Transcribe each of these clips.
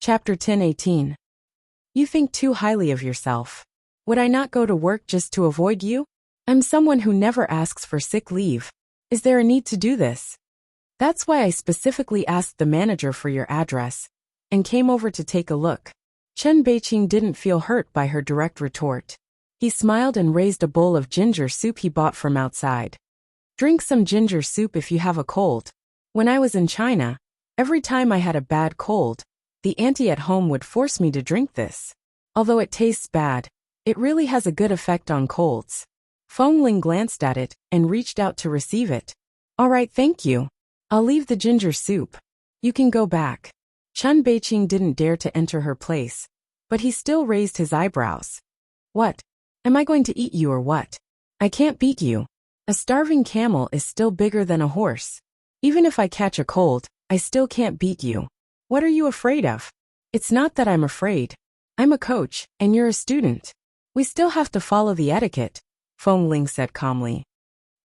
Chapter 10:18. You think too highly of yourself. Would I not go to work just to avoid you? I'm someone who never asks for sick leave. Is there a need to do this? That's why I specifically asked the manager for your address and came over to take a look. Chen Beiqing didn't feel hurt by her direct retort. He smiled and raised a bowl of ginger soup he bought from outside. Drink some ginger soup if you have a cold. When I was in China, every time I had a bad cold, the auntie at home would force me to drink this. Although it tastes bad, it really has a good effect on colds. Feng Ling glanced at it and reached out to receive it. All right, thank you. I'll leave the ginger soup. You can go back. Chen Beiqing didn't dare to enter her place, but he still raised his eyebrows. What? Am I going to eat you or what? I can't beat you. A starving camel is still bigger than a horse. Even if I catch a cold, I still can't beat you. What are you afraid of? It's not that I'm afraid. I'm a coach, and you're a student. We still have to follow the etiquette, Feng Ling said calmly.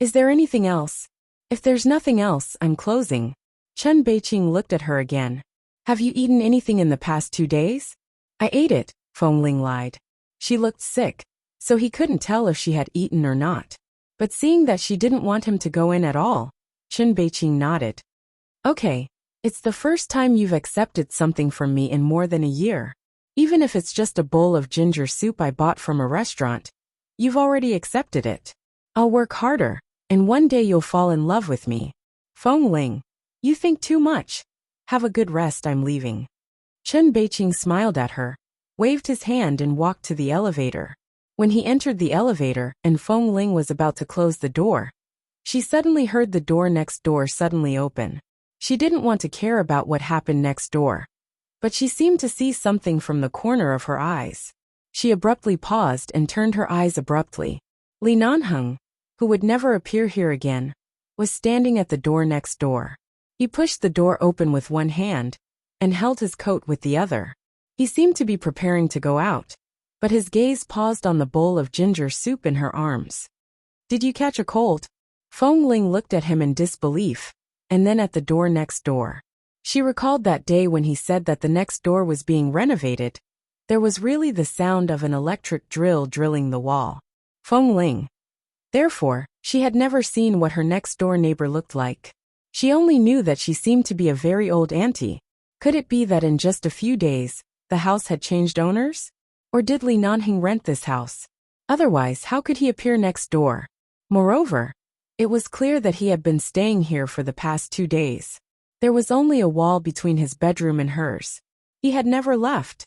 Is there anything else? If there's nothing else, I'm closing. Chen Beiqing looked at her again. Have you eaten anything in the past 2 days? I ate it, Feng Ling lied. She looked sick, so he couldn't tell if she had eaten or not. But seeing that she didn't want him to go in at all, Chen Beiqing nodded. Okay. It's the first time you've accepted something from me in more than a year. Even if it's just a bowl of ginger soup I bought from a restaurant, you've already accepted it. I'll work harder, and one day you'll fall in love with me. Feng Ling, you think too much. Have a good rest, I'm leaving. Chen Beiqing smiled at her, waved his hand and walked to the elevator. When he entered the elevator and Feng Ling was about to close the door, she suddenly heard the door next door suddenly open. She didn't want to care about what happened next door, but she seemed to see something from the corner of her eyes. She abruptly paused and turned her eyes abruptly. Li Nanheng, who would never appear here again, was standing at the door next door. He pushed the door open with one hand and held his coat with the other. He seemed to be preparing to go out, but his gaze paused on the bowl of ginger soup in her arms. Did you catch a cold? Feng Ling looked at him in disbelief, and then at the door next door. She recalled that day when he said that the next door was being renovated. There was really the sound of an electric drill drilling the wall. Feng Ling. Therefore, she had never seen what her next-door neighbor looked like. She only knew that she seemed to be a very old auntie. Could it be that in just a few days, the house had changed owners? Or did Li Nanheng rent this house? Otherwise, how could he appear next door? Moreover, it was clear that he had been staying here for the past 2 days. There was only a wall between his bedroom and hers. He had never left.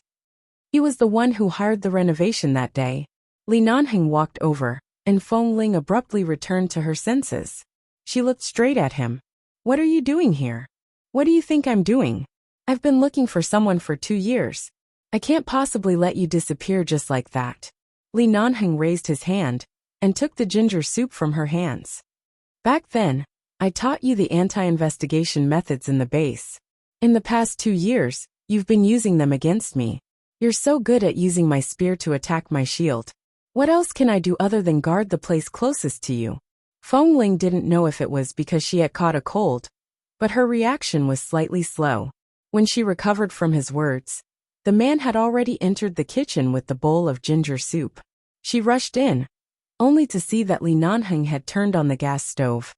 He was the one who hired the renovation that day. Li Nanheng walked over, and Feng Ling abruptly returned to her senses. She looked straight at him. What are you doing here? What do you think I'm doing? I've been looking for someone for 2 years. I can't possibly let you disappear just like that. Li Nanheng raised his hand and took the ginger soup from her hands. Back then, I taught you the anti-investigation methods in the base. In the past 2 years, you've been using them against me. You're so good at using my spear to attack my shield. What else can I do other than guard the place closest to you? Feng Ling didn't know if it was because she had caught a cold, but her reaction was slightly slow. When she recovered from his words, the man had already entered the kitchen with the bowl of ginger soup. She rushed in, only to see that Li Nanheng had turned on the gas stove.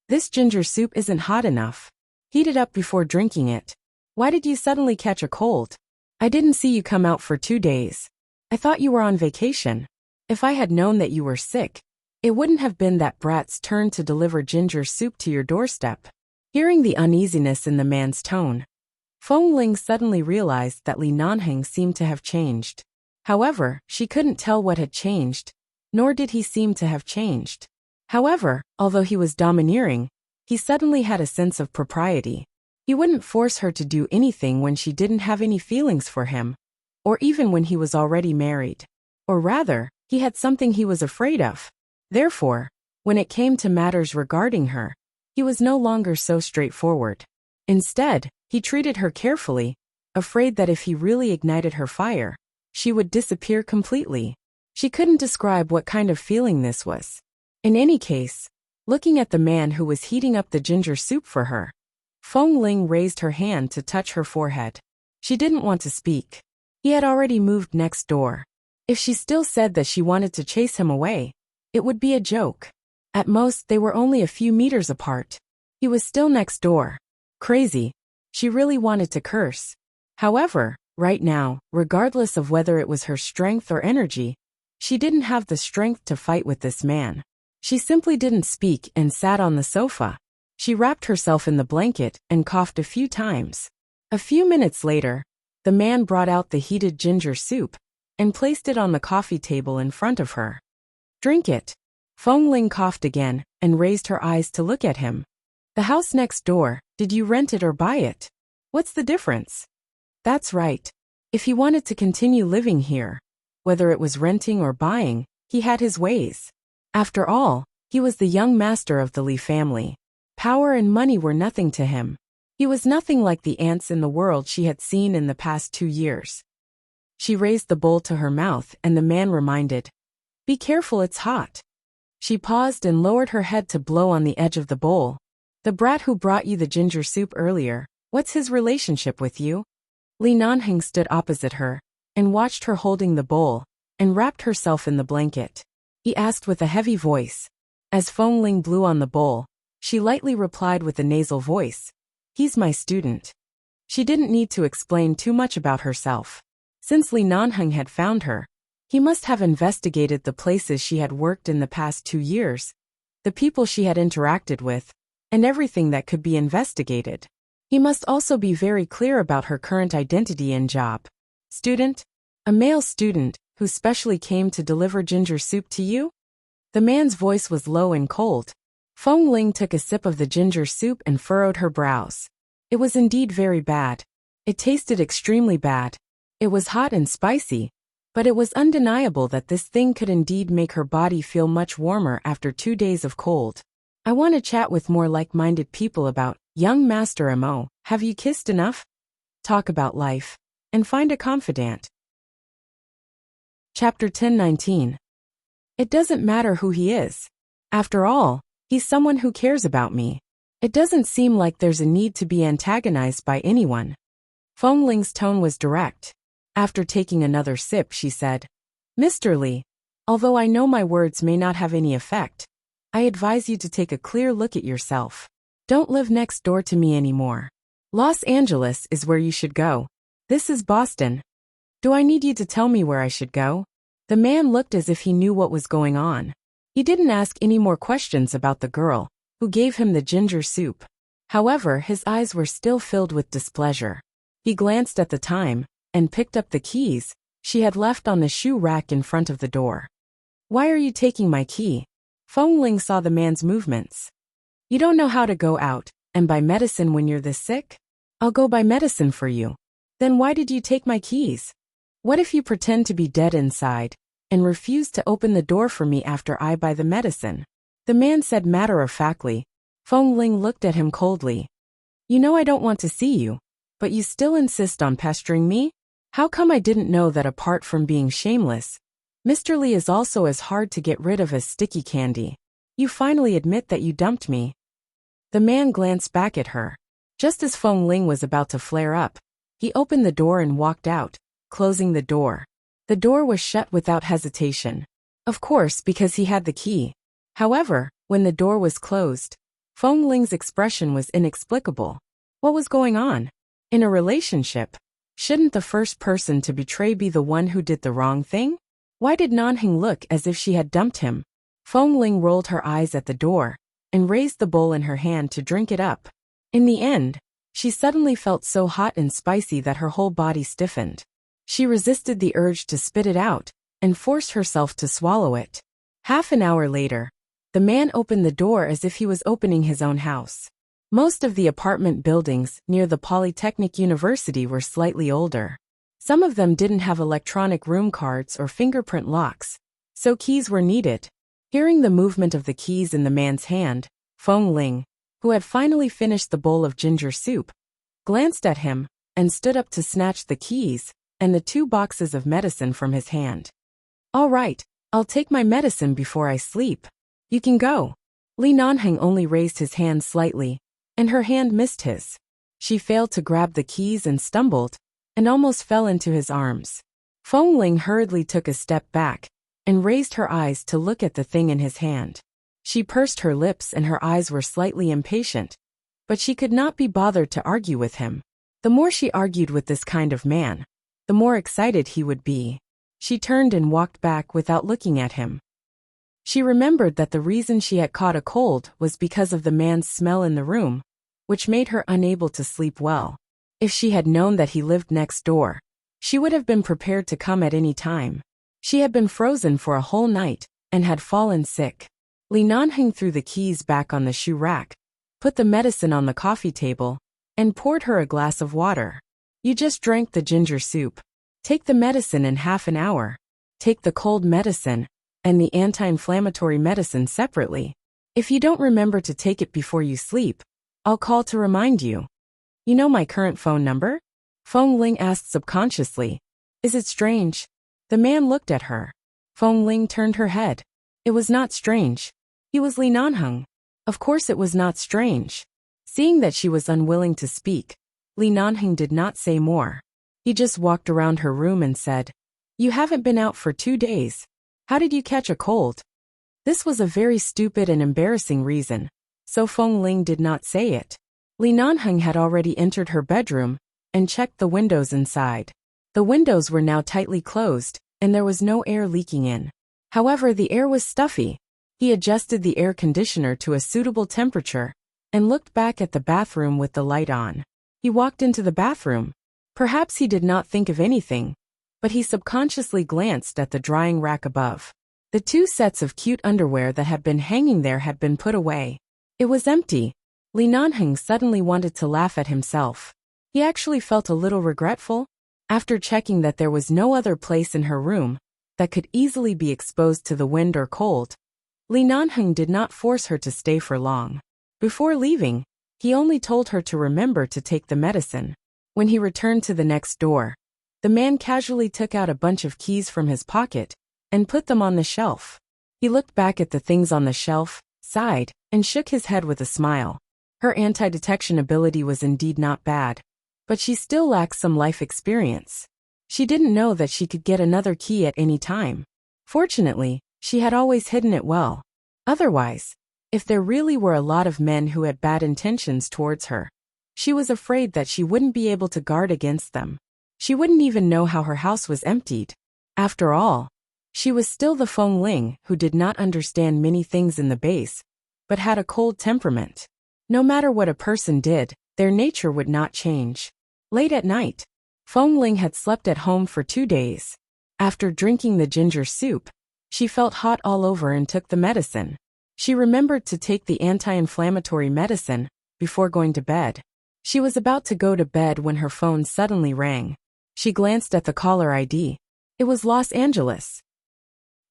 This ginger soup isn't hot enough. Heat it up before drinking it. Why did you suddenly catch a cold? I didn't see you come out for 2 days. I thought you were on vacation. If I had known that you were sick, it wouldn't have been that brat's turn to deliver ginger soup to your doorstep. Hearing the uneasiness in the man's tone, Feng Ling suddenly realized that Li Nanheng seemed to have changed. However, she couldn't tell what had changed, nor did he seem to have changed. However, although he was domineering, he suddenly had a sense of propriety. He wouldn't force her to do anything when she didn't have any feelings for him, or even when he was already married. Or rather, he had something he was afraid of. Therefore, when it came to matters regarding her, he was no longer so straightforward. Instead, he treated her carefully, afraid that if he really ignited her fire, she would disappear completely. She couldn't describe what kind of feeling this was. In any case, looking at the man who was heating up the ginger soup for her, Feng Ling raised her hand to touch her forehead. She didn't want to speak. He had already moved next door. If she still said that she wanted to chase him away, it would be a joke. At most, they were only a few meters apart. He was still next door. Crazy. She really wanted to curse. However, right now, regardless of whether it was her strength or energy, she didn't have the strength to fight with this man. She simply didn't speak and sat on the sofa. She wrapped herself in the blanket and coughed a few times. A few minutes later, the man brought out the heated ginger soup and placed it on the coffee table in front of her. Drink it. Feng Ling coughed again and raised her eyes to look at him. The house next door, did you rent it or buy it? What's the difference? That's right. If he wanted to continue living here, whether it was renting or buying, he had his ways. After all, he was the young master of the Li family. Power and money were nothing to him. He was nothing like the ants in the world she had seen in the past 2 years. She raised the bowl to her mouth and the man reminded, "Be careful, it's hot." She paused and lowered her head to blow on the edge of the bowl. "The brat who brought you the ginger soup earlier, what's his relationship with you?" Li Nanheng stood opposite her and watched her holding the bowl and wrapped herself in the blanket. He asked with a heavy voice. As Feng Ling blew on the bowl, she lightly replied with a nasal voice, "He's my student." She didn't need to explain too much about herself. Since Li Nanheng had found her, he must have investigated the places she had worked in the past 2 years, the people she had interacted with, and everything that could be investigated. He must also be very clear about her current identity and job. Student? A male student who specially came to deliver ginger soup to you? The man's voice was low and cold. Feng Ling took a sip of the ginger soup and furrowed her brows. It was indeed very bad. It tasted extremely bad. It was hot and spicy, but it was undeniable that this thing could indeed make her body feel much warmer after 2 days of cold. I want to chat with more like-minded people about, young Master Mo, have you kissed enough? Talk about life. And find a confidant. Chapter 10:19. It doesn't matter who he is. After all, he's someone who cares about me. It doesn't seem like there's a need to be antagonized by anyone. Feng Ling's tone was direct. After taking another sip, she said, "Mr. Li, although I know my words may not have any effect, I advise you to take a clear look at yourself. Don't live next door to me anymore. Los Angeles is where you should go. This is Boston. Do I need you to tell me where I should go?" The man looked as if he knew what was going on. He didn't ask any more questions about the girl who gave him the ginger soup. However, his eyes were still filled with displeasure. He glanced at the time and picked up the keys she had left on the shoe rack in front of the door. "Why are you taking my key?" Feng Ling saw the man's movements. "You don't know how to go out and buy medicine when you're this sick? I'll go buy medicine for you. Then why did you take my keys? What if you pretend to be dead inside and refuse to open the door for me after I buy the medicine?" The man said matter-of-factly. Feng Ling looked at him coldly. "You know I don't want to see you, but you still insist on pestering me? How come I didn't know that apart from being shameless, Mr. Li is also as hard to get rid of as sticky candy? You finally admit that you dumped me." The man glanced back at her. Just as Feng Ling was about to flare up, he opened the door and walked out, closing the door. The door was shut without hesitation. Of course, because he had the key. However, when the door was closed, Feng Ling's expression was inexplicable. What was going on? In a relationship, shouldn't the first person to betray be the one who did the wrong thing? Why did Nanheng look as if she had dumped him? Feng Ling rolled her eyes at the door and raised the bowl in her hand to drink it up. In the end, she suddenly felt so hot and spicy that her whole body stiffened. She resisted the urge to spit it out and forced herself to swallow it. Half an hour later, the man opened the door as if he was opening his own house. Most of the apartment buildings near the Polytechnic University were slightly older. Some of them didn't have electronic room cards or fingerprint locks, so keys were needed. Hearing the movement of the keys in the man's hand, Feng Ling, who had finally finished the bowl of ginger soup, glanced at him and stood up to snatch the keys and the 2 boxes of medicine from his hand. "All right, I'll take my medicine before I sleep. You can go." Li Nanheng only raised his hand slightly, and her hand missed his. She failed to grab the keys and stumbled, and almost fell into his arms. Feng Ling hurriedly took a step back and raised her eyes to look at the thing in his hand. She pursed her lips and her eyes were slightly impatient, but she could not be bothered to argue with him. The more she argued with this kind of man, the more excited he would be. She turned and walked back without looking at him. She remembered that the reason she had caught a cold was because of the man's smell in the room, which made her unable to sleep well. If she had known that he lived next door, she would have been prepared to come at any time. She had been frozen for a whole night and had fallen sick. Li Nanheng threw the keys back on the shoe rack, put the medicine on the coffee table, and poured her a glass of water. You just drank the ginger soup. Take the medicine in half an hour. Take the cold medicine and the anti-inflammatory medicine separately. If you don't remember to take it before you sleep, I'll call to remind you. You know my current phone number? Feng Ling asked subconsciously. Is it strange? The man looked at her. Feng Ling turned her head. It was not strange. He was Li Nanheng. Of course it was not strange. Seeing that she was unwilling to speak, Li Nanheng did not say more. He just walked around her room and said, You haven't been out for 2 days. How did you catch a cold? This was a very stupid and embarrassing reason, so Feng Ling did not say it. Li Nanheng had already entered her bedroom and checked the windows inside. The windows were now tightly closed, and there was no air leaking in. However, the air was stuffy. He adjusted the air conditioner to a suitable temperature and looked back at the bathroom with the light on. He walked into the bathroom. Perhaps he did not think of anything, but he subconsciously glanced at the drying rack above. The 2 sets of cute underwear that had been hanging there had been put away. It was empty. Li Nanheng suddenly wanted to laugh at himself. He actually felt a little regretful. After checking that there was no other place in her room that could easily be exposed to the wind or cold, Li Nanheng did not force her to stay for long. Before leaving, he only told her to remember to take the medicine. When he returned to the next door, the man casually took out a bunch of keys from his pocket and put them on the shelf. He looked back at the things on the shelf, sighed, and shook his head with a smile. Her anti-detection ability was indeed not bad, but she still lacked some life experience. She didn't know that she could get another key at any time. Fortunately, she had always hidden it well. Otherwise, if there really were a lot of men who had bad intentions towards her, she was afraid that she wouldn't be able to guard against them. She wouldn't even know how her house was emptied. After all, she was still the Feng Ling who did not understand many things in the base, but had a cold temperament. No matter what a person did, their nature would not change. Late at night, Feng Ling had slept at home for 2 days. After drinking the ginger soup, she felt hot all over and took the medicine. She remembered to take the anti-inflammatory medicine before going to bed. She was about to go to bed when her phone suddenly rang. She glanced at the caller ID. It was Los Angeles.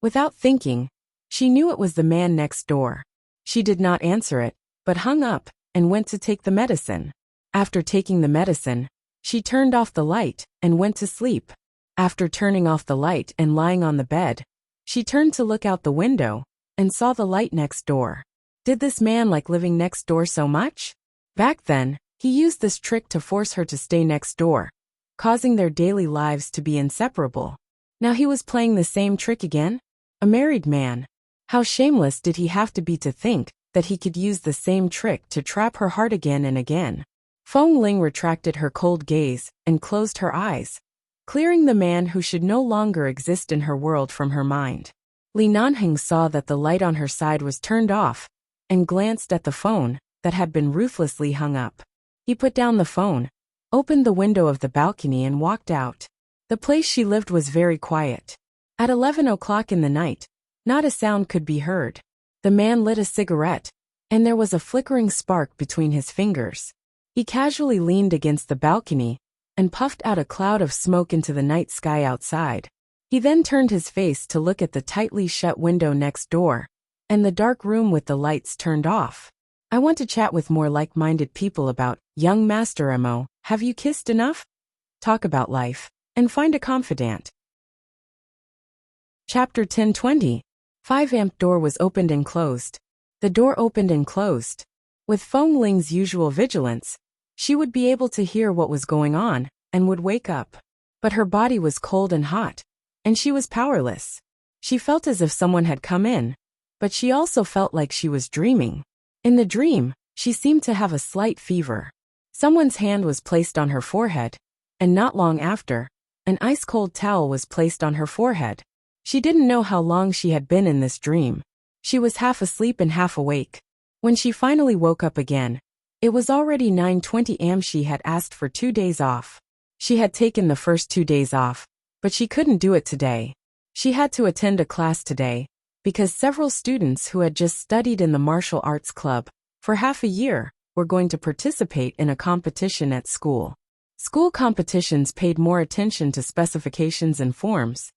Without thinking, she knew it was the man next door. She did not answer it, but hung up and went to take the medicine. After taking the medicine, she turned off the light and went to sleep. After turning off the light and lying on the bed, she turned to look out the window and saw the light next door. Did this man like living next door so much? Back then, he used this trick to force her to stay next door, causing their daily lives to be inseparable. Now he was playing the same trick again? A married man. How shameless did he have to be to think that he could use the same trick to trap her heart again and again? Feng Ling retracted her cold gaze and closed her eyes, clearing the man who should no longer exist in her world from her mind. Li Nanheng saw that the light on her side was turned off and glanced at the phone that had been ruthlessly hung up. He put down the phone, opened the window of the balcony and walked out. The place she lived was very quiet. At 11 o'clock in the night, not a sound could be heard. The man lit a cigarette, and there was a flickering spark between his fingers. He casually leaned against the balcony and puffed out a cloud of smoke into the night sky outside. He then turned his face to look at the tightly shut window next door and the dark room with the lights turned off. I want to chat with more like-minded people about, young Master Mo, have you kissed enough? Talk about life, and find a confidant. Chapter 10:20. 5-amp door was opened and closed. The door opened and closed. With Feng Ling's usual vigilance, she would be able to hear what was going on and would wake up. But her body was cold and hot, and she was powerless. She felt as if someone had come in, but she also felt like she was dreaming. In the dream, she seemed to have a slight fever. Someone's hand was placed on her forehead, and not long after, an ice-cold towel was placed on her forehead. She didn't know how long she had been in this dream. She was half asleep and half awake. When she finally woke up again, it was already 9:20 am. She had asked for 2 days off. She had taken the first 2 days off, but she couldn't do it today. She had to attend a class today, because several students who had just studied in the martial arts club for half a year were going to participate in a competition at school. School competitions paid more attention to specifications and forms,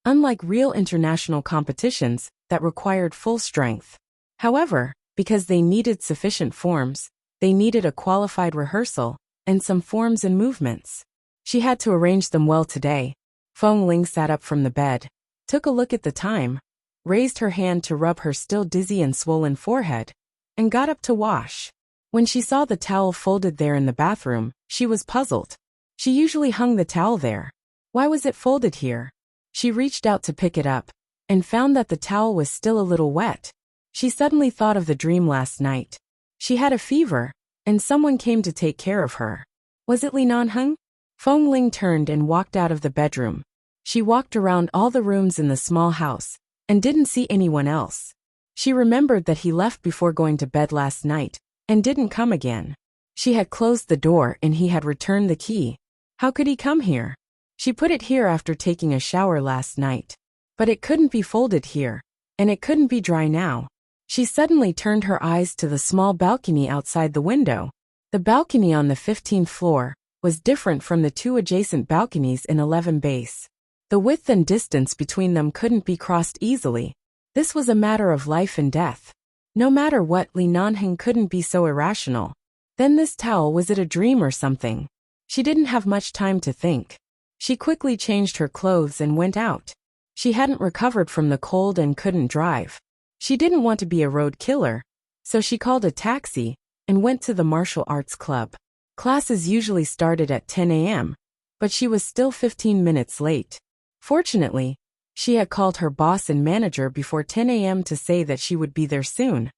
unlike real international competitions that required full strength. However, because they needed sufficient forms, they needed a qualified rehearsal and some forms and movements. She had to arrange them well today. Feng Ling sat up from the bed, took a look at the time, raised her hand to rub her still dizzy and swollen forehead, and got up to wash. When she saw the towel folded there in the bathroom, she was puzzled. She usually hung the towel there. Why was it folded here? She reached out to pick it up, and found that the towel was still a little wet. She suddenly thought of the dream last night. She had a fever, and someone came to take care of her. Was it Li Nanheng? Feng Ling turned and walked out of the bedroom. She walked around all the rooms in the small house, and didn't see anyone else. She remembered that he left before going to bed last night, and didn't come again. She had closed the door and he had returned the key. How could he come here? She put it here after taking a shower last night. But it couldn't be folded here, and it couldn't be dry now. She suddenly turned her eyes to the small balcony outside the window. The balcony on the 15th floor was different from the 2 adjacent balconies in 11 base. The width and distance between them couldn't be crossed easily. This was a matter of life and death. No matter what, Li Nanheng couldn't be so irrational. Then this towel, was it a dream or something? She didn't have much time to think. She quickly changed her clothes and went out. She hadn't recovered from the cold and couldn't drive. She didn't want to be a road killer, so she called a taxi and went to the martial arts club. Classes usually started at 10 a.m., but she was still 15 minutes late. Fortunately, she had called her boss and manager before 10 a.m. to say that she would be there soon.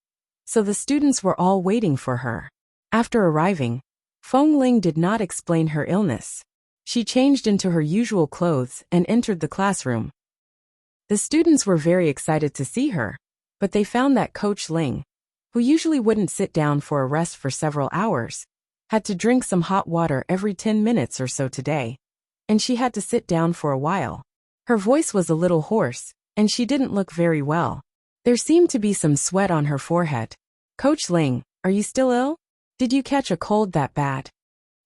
So the students were all waiting for her. After arriving, Feng Ling did not explain her illness. She changed into her usual clothes and entered the classroom. The students were very excited to see her, but they found that Coach Ling, who usually wouldn't sit down for a rest for several hours, had to drink some hot water every 10 minutes or so today, and she had to sit down for a while. Her voice was a little hoarse, and she didn't look very well. There seemed to be some sweat on her forehead. Coach Ling, are you still ill? Did you catch a cold that bad?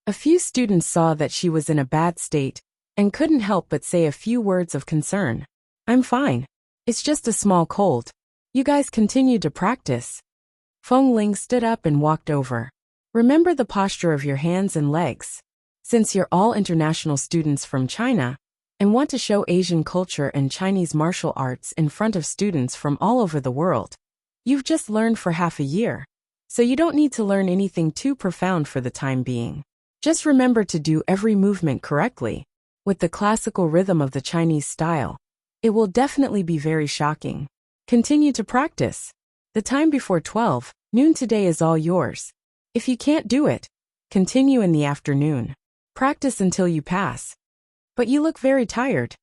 A few students saw that she was in a bad state, and couldn't help but say a few words of concern. I'm fine. It's just a small cold. You guys continue to practice. Feng Ling stood up and walked over. Remember the posture of your hands and legs. Since you're all international students from China, and want to show Asian culture and Chinese martial arts in front of students from all over the world, you've just learned for half a year, so you don't need to learn anything too profound for the time being. Just remember to do every movement correctly, with the classical rhythm of the Chinese style. It will definitely be very shocking. Continue to practice. The time before 12 noon today is all yours. If you can't do it, continue in the afternoon. Practice until you pass. But you look very tired.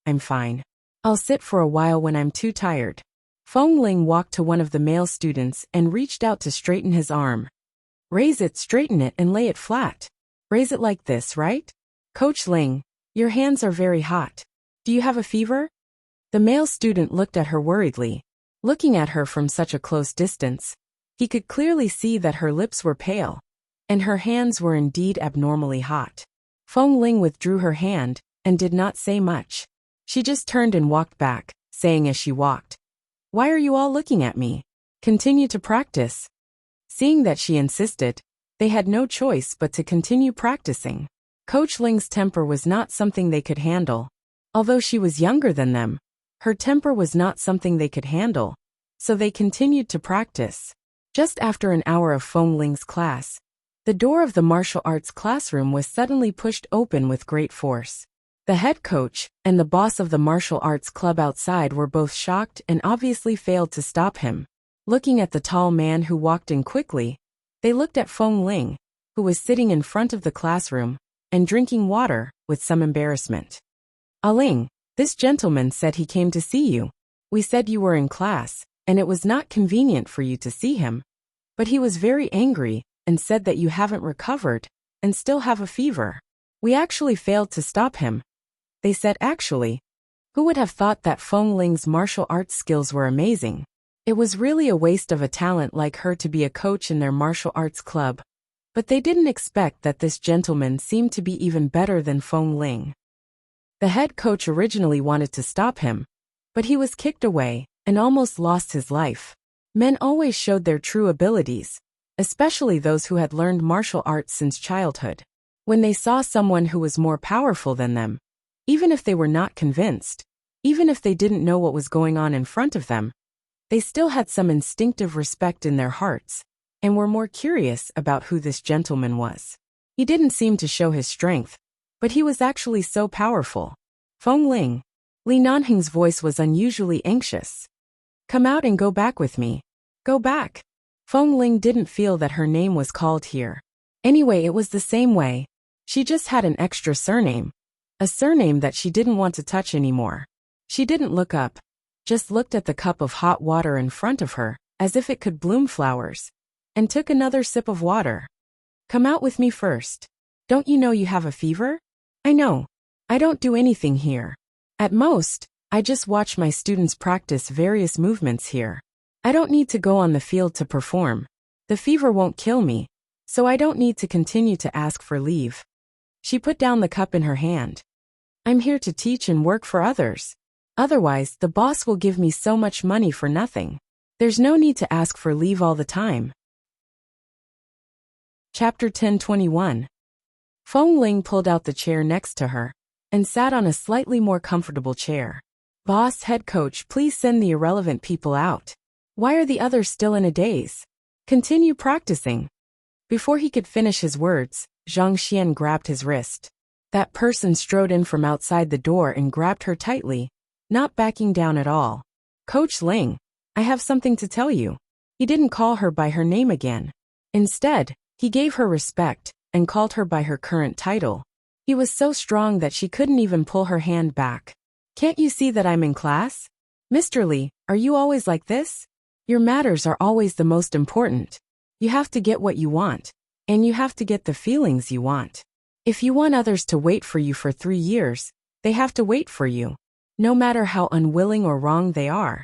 I'm fine. I'll sit for a while when I'm too tired. Feng Ling walked to one of the male students and reached out to straighten his arm. Raise it, straighten it, and lay it flat. Raise it like this, right? Coach Ling, your hands are very hot. Do you have a fever? The male student looked at her worriedly. Looking at her from such a close distance, he could clearly see that her lips were pale, and her hands were indeed abnormally hot. Feng Ling withdrew her hand and did not say much. She just turned and walked back, saying as she walked, "Why are you all looking at me? Continue to practice." Seeing that she insisted, they had no choice but to continue practicing. Coach Ling's temper was not something they could handle. Although she was younger than them, her temper was not something they could handle, so they continued to practice. Just after an hour of Feng Ling's class, The door of the martial arts classroom was suddenly pushed open with great force. The head coach and the boss of the martial arts club outside were both shocked and obviously failed to stop him. Looking at the tall man who walked in quickly, they looked at Feng Ling, who was sitting in front of the classroom and drinking water with some embarrassment. Ling, this gentleman said he came to see you. We said you were in class, and it was not convenient for you to see him. But he was very angry and said that you haven't recovered and still have a fever. We actually failed to stop him. They said actually. Who would have thought that Feng Ling's martial arts skills were amazing? It was really a waste of a talent like her to be a coach in their martial arts club. But they didn't expect that this gentleman seemed to be even better than Feng Ling. The head coach originally wanted to stop him, but he was kicked away and almost lost his life. Men always showed their true abilities, especially those who had learned martial arts since childhood. When they saw someone who was more powerful than them, even if they were not convinced, even if they didn't know what was going on in front of them, they still had some instinctive respect in their hearts and were more curious about who this gentleman was. He didn't seem to show his strength, but he was actually so powerful. Feng Ling. Li Nanheng's voice was unusually anxious. Come out and go back with me. Go back. Feng Ling didn't feel that her name was called here. Anyway, it was the same way. She just had an extra surname. A surname that she didn't want to touch anymore. She didn't look up, just looked at the cup of hot water in front of her, as if it could bloom flowers, and took another sip of water. Come out with me first. Don't you know you have a fever? I know. I don't do anything here. At most, I just watch my students practice various movements here. I don't need to go on the field to perform. The fever won't kill me, so I don't need to continue to ask for leave. She put down the cup in her hand. I'm here to teach and work for others. Otherwise, the boss will give me so much money for nothing. There's no need to ask for leave all the time. Chapter 10:21. Feng Ling pulled out the chair next to her and sat on a slightly more comfortable chair. Boss, head coach, please send the irrelevant people out. Why are the others still in a daze? Continue practicing. Before he could finish his words, Zhang Xian grabbed his wrist. That person strode in from outside the door and grabbed her tightly, not backing down at all. Coach Ling, I have something to tell you. He didn't call her by her name again. Instead, he gave her respect and called her by her current title. He was so strong that she couldn't even pull her hand back. Can't you see that I'm in class? Mr. Li, are you always like this? Your matters are always the most important. You have to get what you want, and you have to get the feelings you want. If you want others to wait for you for 3 years, they have to wait for you. No matter how unwilling or wrong they are,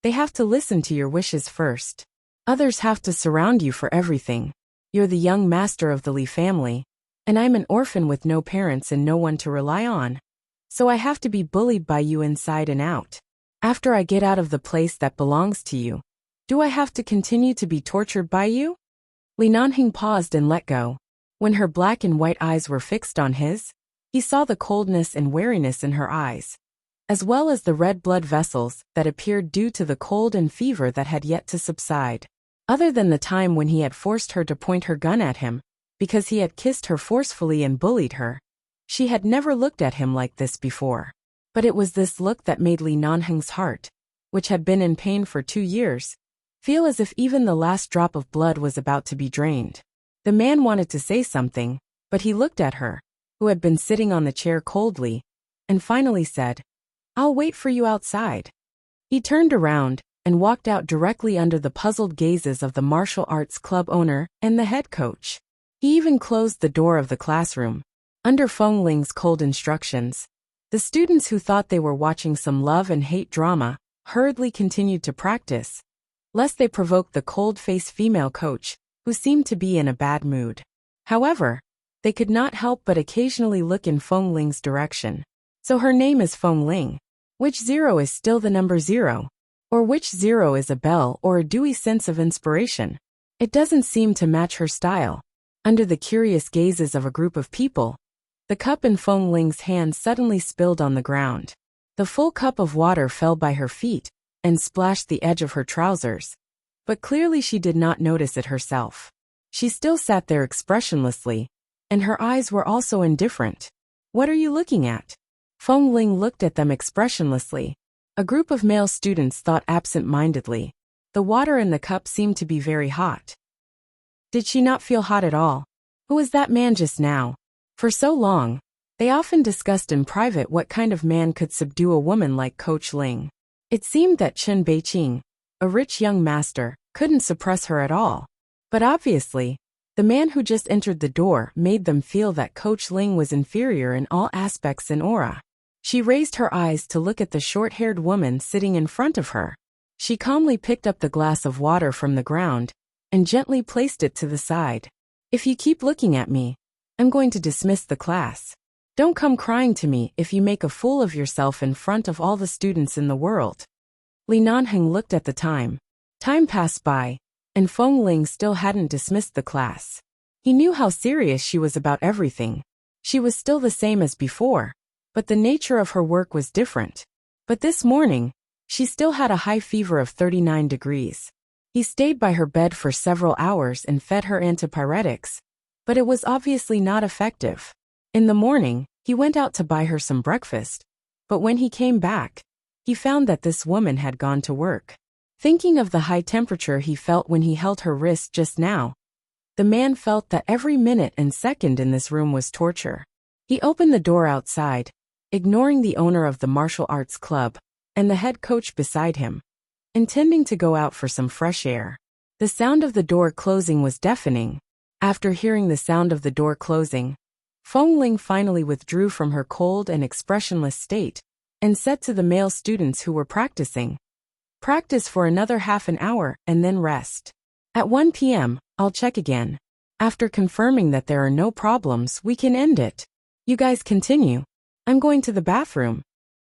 they have to listen to your wishes first. Others have to surround you for everything. You're the young master of the Li family, and I'm an orphan with no parents and no one to rely on. So I have to be bullied by you inside and out. After I get out of the place that belongs to you, do I have to continue to be tortured by you? Li Nanheng paused and let go. When her black and white eyes were fixed on his, he saw the coldness and wariness in her eyes, as well as the red blood vessels that appeared due to the cold and fever that had yet to subside. Other than the time when he had forced her to point her gun at him, because he had kissed her forcefully and bullied her, she had never looked at him like this before. But it was this look that made Li Nanheng's heart, which had been in pain for 2 years, feel as if even the last drop of blood was about to be drained. The man wanted to say something, but he looked at her, who had been sitting on the chair coldly, and finally said, I'll wait for you outside. He turned around and walked out directly under the puzzled gazes of the martial arts club owner and the head coach. He even closed the door of the classroom. Under Feng Ling's cold instructions, the students who thought they were watching some love and hate drama hurriedly continued to practice, lest they provoke the cold-faced female coach, who seemed to be in a bad mood. However, they could not help but occasionally look in Feng Ling's direction. So her name is Feng Ling. Which 0 is still the number 0? Or which 0 is a bell or a dewy sense of inspiration? It doesn't seem to match her style. Under the curious gazes of a group of people, the cup in Feng Ling's hand suddenly spilled on the ground. The full cup of water fell by her feet and splashed the edge of her trousers, but clearly she did not notice it herself. She still sat there expressionlessly, and her eyes were also indifferent. What are you looking at? Feng Ling looked at them expressionlessly. A group of male students thought absent-mindedly. The water in the cup seemed to be very hot. Did she not feel hot at all? Who was that man just now? For so long, they often discussed in private what kind of man could subdue a woman like Coach Ling. It seemed that Chen Beiqing, a rich young master, couldn't suppress her at all. But obviously, the man who just entered the door made them feel that Coach Ling was inferior in all aspects and aura. She raised her eyes to look at the short-haired woman sitting in front of her. She calmly picked up the glass of water from the ground and gently placed it to the side. If you keep looking at me, I'm going to dismiss the class. Don't come crying to me if you make a fool of yourself in front of all the students in the world. Li Nanheng looked at the time. Time passed by, and Feng Ling still hadn't dismissed the class. He knew how serious she was about everything. She was still the same as before, but the nature of her work was different. But this morning, she still had a high fever of 39 degrees. He stayed by her bed for several hours and fed her antipyretics, but it was obviously not effective. In the morning, he went out to buy her some breakfast, but when he came back, he found that this woman had gone to work. Thinking of the high temperature he felt when he held her wrist just now, the man felt that every minute and second in this room was torture. He opened the door outside, ignoring the owner of the martial arts club and the head coach beside him, intending to go out for some fresh air. The sound of the door closing was deafening. After hearing the sound of the door closing, Feng Ling finally withdrew from her cold and expressionless state and said to the male students who were practicing, "Practice for another half an hour and then rest. At 1 p.m., I'll check again. After confirming that there are no problems, we can end it. You guys continue. I'm going to the bathroom."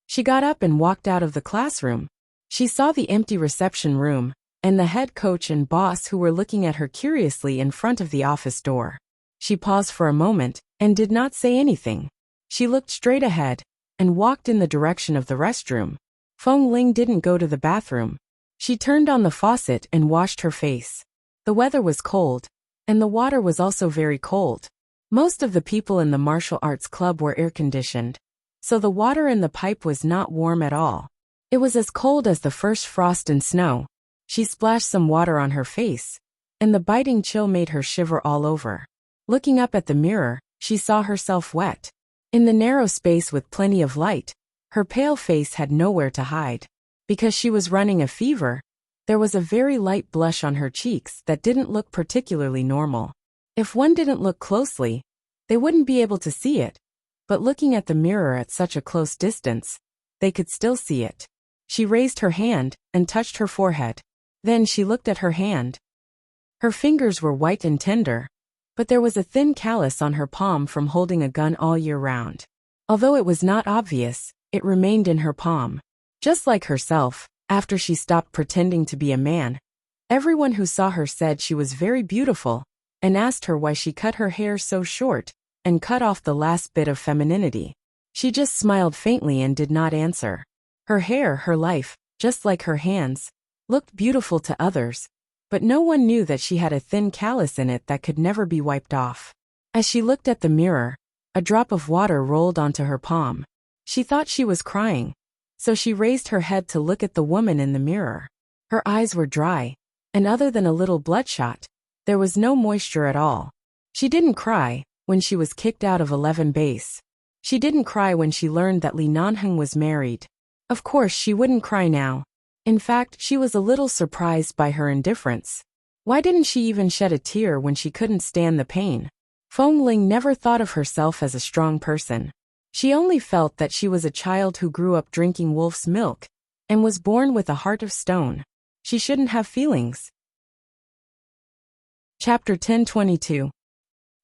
She got up and walked out of the classroom. She saw the empty reception room and the head coach and boss who were looking at her curiously in front of the office door. She paused for a moment and did not say anything. She looked straight ahead and walked in the direction of the restroom. Feng Ling didn't go to the bathroom. She turned on the faucet and washed her face. The weather was cold, and the water was also very cold. Most of the people in the martial arts club were air-conditioned, so the water in the pipe was not warm at all. It was as cold as the first frost and snow. She splashed some water on her face, and the biting chill made her shiver all over. Looking up at the mirror, she saw herself wet. In the narrow space with plenty of light, her pale face had nowhere to hide. Because she was running a fever, there was a very light blush on her cheeks that didn't look particularly normal. If one didn't look closely, they wouldn't be able to see it, but looking at the mirror at such a close distance, they could still see it. She raised her hand and touched her forehead. Then she looked at her hand. Her fingers were white and tender, but there was a thin callus on her palm from holding a gun all year round. Although it was not obvious, it remained in her palm. Just like herself, after she stopped pretending to be a man, everyone who saw her said she was very beautiful and asked her why she cut her hair so short and cut off the last bit of femininity. She just smiled faintly and did not answer. Her hair, her life, just like her hands, looked beautiful to others, but no one knew that she had a thin callus in it that could never be wiped off. As she looked at the mirror, a drop of water rolled onto her palm. She thought she was crying, so she raised her head to look at the woman in the mirror. Her eyes were dry, and other than a little bloodshot, there was no moisture at all. She didn't cry when she was kicked out of 11 base. She didn't cry when she learned that Li Nanheng was married. Of course she wouldn't cry now. In fact, she was a little surprised by her indifference. Why didn't she even shed a tear when she couldn't stand the pain? Feng Ling never thought of herself as a strong person. She only felt that she was a child who grew up drinking wolf's milk and was born with a heart of stone. She shouldn't have feelings. Chapter 1022.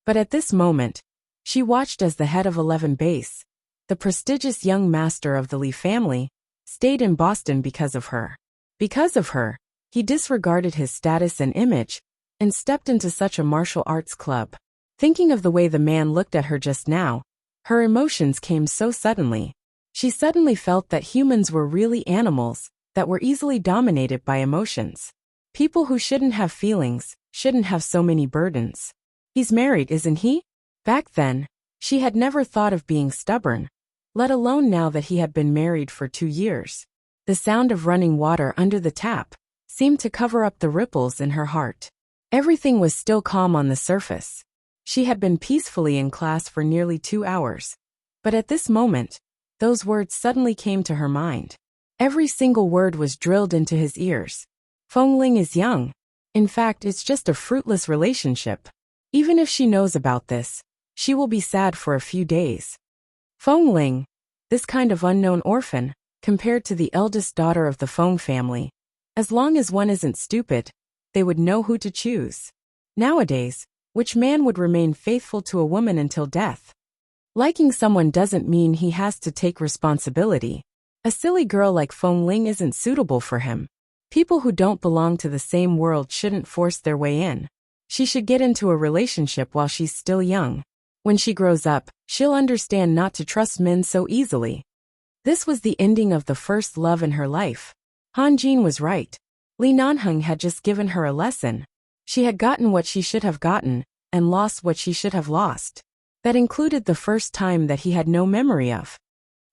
But at this moment, she watched as the head of 11 base, the prestigious young master of the Li family, stayed in Boston because of her. Because of her, he disregarded his status and image and stepped into such a martial arts club. Thinking of the way the man looked at her just now, her emotions came so suddenly. She suddenly felt that humans were really animals that were easily dominated by emotions. People who shouldn't have feelings shouldn't have so many burdens. He's married, isn't he? Back then, she had never thought of being stubborn, let alone now that he had been married for 2 years. The sound of running water under the tap seemed to cover up the ripples in her heart. Everything was still calm on the surface. She had been peacefully in class for nearly 2 hours. But at this moment, those words suddenly came to her mind. Every single word was drilled into his ears. Fengling is young. In fact, it's just a fruitless relationship. Even if she knows about this, she will be sad for a few days. Fengling, this kind of unknown orphan, compared to the eldest daughter of the Feng family. As long as one isn't stupid, they would know who to choose. Nowadays, which man would remain faithful to a woman until death? Liking someone doesn't mean he has to take responsibility. A silly girl like Fengling isn't suitable for him. People who don't belong to the same world shouldn't force their way in. She should get into a relationship while she's still young. When she grows up, she'll understand not to trust men so easily. This was the ending of the first love in her life. Han Jin was right. Li Nanheng had just given her a lesson. She had gotten what she should have gotten, and lost what she should have lost. That included the first time that he had no memory of.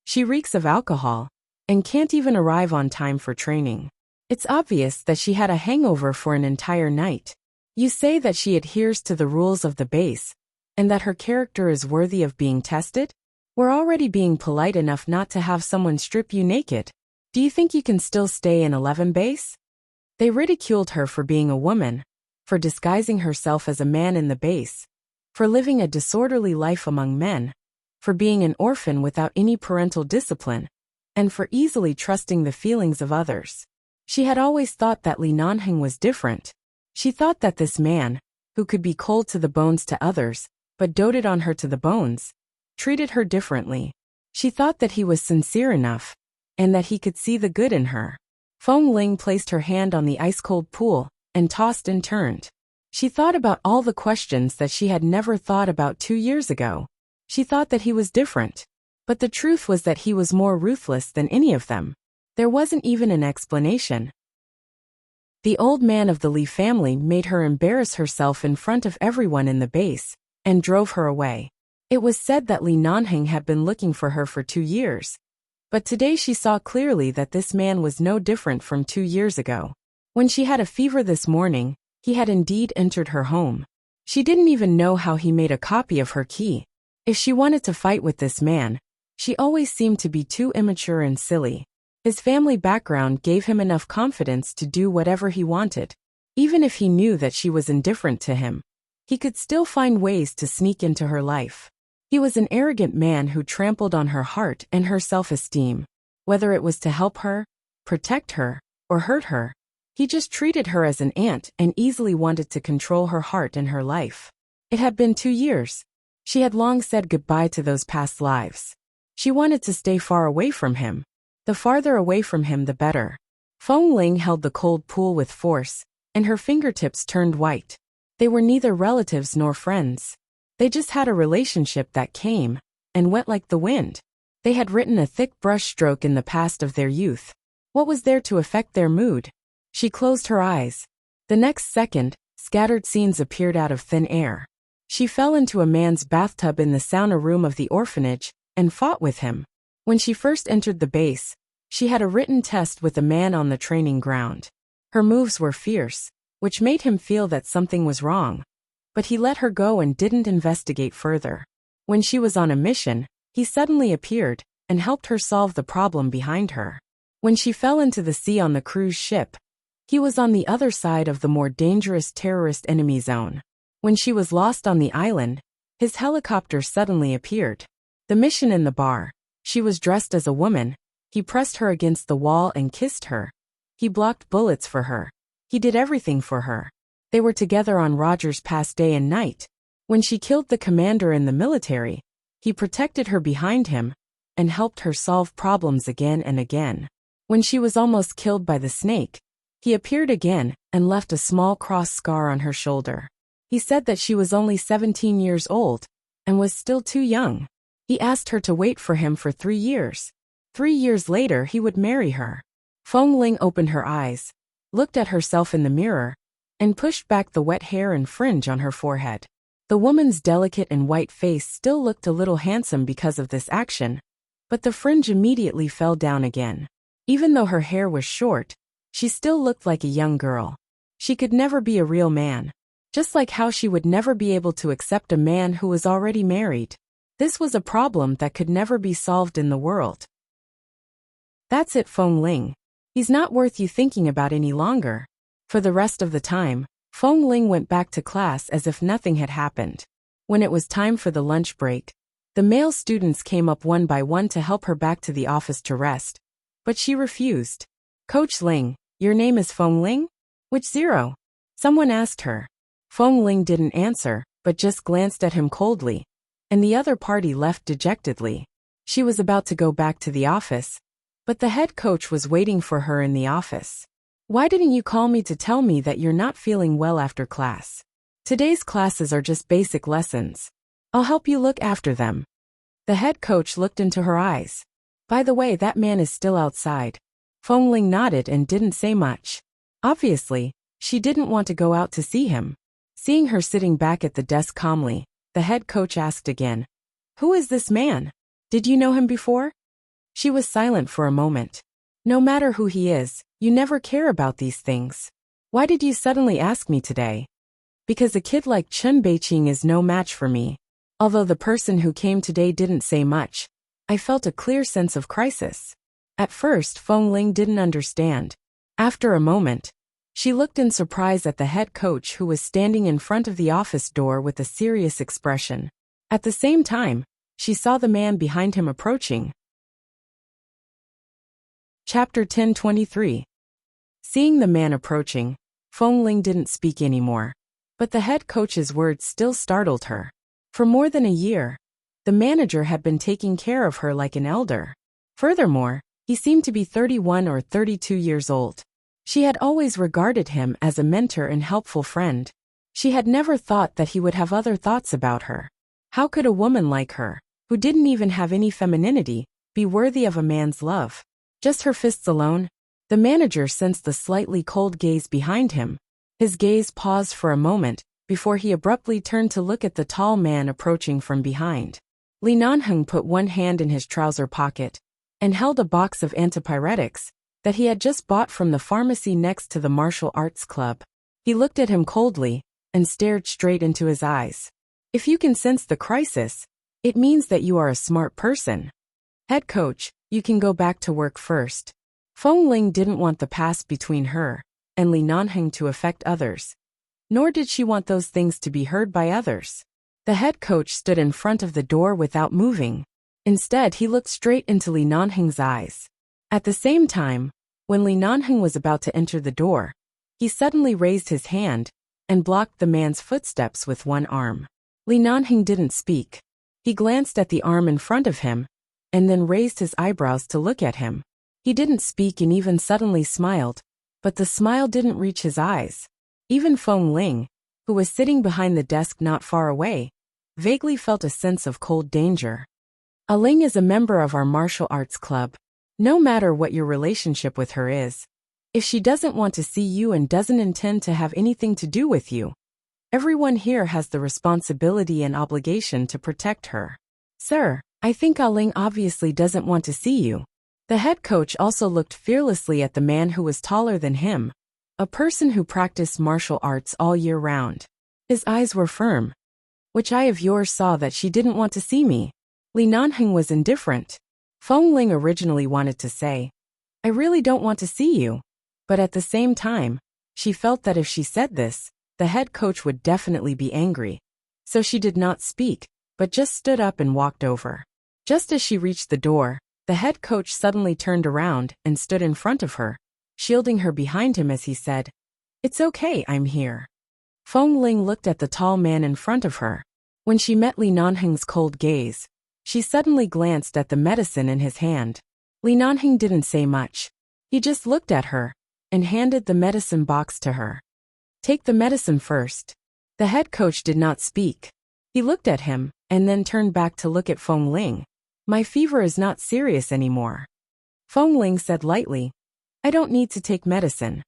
She reeks of alcohol, and can't even arrive on time for training. It's obvious that she had a hangover for an entire night. You say that she adheres to the rules of the base, and that her character is worthy of being tested? We're already being polite enough not to have someone strip you naked. Do you think you can still stay in 11 base? They ridiculed her for being a woman, for disguising herself as a man in the base, for living a disorderly life among men, for being an orphan without any parental discipline, and for easily trusting the feelings of others. She had always thought that Li Nanheng was different. She thought that this man, who could be cold to the bones to others, but doted on her to the bones, treated her differently. She thought that he was sincere enough, and that he could see the good in her. Fengling placed her hand on the ice-cold pool, and tossed and turned. She thought about all the questions that she had never thought about 2 years ago. She thought that he was different. But the truth was that he was more ruthless than any of them. There wasn't even an explanation. The old man of the Li family made her embarrass herself in front of everyone in the base, and drove her away. It was said that Li Nanheng had been looking for her for 2 years. But today she saw clearly that this man was no different from 2 years ago. When she had a fever this morning, he had indeed entered her home. She didn't even know how he made a copy of her key. If she wanted to fight with this man, she always seemed to be too immature and silly. His family background gave him enough confidence to do whatever he wanted. Even if he knew that she was indifferent to him, he could still find ways to sneak into her life. He was an arrogant man who trampled on her heart and her self-esteem. Whether it was to help her, protect her, or hurt her, he just treated her as an ant and easily wanted to control her heart and her life. It had been 2 years. She had long said goodbye to those past lives. She wanted to stay far away from him. The farther away from him, the better. Fengling held the cold pool with force, and her fingertips turned white. They were neither relatives nor friends. They just had a relationship that came and went like the wind. They had written a thick brush stroke in the past of their youth. What was there to affect their mood? She closed her eyes. The next second, scattered scenes appeared out of thin air. She fell into a man's bathtub in the sauna room of the orphanage and fought with him. When she first entered the base, she had a written test with a man on the training ground. Her moves were fierce, which made him feel that something was wrong. But he let her go and didn't investigate further. When she was on a mission, he suddenly appeared and helped her solve the problem behind her. When she fell into the sea on the cruise ship, he was on the other side of the more dangerous terrorist enemy zone. When she was lost on the island, his helicopter suddenly appeared. The mission in the bar, she was dressed as a woman. He pressed her against the wall and kissed her. He blocked bullets for her. He did everything for her. They were together on Roger's Pass day and night. When she killed the commander in the military, he protected her behind him and helped her solve problems again and again. When she was almost killed by the snake, he appeared again and left a small cross scar on her shoulder. He said that she was only 17 years old and was still too young. He asked her to wait for him for 3 years. 3 years later he would marry her. Fengling opened her eyes, looked at herself in the mirror, and pushed back the wet hair and fringe on her forehead. The woman's delicate and white face still looked a little handsome because of this action, but the fringe immediately fell down again. Even though her hair was short, she still looked like a young girl. She could never be a real man, just like how she would never be able to accept a man who was already married. This was a problem that could never be solved in the world. That's it, Feng Ling. He's not worth you thinking about any longer. For the rest of the time, Feng Ling went back to class as if nothing had happened. When it was time for the lunch break, the male students came up one by one to help her back to the office to rest, but she refused. Coach Ling, your name is Feng Ling? Which zero? Someone asked her. Feng Ling didn't answer, but just glanced at him coldly, and the other party left dejectedly. She was about to go back to the office, but the head coach was waiting for her in the office. Why didn't you call me to tell me that you're not feeling well after class? Today's classes are just basic lessons. I'll help you look after them. The head coach looked into her eyes. By the way, that man is still outside. Feng Ling nodded and didn't say much. Obviously, she didn't want to go out to see him. Seeing her sitting back at the desk calmly, the head coach asked again, "Who is this man? Did you know him before?" She was silent for a moment. No matter who he is, you never care about these things. Why did you suddenly ask me today? Because a kid like Chen Beiqing is no match for me. Although the person who came today didn't say much, I felt a clear sense of crisis. At first, Feng Ling didn't understand. After a moment, she looked in surprise at the head coach who was standing in front of the office door with a serious expression. At the same time, she saw the man behind him approaching. Chapter 10:23. Seeing the man approaching, Feng Ling didn't speak anymore, but the head coach's words still startled her. For more than a year, the manager had been taking care of her like an elder. Furthermore, he seemed to be 31 or 32 years old. She had always regarded him as a mentor and helpful friend. She had never thought that he would have other thoughts about her. How could a woman like her, who didn't even have any femininity, be worthy of a man's love? Just her fists alone? The manager sensed the slightly cold gaze behind him. His gaze paused for a moment, before he abruptly turned to look at the tall man approaching from behind. Li Nanheng put one hand in his trouser pocket, and held a box of antipyretics that he had just bought from the pharmacy next to the martial arts club. He looked at him coldly, and stared straight into his eyes. If you can sense the crisis, it means that you are a smart person. Head coach, you can go back to work first. Feng Ling didn't want the past between her and Li Nanheng to affect others. Nor did she want those things to be heard by others. The head coach stood in front of the door without moving. Instead, he looked straight into Li Nanheng's eyes. At the same time, when Li Nanheng was about to enter the door, he suddenly raised his hand and blocked the man's footsteps with one arm. Li Nanheng didn't speak. He glanced at the arm in front of him, and then raised his eyebrows to look at him. He didn't speak and even suddenly smiled, but the smile didn't reach his eyes. Even Feng Ling, who was sitting behind the desk not far away, vaguely felt a sense of cold danger. Ling is a member of our martial arts club. No matter what your relationship with her is, if she doesn't want to see you and doesn't intend to have anything to do with you, everyone here has the responsibility and obligation to protect her. Sir, I think Ling obviously doesn't want to see you. The head coach also looked fearlessly at the man who was taller than him, a person who practiced martial arts all year round. His eyes were firm. Which eye of yours saw that she didn't want to see me? Li Nanheng was indifferent. Feng Ling originally wanted to say, I really don't want to see you. But at the same time, she felt that if she said this, the head coach would definitely be angry. So she did not speak, but just stood up and walked over. Just as she reached the door, the head coach suddenly turned around and stood in front of her, shielding her behind him as he said, It's okay, I'm here. Feng Ling looked at the tall man in front of her. When she met Li Nanheng's cold gaze, she suddenly glanced at the medicine in his hand. Li Nanheng didn't say much. He just looked at her and handed the medicine box to her. Take the medicine first. The head coach did not speak. He looked at him and then turned back to look at Feng Ling. My fever is not serious anymore. Feng Ling said lightly, I don't need to take medicine.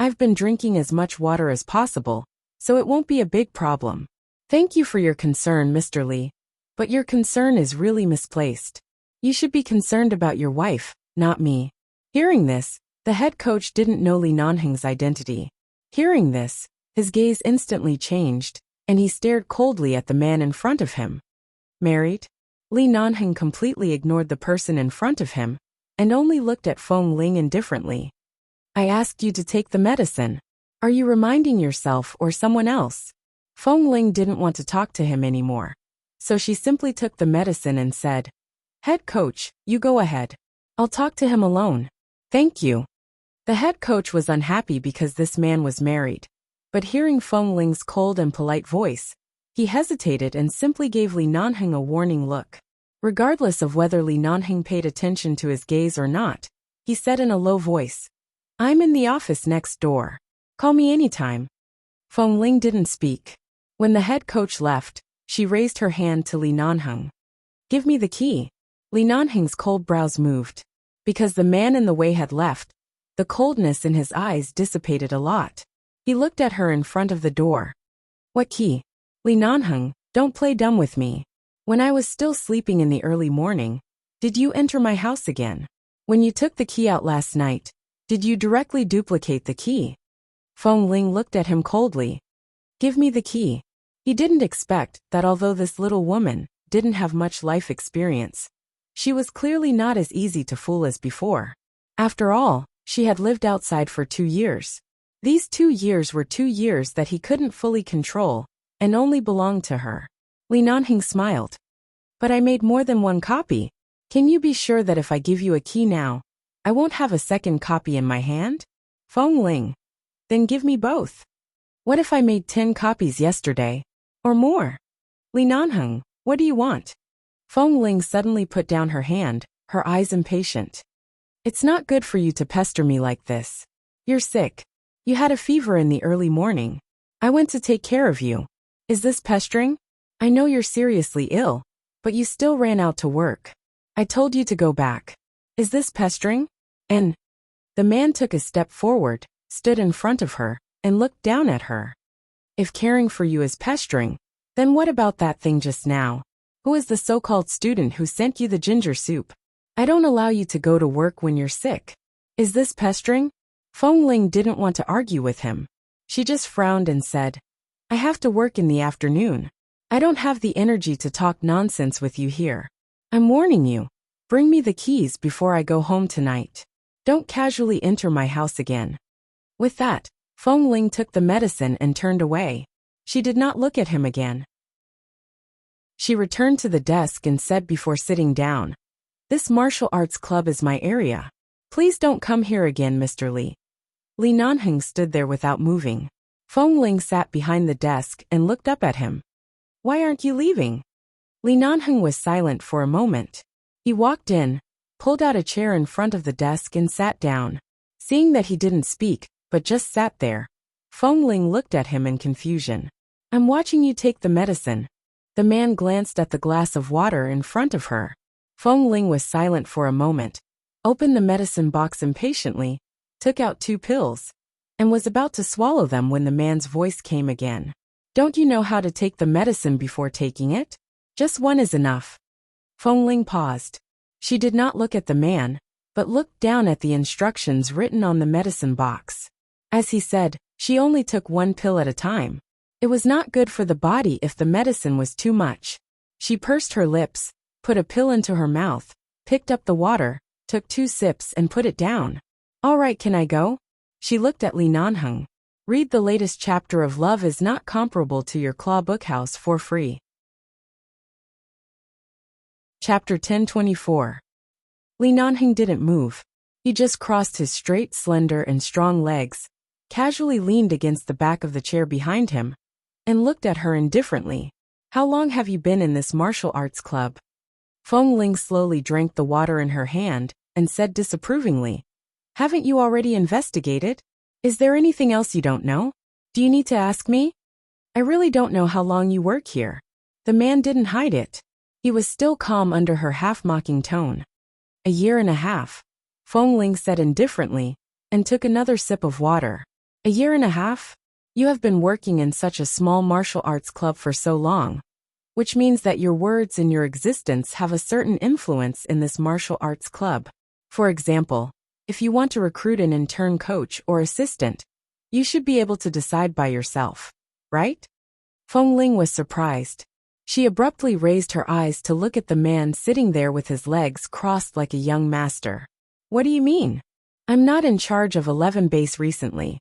I've been drinking as much water as possible, so it won't be a big problem. Thank you for your concern, Mr. Lee. But your concern is really misplaced. You should be concerned about your wife, not me. Hearing this, the head coach didn't know Lee Nanheng's identity. Hearing this, his gaze instantly changed, and he stared coldly at the man in front of him. Married? Lee Nanheng completely ignored the person in front of him, and only looked at Feng Ling indifferently. I asked you to take the medicine. Are you reminding yourself or someone else? Feng Ling didn't want to talk to him anymore, so she simply took the medicine and said, Head coach, you go ahead. I'll talk to him alone. Thank you. The head coach was unhappy because this man was married, but hearing Feng Ling's cold and polite voice, he hesitated and simply gave Lee Nanheng a warning look. Regardless of whether Lee Nanheng paid attention to his gaze or not, he said in a low voice, I'm in the office next door. Call me anytime. Feng Ling didn't speak. When the head coach left, she raised her hand to Lee Nanheng. Give me the key. Lee Nanheng's cold brows moved. Because the man in the way had left, the coldness in his eyes dissipated a lot. He looked at her in front of the door. What key? Lee Nanheng, don't play dumb with me. When I was still sleeping in the early morning, did you enter my house again? When you took the key out last night, did you directly duplicate the key? Feng Ling looked at him coldly. Give me the key. He didn't expect that although this little woman didn't have much life experience, she was clearly not as easy to fool as before. After all, she had lived outside for 2 years. These 2 years were 2 years that he couldn't fully control and only belonged to her. Lee Nanheng smiled. But I made more than one copy. Can you be sure that if I give you a key now, I won't have a second copy in my hand? Feng Ling. Then give me both. What if I made 10 copies yesterday? Or more? Lee Nanheng, what do you want? Feng Ling suddenly put down her hand, her eyes impatient. It's not good for you to pester me like this. You're sick. You had a fever in the early morning. I went to take care of you. Is this pestering? I know you're seriously ill, but you still ran out to work. I told you to go back. Is this pestering? And the man took a step forward, stood in front of her, and looked down at her. If caring for you is pestering, then what about that thing just now? Who is the so-called student who sent you the ginger soup? I don't allow you to go to work when you're sick. Is this pestering? Feng Ling didn't want to argue with him. She just frowned and said, I have to work in the afternoon. I don't have the energy to talk nonsense with you here. I'm warning you. Bring me the keys before I go home tonight. Don't casually enter my house again. With that, Feng Ling took the medicine and turned away. She did not look at him again. She returned to the desk and said before sitting down, This martial arts club is my area. Please don't come here again, Mr. Lee. Lee Nanheng stood there without moving. Feng Ling sat behind the desk and looked up at him. Why aren't you leaving? Lee Nanheng was silent for a moment. He walked in, pulled out a chair in front of the desk and sat down. Seeing that he didn't speak, but just sat there, Feng Ling looked at him in confusion. I'm watching you take the medicine. The man glanced at the glass of water in front of her. Feng Ling was silent for a moment, opened the medicine box impatiently, took out 2 pills, and was about to swallow them when the man's voice came again. Don't you know how to take the medicine before taking it? Just 1 is enough. Feng Ling paused. She did not look at the man, but looked down at the instructions written on the medicine box. As he said, she only took 1 pill at a time. It was not good for the body if the medicine was too much. She pursed her lips, put a pill into her mouth, picked up the water, took 2 sips and put it down. All right, can I go? She looked at Lee Nanheng. Read the latest chapter of Love is Not Comparable to Your Claw Bookhouse for free. Chapter 1024. Lee Nanheng didn't move. He just crossed his straight, slender, and strong legs, casually leaned against the back of the chair behind him, and looked at her indifferently. How long have you been in this martial arts club? Feng Ling slowly drank the water in her hand and said disapprovingly, Haven't you already investigated? Is there anything else you don't know? Do you need to ask me? I really don't know how long you work here. The man didn't hide it. He was still calm under her half-mocking tone. 1.5 years. Feng Ling said indifferently, and took another sip of water. A year and a half? You have been working in such a small martial arts club for so long, which means that your words and your existence have a certain influence in this martial arts club. For example, if you want to recruit an intern coach or assistant, you should be able to decide by yourself, right? Feng Ling was surprised. She abruptly raised her eyes to look at the man sitting there with his legs crossed like a young master. What do you mean? I'm not in charge of 11 base recently.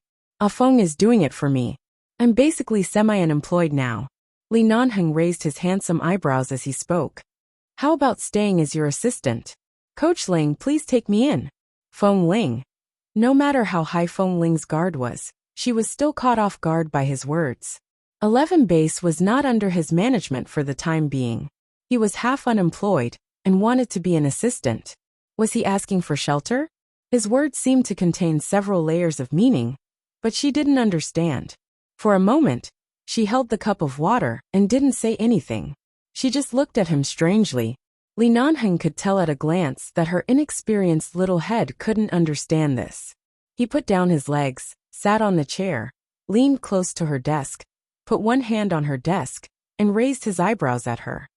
Feng is doing it for me. I'm basically semi-unemployed now. Li Nanheng raised his handsome eyebrows as he spoke. How about staying as your assistant? Coach Ling, please take me in. Feng Ling. No matter how high Feng Ling's guard was, she was still caught off guard by his words. 11 base was not under his management for the time being. He was half unemployed and wanted to be an assistant. Was he asking for shelter? His words seemed to contain several layers of meaning, but she didn't understand. For a moment, she held the cup of water and didn't say anything. She just looked at him strangely. Li Nanheng could tell at a glance that her inexperienced little head couldn't understand this. He put down his legs, sat on the chair, leaned close to her desk, put one hand on her desk, and raised his eyebrows at her.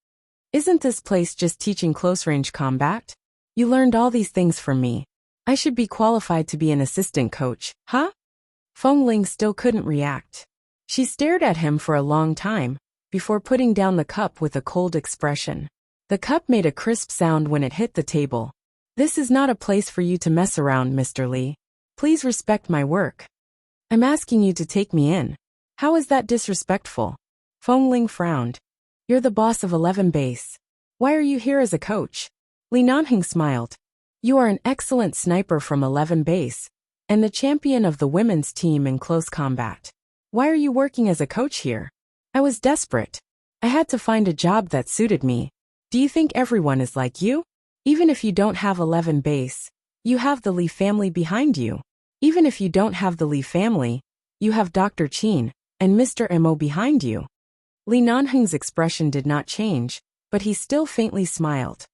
Isn't this place just teaching close-range combat? You learned all these things from me. I should be qualified to be an assistant coach, huh? Feng Ling still couldn't react. She stared at him for a long time, before putting down the cup with a cold expression. The cup made a crisp sound when it hit the table. This is not a place for you to mess around, Mr. Li. Please respect my work. I'm asking you to take me in. How is that disrespectful? Feng Ling frowned. You're the boss of 11 base. Why are you here as a coach? Li Nanheng smiled. You are an excellent sniper from 11 base, and the champion of the women's team in close combat. Why are you working as a coach here? I was desperate. I had to find a job that suited me. Do you think everyone is like you? Even if you don't have 11 base, you have the Li family behind you. Even if you don't have the Li family, you have Dr. Qin and Mr. Mo behind you. Li Nanheng's expression did not change, but he still faintly smiled.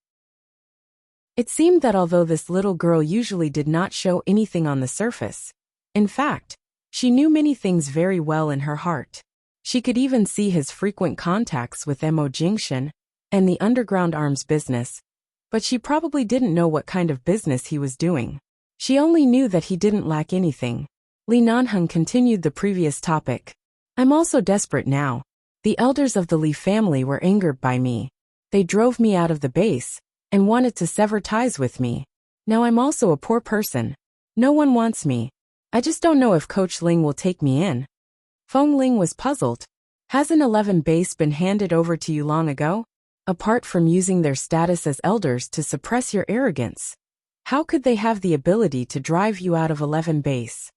It seemed that although this little girl usually did not show anything on the surface, in fact, she knew many things very well in her heart. She could even see his frequent contacts with Mo Jingshan and the underground arms business, but she probably didn't know what kind of business he was doing. She only knew that he didn't lack anything. Li Nanheng continued the previous topic. I'm also desperate now. The elders of the Li family were angered by me. They drove me out of the base and wanted to sever ties with me. Now I'm also a poor person. No one wants me. I just don't know if Coach Ling will take me in. Feng Ling was puzzled. Hasn't 11 base been handed over to you long ago? Apart from using their status as elders to suppress your arrogance, how could they have the ability to drive you out of 11 base?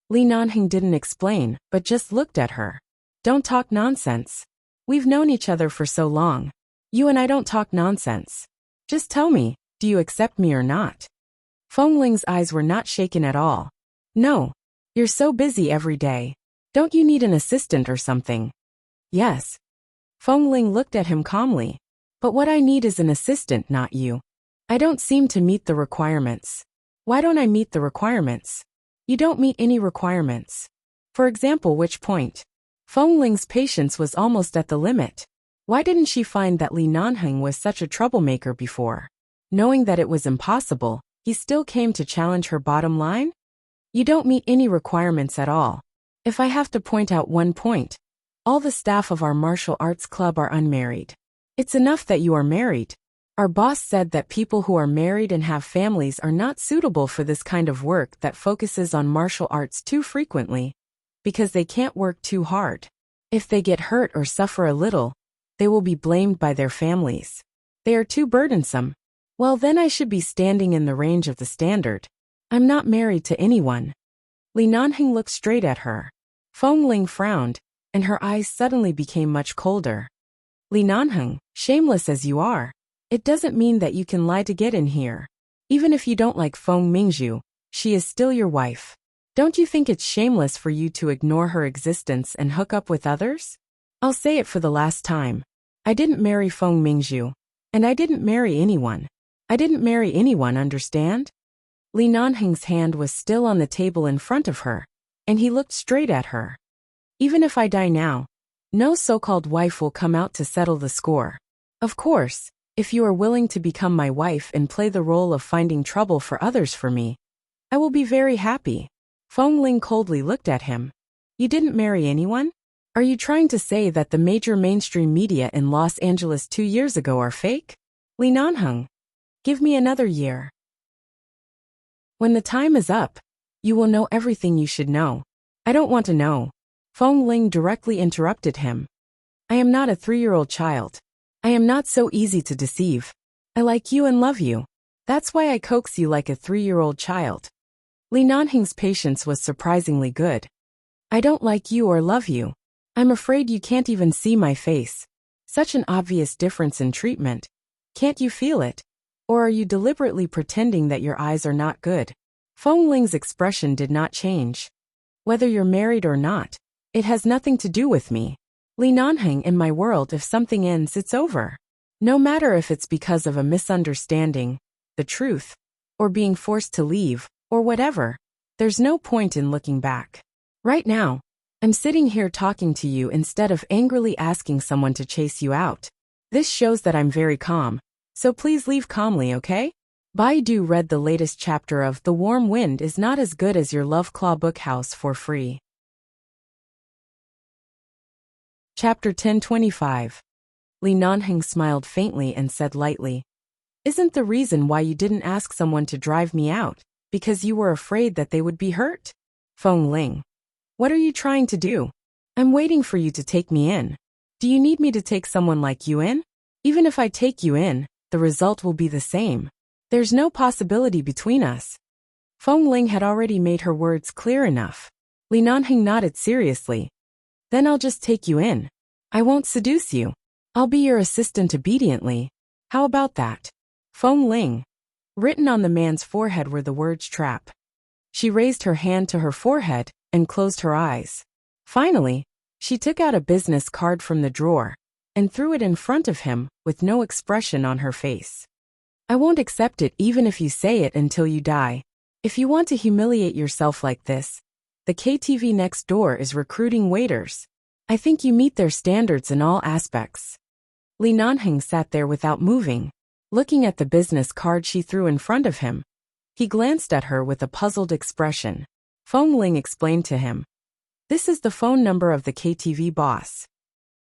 Li Nanheng didn't explain, but just looked at her. Don't talk nonsense. We've known each other for so long. You and I don't talk nonsense. Just tell me, do you accept me or not? Feng Ling's eyes were not shaken at all. No. You're so busy every day. Don't you need an assistant or something? Yes. Feng Ling looked at him calmly. But what I need is an assistant, not you. I don't seem to meet the requirements. Why don't I meet the requirements? You don't meet any requirements. For example, which point? Feng Ling's patience was almost at the limit. Why didn't she find that Li Nanheng was such a troublemaker before? Knowing that it was impossible, he still came to challenge her bottom line? You don't meet any requirements at all. If I have to point out one point, all the staff of our martial arts club are unmarried. It's enough that you are married. Our boss said that people who are married and have families are not suitable for this kind of work that focuses on martial arts too frequently, because they can't work too hard. If they get hurt or suffer a little, they will be blamed by their families. They are too burdensome. Well, then I should be standing in the range of the standard. I'm not married to anyone. Li Nanheng looked straight at her. Feng Ling frowned, and her eyes suddenly became much colder. Li Nanheng, shameless as you are, it doesn't mean that you can lie to get in here. Even if you don't like Feng Mingzhu, she is still your wife. Don't you think it's shameless for you to ignore her existence and hook up with others? I'll say it for the last time. I didn't marry Feng Mingzhu. And I didn't marry anyone. I didn't marry anyone, understand? Li Nanheng's hand was still on the table in front of her, and he looked straight at her. Even if I die now, no so-called wife will come out to settle the score. Of course, if you are willing to become my wife and play the role of finding trouble for others for me, I will be very happy. Feng Ling coldly looked at him. You didn't marry anyone? Are you trying to say that the major mainstream media in Los Angeles 2 years ago are fake? Li Nanheng, give me another year. When the time is up, you will know everything you should know. I don't want to know. Feng Ling directly interrupted him. I am not a 3-year-old child. I am not so easy to deceive. I like you and love you. That's why I coax you like a 3-year-old child. Li Nanheng's patience was surprisingly good. I don't like you or love you. I'm afraid you can't even see my face. Such an obvious difference in treatment. Can't you feel it? Or are you deliberately pretending that your eyes are not good? Feng Ling's expression did not change. Whether you're married or not, it has nothing to do with me. Li Nanheng, in my world, if something ends, it's over. No matter if it's because of a misunderstanding, the truth, or being forced to leave, or whatever, there's no point in looking back. Right now, I'm sitting here talking to you instead of angrily asking someone to chase you out. This shows that I'm very calm, so please leave calmly, okay? Baidu read the latest chapter of The Warm Wind is Not As Good As Your Love Claw Bookhouse for free. Chapter 1025. Li Nanheng smiled faintly and said lightly, Isn't the reason why you didn't ask someone to drive me out because you were afraid that they would be hurt? Feng Ling, what are you trying to do? I'm waiting for you to take me in. Do you need me to take someone like you in? Even if I take you in, the result will be the same. There's no possibility between us. Feng Ling had already made her words clear enough. Li Nanheng nodded seriously. Then I'll just take you in. I won't seduce you. I'll be your assistant obediently. How about that? Feng Ling. Written on the man's forehead were the words trap. She raised her hand to her forehead and closed her eyes. Finally, she took out a business card from the drawer and threw it in front of him with no expression on her face. I won't accept it even if you say it until you die. If you want to humiliate yourself like this, the KTV next door is recruiting waiters. I think you meet their standards in all aspects. Li Nanheng sat there without moving, looking at the business card she threw in front of him. He glanced at her with a puzzled expression. Feng Ling explained to him. This is the phone number of the KTV boss.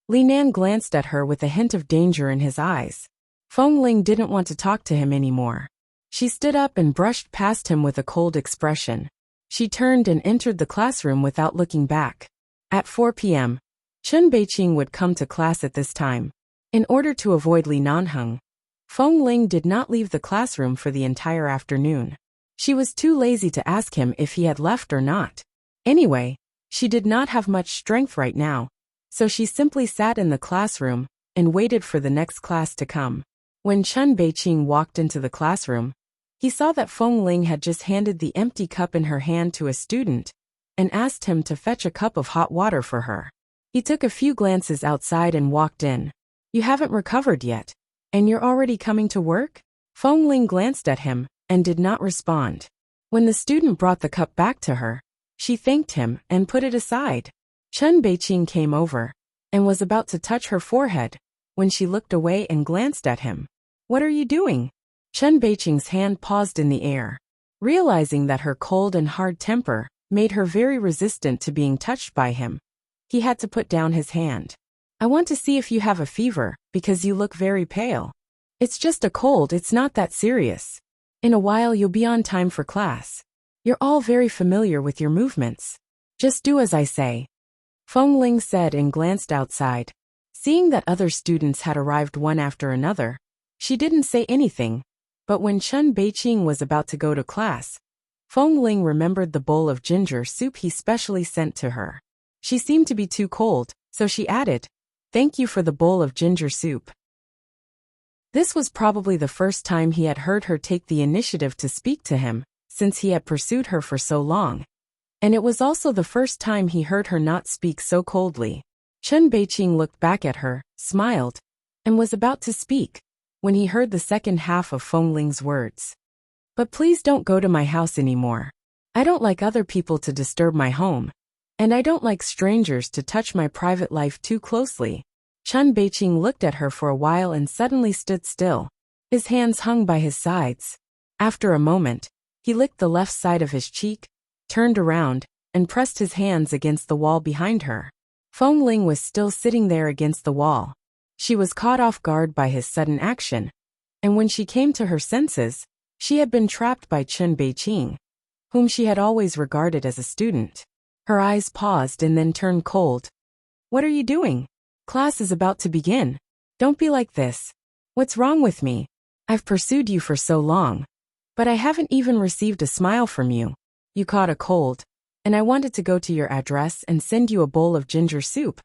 Li Nan glanced at her with a hint of danger in his eyes. Feng Ling didn't want to talk to him anymore. She stood up and brushed past him with a cold expression. She turned and entered the classroom without looking back. At 4 p.m., Chen Beiqing would come to class at this time. In order to avoid Li Nanheng, Feng Ling did not leave the classroom for the entire afternoon. She was too lazy to ask him if he had left or not. Anyway, she did not have much strength right now, so she simply sat in the classroom and waited for the next class to come. When Chen Beiqing walked into the classroom, he saw that Feng Ling had just handed the empty cup in her hand to a student and asked him to fetch a cup of hot water for her. He took a few glances outside and walked in. You haven't recovered yet, and you're already coming to work? Feng Ling glanced at him and did not respond. When the student brought the cup back to her, she thanked him and put it aside. Chen Beiqing came over and was about to touch her forehead when she looked away and glanced at him. What are you doing? Chen Beiqing's hand paused in the air. Realizing that her cold and hard temper made her very resistant to being touched by him, he had to put down his hand. I want to see if you have a fever, because you look very pale. It's just a cold, it's not that serious. In a while you'll be on time for class. You're all very familiar with your movements. Just do as I say. Feng Ling said and glanced outside. Seeing that other students had arrived one after another, she didn't say anything, but when Chen Beiqing was about to go to class, Feng Ling remembered the bowl of ginger soup he specially sent to her. She seemed to be too cold, so she added, "Thank you for the bowl of ginger soup." This was probably the first time he had heard her take the initiative to speak to him, since he had pursued her for so long. And it was also the first time he heard her not speak so coldly. Chen Beiqing looked back at her, smiled, and was about to speak when he heard the second half of Feng Ling's words. But please don't go to my house anymore. I don't like other people to disturb my home. And I don't like strangers to touch my private life too closely. Chun Beiqing looked at her for a while and suddenly stood still. His hands hung by his sides. After a moment, he licked the left side of his cheek, turned around, and pressed his hands against the wall behind her. Feng Ling was still sitting there against the wall. She was caught off guard by his sudden action, and when she came to her senses, she had been trapped by Chun Beiqing, whom she had always regarded as a student. Her eyes paused and then turned cold. What are you doing? Class is about to begin. Don't be like this. What's wrong with me? I've pursued you for so long, but I haven't even received a smile from you. You caught a cold, and I wanted to go to your address and send you a bowl of ginger soup.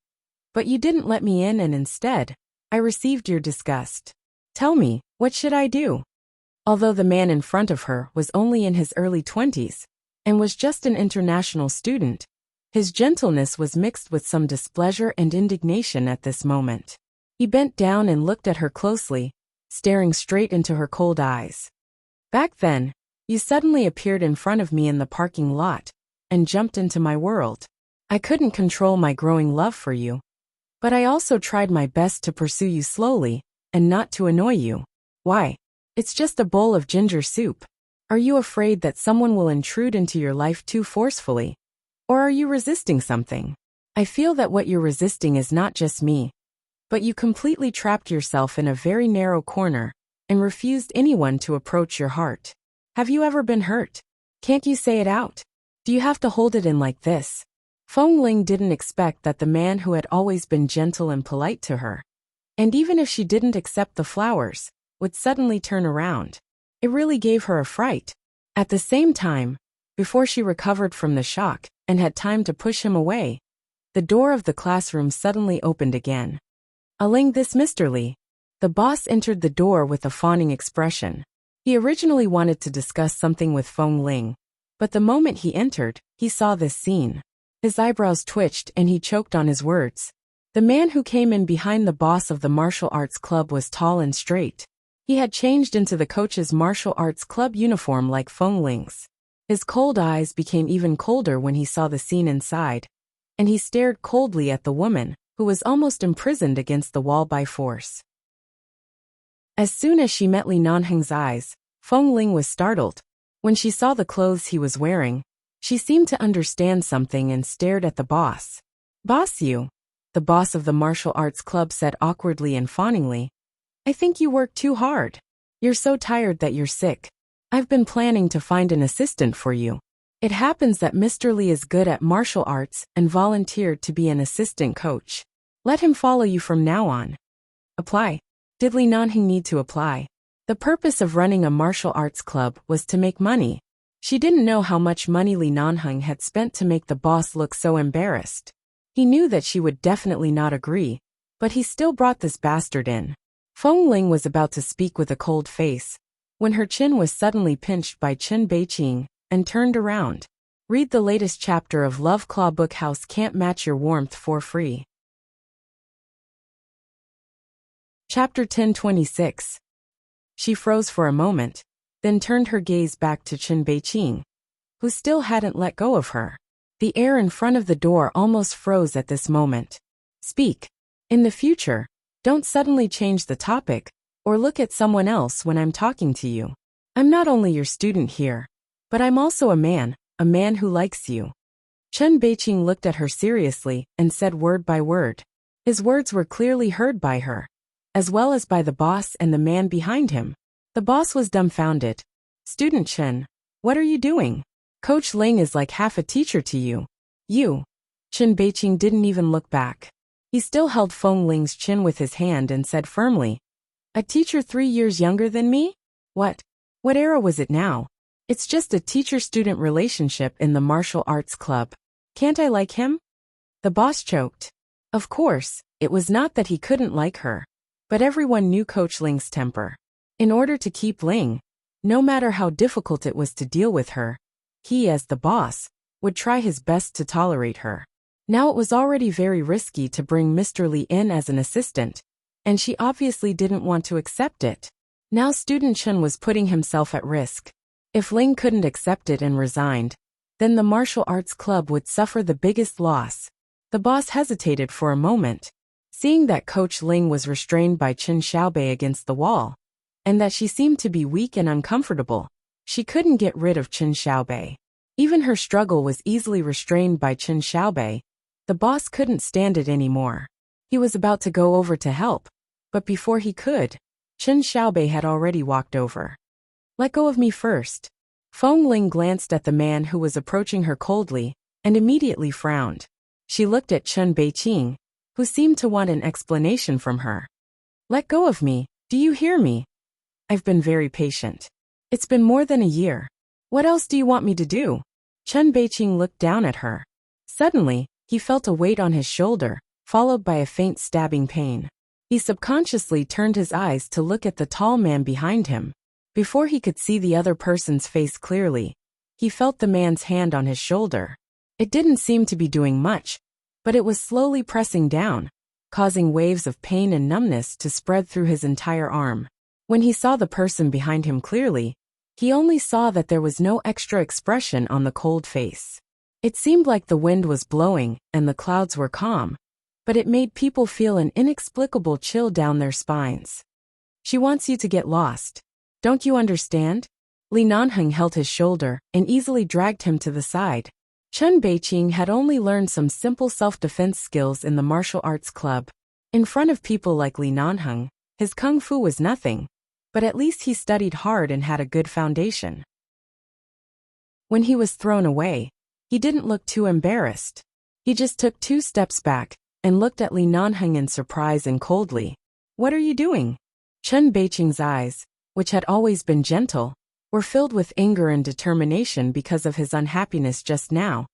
But you didn't let me in and instead, I received your disgust. Tell me, what should I do? Although the man in front of her was only in his early 20s, and was just an international student, his gentleness was mixed with some displeasure and indignation at this moment. He bent down and looked at her closely, staring straight into her cold eyes. Back then, you suddenly appeared in front of me in the parking lot, and jumped into my world. I couldn't control my growing love for you. But I also tried my best to pursue you slowly, and not to annoy you. Why? It's just a bowl of ginger soup. Are you afraid that someone will intrude into your life too forcefully? Or are you resisting something? I feel that what you're resisting is not just me, but you completely trapped yourself in a very narrow corner, and refused anyone to approach your heart. Have you ever been hurt? Can't you say it out? Do you have to hold it in like this? Feng Ling didn't expect that the man who had always been gentle and polite to her, and even if she didn't accept the flowers, would suddenly turn around. It really gave her a fright. At the same time, before she recovered from the shock and had time to push him away, the door of the classroom suddenly opened again. Aling, this Mr. Li. The boss entered the door with a fawning expression. He originally wanted to discuss something with Feng Ling, but the moment he entered, he saw this scene. His eyebrows twitched and he choked on his words. The man who came in behind the boss of the martial arts club was tall and straight. He had changed into the coach's martial arts club uniform like Feng Ling's. His cold eyes became even colder when he saw the scene inside, and he stared coldly at the woman, who was almost imprisoned against the wall by force. As soon as she met Li Nanheng's eyes, Feng Ling was startled. When she saw the clothes he was wearing, she seemed to understand something and stared at the boss. Boss, you, the boss of the martial arts club said awkwardly and fawningly. I think you work too hard. You're so tired that you're sick. I've been planning to find an assistant for you. It happens that Mr. Li is good at martial arts and volunteered to be an assistant coach. Let him follow you from now on. Apply. Did Li Nanheng need to apply? The purpose of running a martial arts club was to make money. She didn't know how much money Li Nanheng had spent to make the boss look so embarrassed. He knew that she would definitely not agree, but he still brought this bastard in. Feng Ling was about to speak with a cold face, when her chin was suddenly pinched by Chun Beiqing, and turned around. Read the latest chapter of Love Claw Book House Can't Match Your Warmth for free. Chapter 1026. She froze for a moment, then turned her gaze back to Chun Beiqing, who still hadn't let go of her. The air in front of the door almost froze at this moment. Speak. In the future, don't suddenly change the topic, or look at someone else when I'm talking to you. I'm not only your student here, but I'm also a man who likes you. Chun Beiqing looked at her seriously and said word by word. His words were clearly heard by her, as well as by the boss and the man behind him. The boss was dumbfounded. Student Chen, what are you doing? Coach Ling is like half a teacher to you. You. Chun Beiqing didn't even look back. He still held Feng Ling's chin with his hand and said firmly, a teacher 3 years younger than me? What? What era was it now? It's just a teacher-student relationship in the martial arts club. Can't I like him? The boss choked. Of course, it was not that he couldn't like her, but everyone knew Coach Ling's temper. In order to keep Ling, no matter how difficult it was to deal with her, he, as the boss, would try his best to tolerate her. Now it was already very risky to bring Mr. Li in as an assistant, and she obviously didn't want to accept it. Now student Chen was putting himself at risk. If Ling couldn't accept it and resigned, then the martial arts club would suffer the biggest loss. The boss hesitated for a moment, seeing that Coach Ling was restrained by Chen Xiaobei against the wall, and that she seemed to be weak and uncomfortable. She couldn't get rid of Chen Xiaobei. Even her struggle was easily restrained by Chen Xiaobei. The boss couldn't stand it anymore. He was about to go over to help, but before he could, Chen Xiaobei had already walked over. "Let go of me first." Feng Ling glanced at the man who was approaching her coldly, and immediately frowned. She looked at Chen Beiqing, who seemed to want an explanation from her. "Let go of me, do you hear me? I've been very patient. It's been more than a year. What else do you want me to do?" Chen Beiqing looked down at her. Suddenly, he felt a weight on his shoulder, followed by a faint stabbing pain. He subconsciously turned his eyes to look at the tall man behind him. Before he could see the other person's face clearly, he felt the man's hand on his shoulder. It didn't seem to be doing much, but it was slowly pressing down, causing waves of pain and numbness to spread through his entire arm. When he saw the person behind him clearly, he only saw that there was no extra expression on the cold face. It seemed like the wind was blowing and the clouds were calm, but it made people feel an inexplicable chill down their spines. "She wants you to get lost. Don't you understand?" Li Nanheng held his shoulder and easily dragged him to the side. Chen Beiqing had only learned some simple self-defense skills in the martial arts club. In front of people like Li Nanheng, his kung fu was nothing, but at least he studied hard and had a good foundation. When he was thrown away, he didn't look too embarrassed. He just took 2 steps back and looked at Li Nanheng in surprise and coldly. "What are you doing?" Chen Beiqing's eyes, which had always been gentle, were filled with anger and determination because of his unhappiness just now,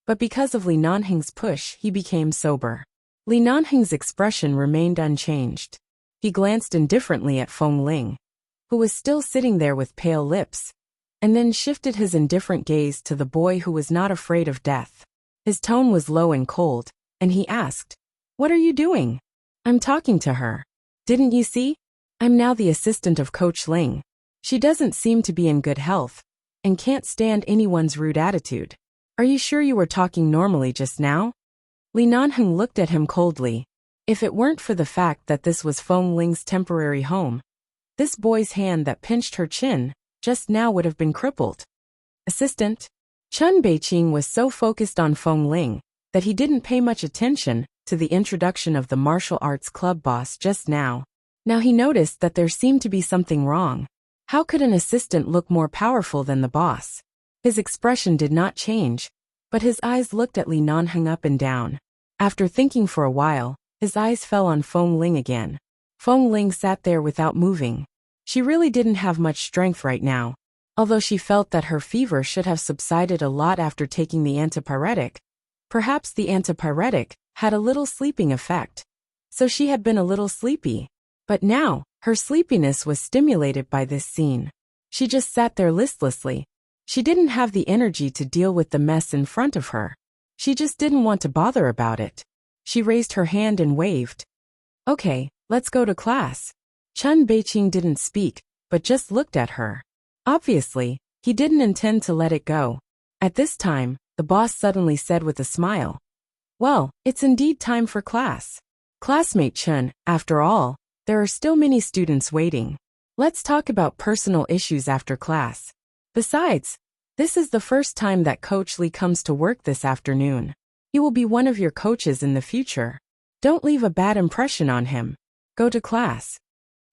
but because of Li Nanheng's push he became sober. Li Nanheng's expression remained unchanged. He glanced indifferently at Feng Ling, who was still sitting there with pale lips, and then shifted his indifferent gaze to the boy who was not afraid of death. His tone was low and cold, and he asked, "What are you doing?" "I'm talking to her. Didn't you see? I'm now the assistant of Coach Ling. She doesn't seem to be in good health, and can't stand anyone's rude attitude. Are you sure you were talking normally just now?" Li Nanheng looked at him coldly. If it weren't for the fact that this was Feng Ling's temporary home, this boy's hand that pinched her chin just now would have been crippled. "Assistant?" Chen Beiqing was so focused on Feng Ling that he didn't pay much attention to the introduction of the martial arts club boss just now. Now he noticed that there seemed to be something wrong. How could an assistant look more powerful than the boss? His expression did not change, but his eyes looked at Li Nanheng up and down. After thinking for a while, his eyes fell on Feng Ling again. Feng Ling sat there without moving. She really didn't have much strength right now. Although she felt that her fever should have subsided a lot after taking the antipyretic, perhaps the antipyretic had a little sleeping effect. So she had been a little sleepy. But now, her sleepiness was stimulated by this scene. She just sat there listlessly. She didn't have the energy to deal with the mess in front of her. She just didn't want to bother about it. She raised her hand and waved. "Okay, let's go to class." Chen Beiqing didn't speak, but just looked at her. Obviously, he didn't intend to let it go. At this time, the boss suddenly said with a smile, "Well, it's indeed time for class. Classmate Chen, after all, there are still many students waiting. Let's talk about personal issues after class. Besides, this is the first time that Coach Li comes to work this afternoon. He will be one of your coaches in the future. Don't leave a bad impression on him. Go to class."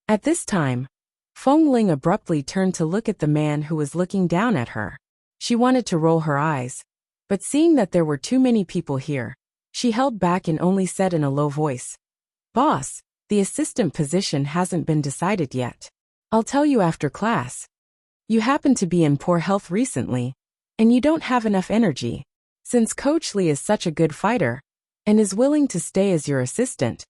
At this time, Feng Ling abruptly turned to look at the man who was looking down at her. She wanted to roll her eyes, but seeing that there were too many people here, she held back and only said in a low voice, "Boss, the assistant position hasn't been decided yet. I'll tell you after class. You happen to be in poor health recently, and you don't have enough energy. Since Coach Li is such a good fighter, and is willing to stay as your assistant,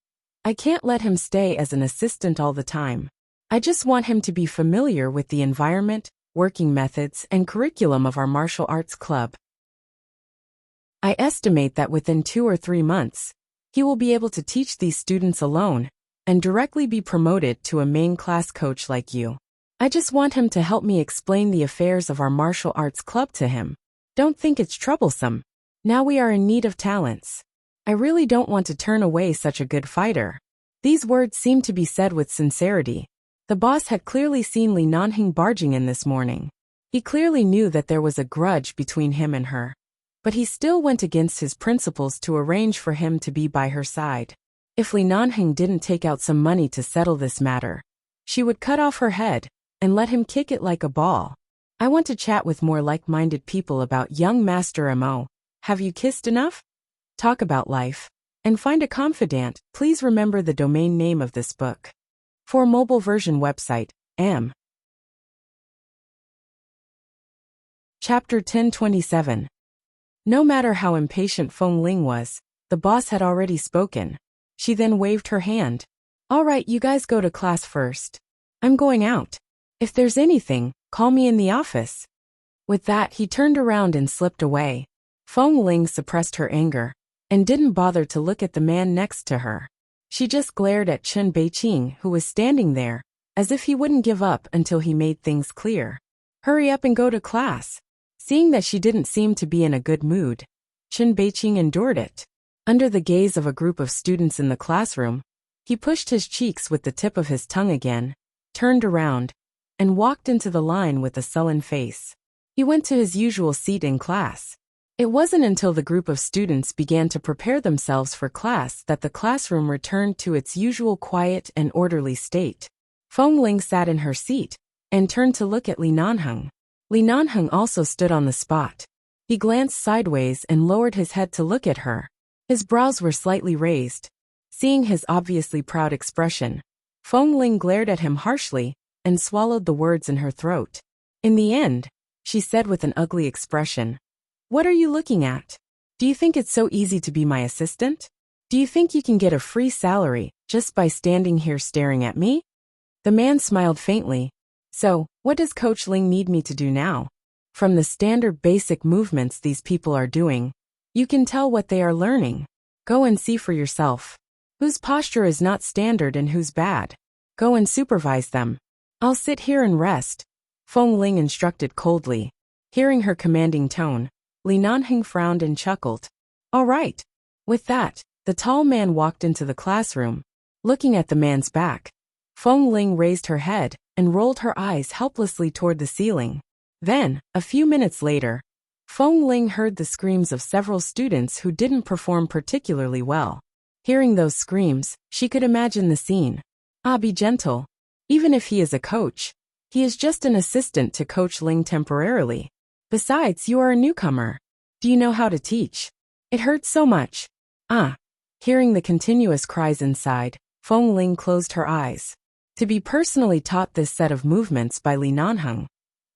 I can't let him stay as an assistant all the time. I just want him to be familiar with the environment, working methods, and curriculum of our martial arts club. I estimate that within 2 or 3 months, he will be able to teach these students alone, and directly be promoted to a main class coach like you. I just want him to help me explain the affairs of our martial arts club to him. Don't think it's troublesome. Now we are in need of talents. I really don't want to turn away such a good fighter. These words seemed to be said with sincerity. The boss had clearly seen Li Nanheng barging in this morning. He clearly knew that there was a grudge between him and her. But he still went against his principles to arrange for him to be by her side. If Li Nanheng didn't take out some money to settle this matter, she would cut off her head and let him kick it like a ball. I want to chat with more like-minded people about young Master Mo. Have you kissed enough? Talk about life. And find a confidant. Please remember the domain name of this book. For mobile version website, M. Chapter 1027. No matter how impatient Feng Ling was, the boss had already spoken. She then waved her hand. All right, you guys go to class first. I'm going out. If there's anything, call me in the office. With that, he turned around and slipped away. Feng Ling suppressed her anger and didn't bother to look at the man next to her. She just glared at Chen Beiqing, who was standing there, as if he wouldn't give up until he made things clear. Hurry up and go to class. Seeing that she didn't seem to be in a good mood, Chen Beiqing endured it. Under the gaze of a group of students in the classroom, he pushed his cheeks with the tip of his tongue again, turned around, and walked into the line with a sullen face. He went to his usual seat in class. It wasn't until the group of students began to prepare themselves for class that the classroom returned to its usual quiet and orderly state. Feng Ling sat in her seat and turned to look at Li Nanheng. Li Nanheng also stood on the spot. He glanced sideways and lowered his head to look at her. His brows were slightly raised. Seeing his obviously proud expression, Feng Ling glared at him harshly and swallowed the words in her throat. In the end, she said with an ugly expression, "What are you looking at? Do you think it's so easy to be my assistant? Do you think you can get a free salary just by standing here staring at me?" The man smiled faintly. So, what does Coach Ling need me to do now? From the standard basic movements these people are doing, you can tell what they are learning. Go and see for yourself. Whose posture is not standard and who's bad? Go and supervise them. I'll sit here and rest, Feng Ling instructed coldly. Hearing her commanding tone, Li Nanheng frowned and chuckled. All right. With that, the tall man walked into the classroom. Looking at the man's back, Feng Ling raised her head and rolled her eyes helplessly toward the ceiling. Then, a few minutes later, Feng Ling heard the screams of several students who didn't perform particularly well. Hearing those screams, she could imagine the scene. Ah, be gentle. Even if he is a coach, he is just an assistant to Coach Ling temporarily. Besides, you are a newcomer. Do you know how to teach? It hurts so much. Ah. Hearing the continuous cries inside, Feng Ling closed her eyes. To be personally taught this set of movements by Li Nanheng,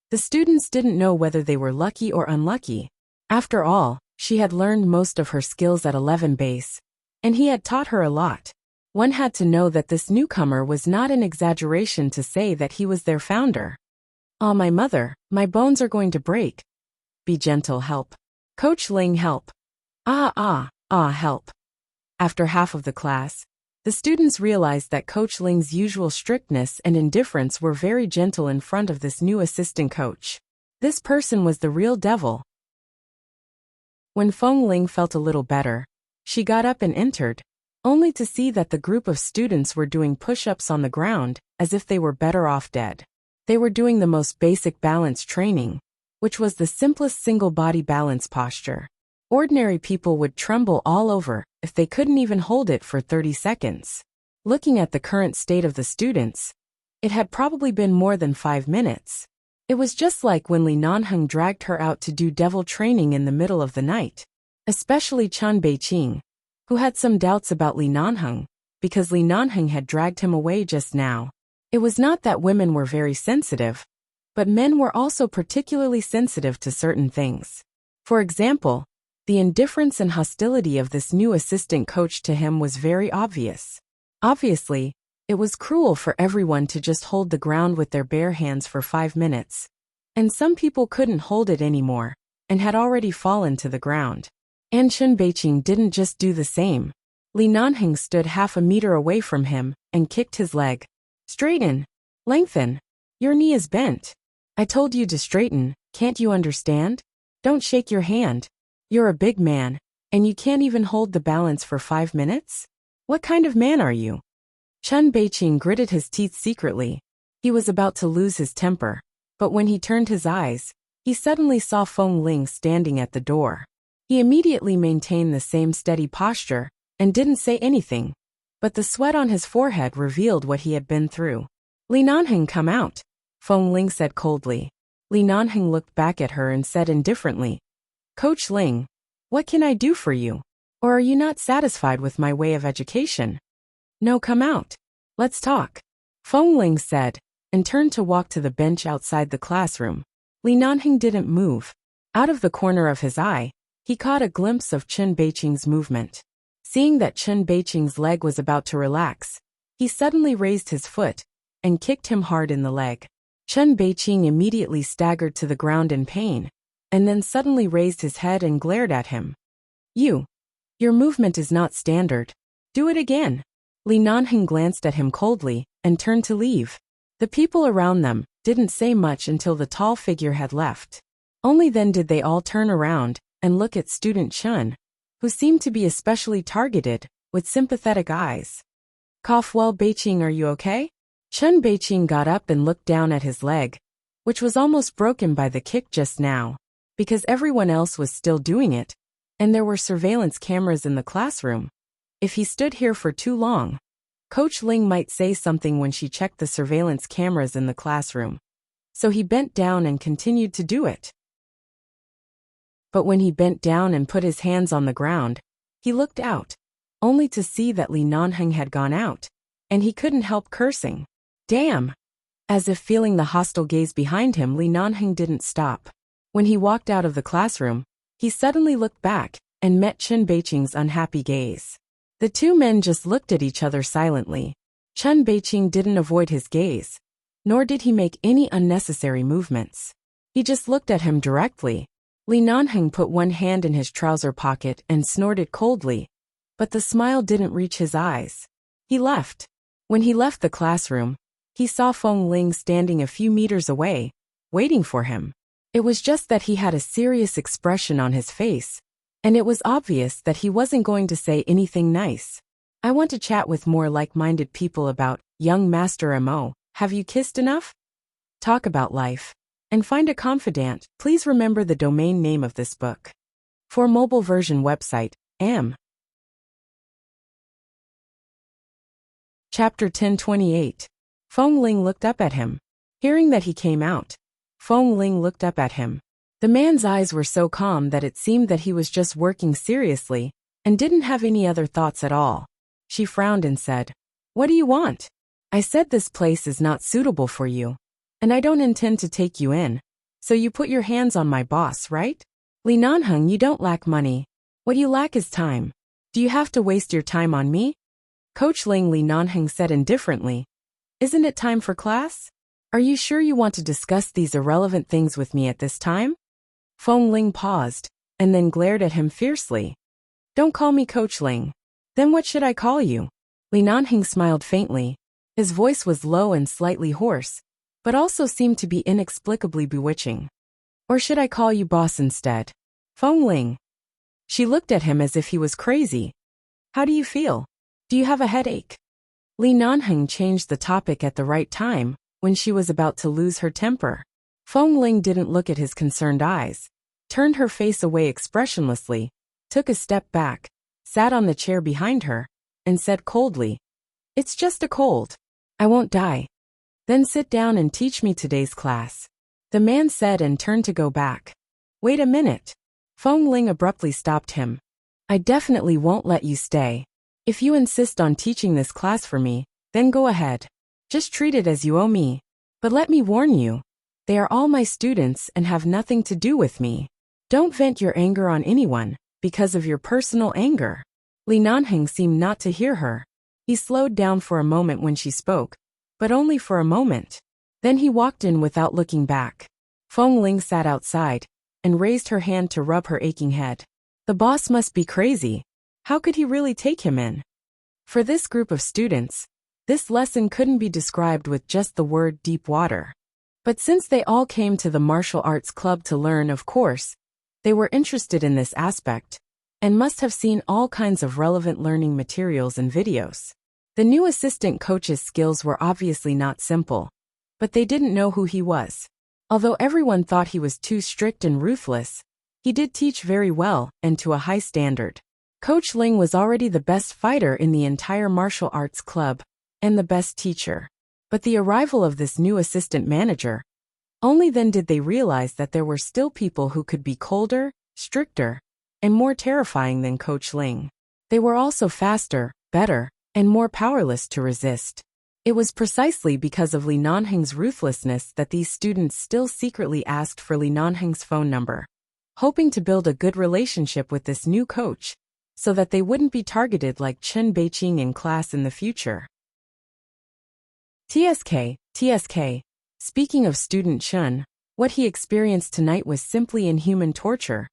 the students didn't know whether they were lucky or unlucky. After all, she had learned most of her skills at 11 base, and he had taught her a lot. One had to know that this newcomer was not an exaggeration to say that he was their founder. Ah, my mother, my bones are going to break. Be gentle, help. Coach Ling, help. Help. After half of the class, the students realized that Coach Ling's usual strictness and indifference were very gentle in front of this new assistant coach. This person was the real devil. When Feng Ling felt a little better, she got up and entered, only to see that the group of students were doing push-ups on the ground, as if they were better off dead. They were doing the most basic balance training, which was the simplest single-body balance posture. Ordinary people would tremble all over if they couldn't even hold it for 30 seconds. Looking at the current state of the students, it had probably been more than 5 minutes. It was just like when Li Nanheng dragged her out to do devil training in the middle of the night. Especially Chen Beiqing, who had some doubts about Li Nanheng, because Li Nanheng had dragged him away just now. It was not that women were very sensitive, but men were also particularly sensitive to certain things. For example, the indifference and hostility of this new assistant coach to him was very obvious. Obviously, it was cruel for everyone to just hold the ground with their bare hands for 5 minutes. And some people couldn't hold it anymore, and had already fallen to the ground. And Chen Beiqing didn't just do the same. Li Nanheng stood half a meter away from him and kicked his leg. Straighten. Lengthen. Your knee is bent. I told you to straighten, can't you understand? Don't shake your hand. You're a big man, and you can't even hold the balance for 5 minutes? What kind of man are you? Chun Beiqing gritted his teeth secretly. He was about to lose his temper, but when he turned his eyes, he suddenly saw Feng Ling standing at the door. He immediately maintained the same steady posture and didn't say anything, but the sweat on his forehead revealed what he had been through. Li Nanheng, come out, Feng Ling said coldly. Li Nanheng looked back at her and said indifferently, Coach Ling, what can I do for you? Or are you not satisfied with my way of education? No, come out. Let's talk, Feng Ling said, and turned to walk to the bench outside the classroom. Li Nanheng didn't move. Out of the corner of his eye, he caught a glimpse of Chun Beiqing's movement. Seeing that Chun Beiqing's leg was about to relax, he suddenly raised his foot and kicked him hard in the leg. Chun Beiqing immediately staggered to the ground in pain, and then suddenly raised his head and glared at him. Your movement is not standard. Do it again. Li Nanheng glanced at him coldly and turned to leave. The people around them didn't say much until the tall figure had left. Only then did they all turn around and look at student Chun, who seemed to be especially targeted, with sympathetic eyes. Cough, well, Beiqing, are you okay? Chun Beiqing got up and looked down at his leg, which was almost broken by the kick just now, because everyone else was still doing it, and there were surveillance cameras in the classroom. If he stood here for too long, Coach Ling might say something when she checked the surveillance cameras in the classroom. So he bent down and continued to do it. But when he bent down and put his hands on the ground, he looked out, only to see that Li Nanheng had gone out, and he couldn't help cursing. Damn! As if feeling the hostile gaze behind him, Li Nanheng didn't stop. When he walked out of the classroom, he suddenly looked back and met Chun Beiqing's unhappy gaze. The two men just looked at each other silently. Chun Beiqing didn't avoid his gaze, nor did he make any unnecessary movements. He just looked at him directly. Li Nanheng put one hand in his trouser pocket and snorted coldly, but the smile didn't reach his eyes. He left. When he left the classroom, he saw Feng Ling standing a few meters away, waiting for him. It was just that he had a serious expression on his face, and it was obvious that he wasn't going to say anything nice. I want to chat with more like-minded people about, young Master Mo, have you kissed enough? Talk about life. And find a confidant. Please remember the domain name of this book. For mobile version website, am. Chapter 1028. Feng Ling looked up at him. Hearing that he came out, Feng Ling looked up at him. The man's eyes were so calm that it seemed that he was just working seriously and didn't have any other thoughts at all. She frowned and said, What do you want? I said this place is not suitable for you, and I don't intend to take you in. So you put your hands on my boss, right? Li Nanheng, you don't lack money. What you lack is time. Do you have to waste your time on me? Coach Ling, Li Nanheng said indifferently. Isn't it time for class? Are you sure you want to discuss these irrelevant things with me at this time? Feng Ling paused, and then glared at him fiercely. Don't call me Coach Ling. Then what should I call you? Li Nanheng smiled faintly. His voice was low and slightly hoarse, but also seemed to be inexplicably bewitching. Or should I call you boss instead? Feng Ling. She looked at him as if he was crazy. How do you feel? Do you have a headache? Li Nanheng changed the topic at the right time, when she was about to lose her temper. Feng Ling didn't look at his concerned eyes, turned her face away expressionlessly, took a step back, sat on the chair behind her, and said coldly, It's just a cold. I won't die. Then sit down and teach me today's class. The man said and turned to go back. Wait a minute. Feng Ling abruptly stopped him. I definitely won't let you stay. If you insist on teaching this class for me, then go ahead. Just treat it as you owe me. But let me warn you. They are all my students and have nothing to do with me. Don't vent your anger on anyone, because of your personal anger. Li Nanheng seemed not to hear her. He slowed down for a moment when she spoke, but only for a moment. Then he walked in without looking back. Feng Ling sat outside and raised her hand to rub her aching head. The boss must be crazy. How could he really take him in? For this group of students, this lesson couldn't be described with just the word deep water. But since they all came to the martial arts club to learn, of course, They were interested in this aspect and must have seen all kinds of relevant learning materials and videos. The new assistant coach's skills were obviously not simple, but they didn't know who he was. Although everyone thought he was too strict and ruthless, he did teach very well and to a high standard. Coach Ling was already the best fighter in the entire martial arts club and the best teacher. But the arrival of this new assistant manager, only then did they realize that there were still people who could be colder, stricter, and more terrifying than Coach Ling. They were also faster, better, and more powerless to resist. It was precisely because of Li Nanheng's ruthlessness that these students still secretly asked for Li Nanheng's phone number, hoping to build a good relationship with this new coach, so that they wouldn't be targeted like Chen Beiqing in class in the future. TSK. Speaking of student Chen, what he experienced tonight was simply inhuman torture.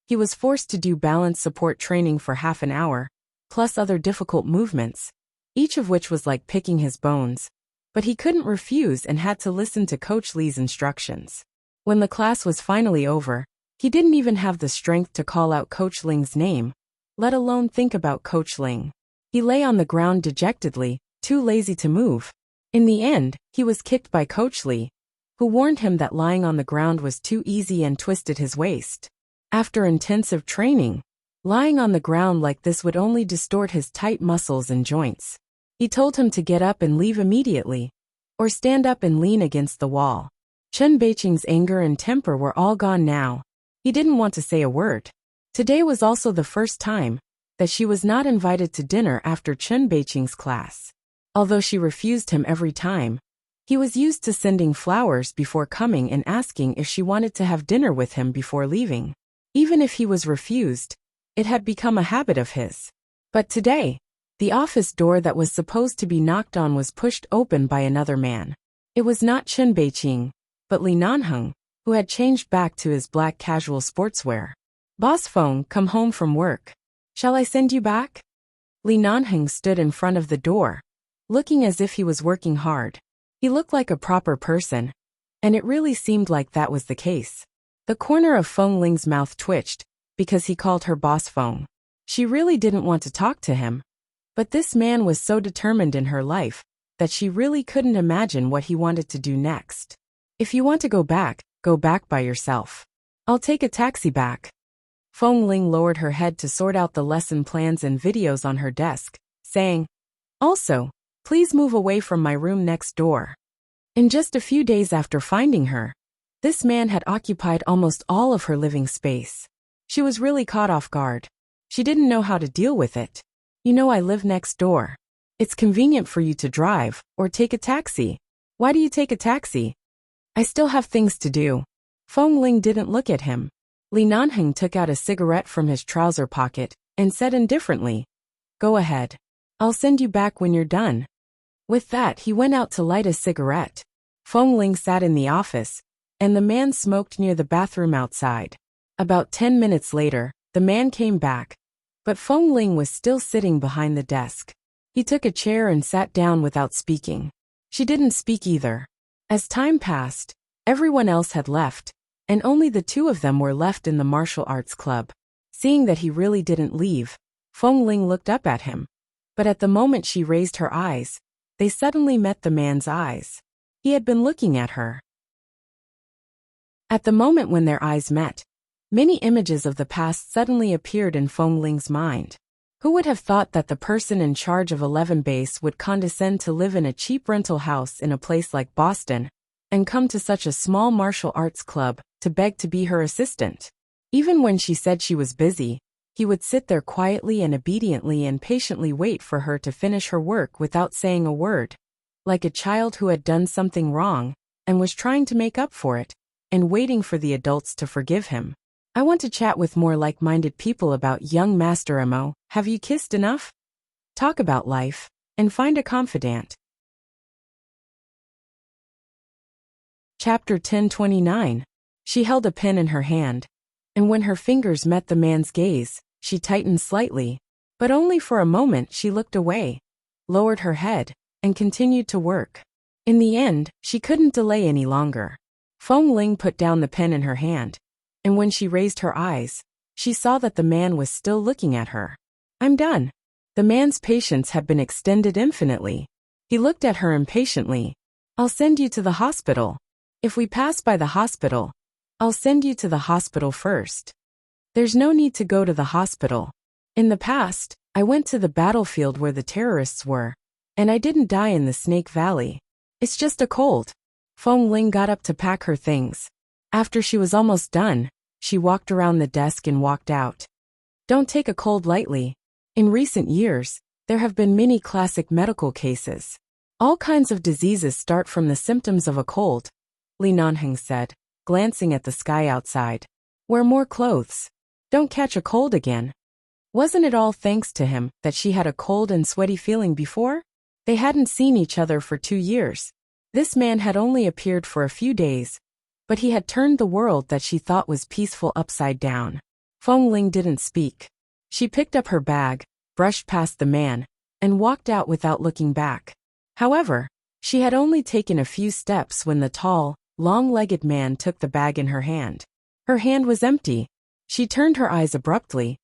He was forced to do balance support training for half an hour, plus other difficult movements, each of which was like picking his bones, but he couldn't refuse and had to listen to Coach Li's instructions. When the class was finally over, he didn't even have the strength to call out Coach Ling's name, let alone think about Coach Ling. He lay on the ground dejectedly, too lazy to move. In the end, he was kicked by Coach Li, who warned him that lying on the ground was too easy and twisted his waist. After intensive training, lying on the ground like this would only distort his tight muscles and joints. He told him to get up and leave immediately, or stand up and lean against the wall. Chen Beiqing's anger and temper were all gone now. He didn't want to say a word. Today was also the first time that she was not invited to dinner after Chen Beiqing's class. Although she refused him every time, he was used to sending flowers before coming and asking if she wanted to have dinner with him before leaving. Even if he was refused, it had become a habit of his. But today, the office door that was supposed to be knocked on was pushed open by another man. It was not Chen Beiqing, but Li Nanheng, who had changed back to his black casual sportswear. "Boss Feng, come home from work. Shall I send you back?" Li Nanheng stood in front of the door, looking as if he was working hard. He looked like a proper person, and it really seemed like that was the case. The corner of Feng Ling's mouth twitched, because he called her Boss Feng. She really didn't want to talk to him, but this man was so determined in her life that she really couldn't imagine what he wanted to do next. "If you want to go back by yourself. I'll take a taxi back." Feng Ling lowered her head to sort out the lesson plans and videos on her desk, saying, "Also, please move away from my room next door." In just a few days after finding her, this man had occupied almost all of her living space. She was really caught off guard. She didn't know how to deal with it. "You know I live next door. It's convenient for you to drive, or take a taxi." "Why do you take a taxi?" "I still have things to do." Feng Ling didn't look at him. Li Nanheng took out a cigarette from his trouser pocket and said indifferently, "Go ahead. I'll send you back when you're done." With that, he went out to light a cigarette. Feng Ling sat in the office, and the man smoked near the bathroom outside. About 10 minutes later, the man came back, but Feng Ling was still sitting behind the desk. He took a chair and sat down without speaking. She didn't speak either. As time passed, everyone else had left, and only the two of them were left in the martial arts club. Seeing that he really didn't leave, Feng Ling looked up at him. But at the moment she raised her eyes, they suddenly met the man's eyes. He had been looking at her. At the moment when their eyes met, many images of the past suddenly appeared in Feng Ling's mind. Who would have thought that the person in charge of 11 Base would condescend to live in a cheap rental house in a place like Boston, and come to such a small martial arts club to beg to be her assistant? Even when she said she was busy, he would sit there quietly and obediently and patiently wait for her to finish her work without saying a word, like a child who had done something wrong and was trying to make up for it, and waiting for the adults to forgive him. "I want to chat with more like-minded people about young Master Mo. Have you kissed enough? Talk about life, and find a confidant." Chapter 1029. She held a pen in her hand, and when her fingers met the man's gaze, she tightened slightly, but only for a moment. She looked away, lowered her head, and continued to work. In the end, she couldn't delay any longer. Feng Ling put down the pen in her hand, and when she raised her eyes, she saw that the man was still looking at her. I'm done. The man's patience had been extended infinitely. He looked at her impatiently. I'll send you to the hospital. If we pass by the hospital, I'll send you to the hospital first. There's no need to go to the hospital. In the past, I went to the battlefield where the terrorists were, and I didn't die in the Snake Valley. It's just a cold. Feng Ling got up to pack her things. After she was almost done, she walked around the desk and walked out. Don't take a cold lightly. In recent years, there have been many classic medical cases. All kinds of diseases start from the symptoms of a cold, Li Nanheng said, glancing at the sky outside. Wear more clothes. Don't catch a cold again. Wasn't it all thanks to him that she had a cold and sweaty feeling before? They hadn't seen each other for 2 years. This man had only appeared for a few days, but he had turned the world that she thought was peaceful upside down. Feng Ling didn't speak. She picked up her bag, brushed past the man, and walked out without looking back. However, she had only taken a few steps when the tall, long-legged man took the bag in her hand. Her hand was empty. She turned her eyes abruptly,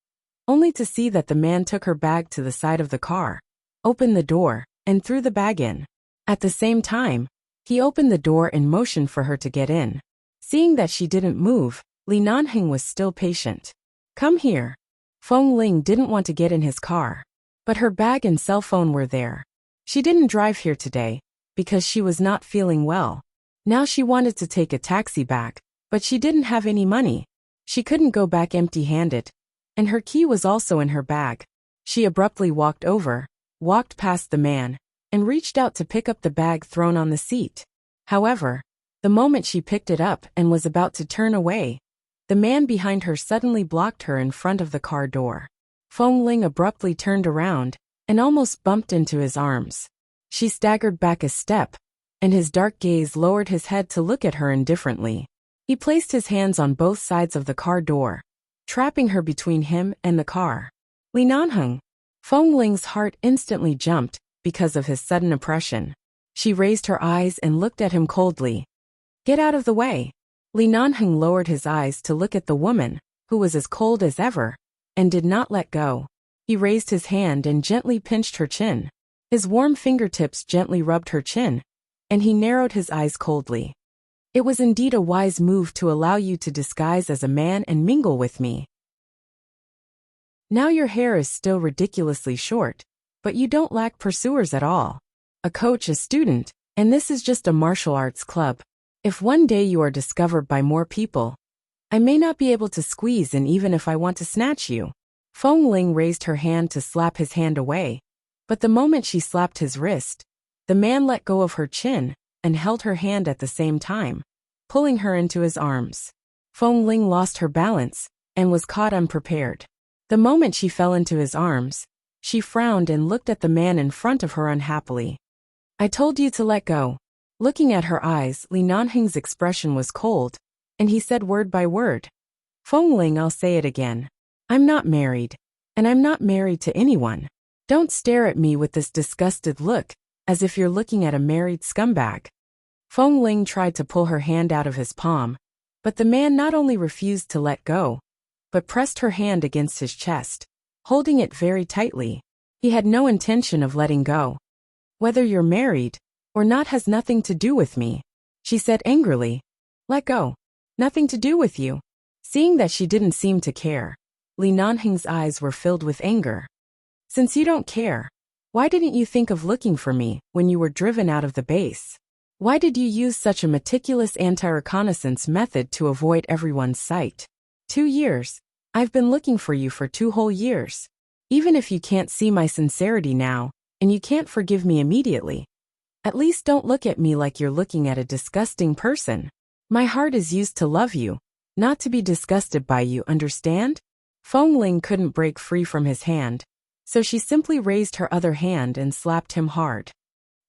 only to see that the man took her bag to the side of the car, opened the door, and threw the bag in. At the same time, he opened the door and motioned for her to get in. Seeing that she didn't move, Li Nanheng was still patient. Come here. Feng Ling didn't want to get in his car, but her bag and cell phone were there. She didn't drive here today, because she was not feeling well. Now she wanted to take a taxi back, but she didn't have any money. She couldn't go back empty-handed, and her key was also in her bag. She abruptly walked over, walked past the man, and reached out to pick up the bag thrown on the seat. However, the moment she picked it up and was about to turn away, the man behind her suddenly blocked her in front of the car door. Feng Ling abruptly turned around and almost bumped into his arms. She staggered back a step, and his dark gaze lowered his head to look at her indifferently. He placed his hands on both sides of the car door, trapping her between him and the car. Li Nanheng. Feng Ling's heart instantly jumped because of his sudden oppression. She raised her eyes and looked at him coldly. Get out of the way. Li Nanheng lowered his eyes to look at the woman, who was as cold as ever, and did not let go. He raised his hand and gently pinched her chin. His warm fingertips gently rubbed her chin, and he narrowed his eyes coldly. It was indeed a wise move to allow you to disguise as a man and mingle with me. Now your hair is still ridiculously short, but you don't lack pursuers at all. A coach, a student, and this is just a martial arts club. If one day you are discovered by more people, I may not be able to squeeze in even if I want to snatch you. Feng Ling raised her hand to slap his hand away, but the moment she slapped his wrist, the man let go of her chin and held her hand at the same time, pulling her into his arms. Feng Ling lost her balance and was caught unprepared. The moment she fell into his arms, she frowned and looked at the man in front of her unhappily. I told you to let go. Looking at her eyes, Li Nanheng's expression was cold, and he said word by word. Feng Ling, I'll say it again. I'm not married, and I'm not married to anyone. Don't stare at me with this disgusted look, as if you're looking at a married scumbag. Feng Ling tried to pull her hand out of his palm, but the man not only refused to let go, but pressed her hand against his chest, holding it very tightly. He had no intention of letting go. Whether you're married or not has nothing to do with me, she said angrily. Let go. Nothing to do with you. Seeing that she didn't seem to care, Li Nanheng's eyes were filled with anger. Since you don't care, why didn't you think of looking for me when you were driven out of the base? Why did you use such a meticulous anti-reconnaissance method to avoid everyone's sight? 2 years. I've been looking for you for 2 whole years. Even if you can't see my sincerity now, and you can't forgive me immediately, at least don't look at me like you're looking at a disgusting person. My heart is used to love you, not to be disgusted by you, understand? Feng Ling couldn't break free from his hand, so she simply raised her other hand and slapped him hard.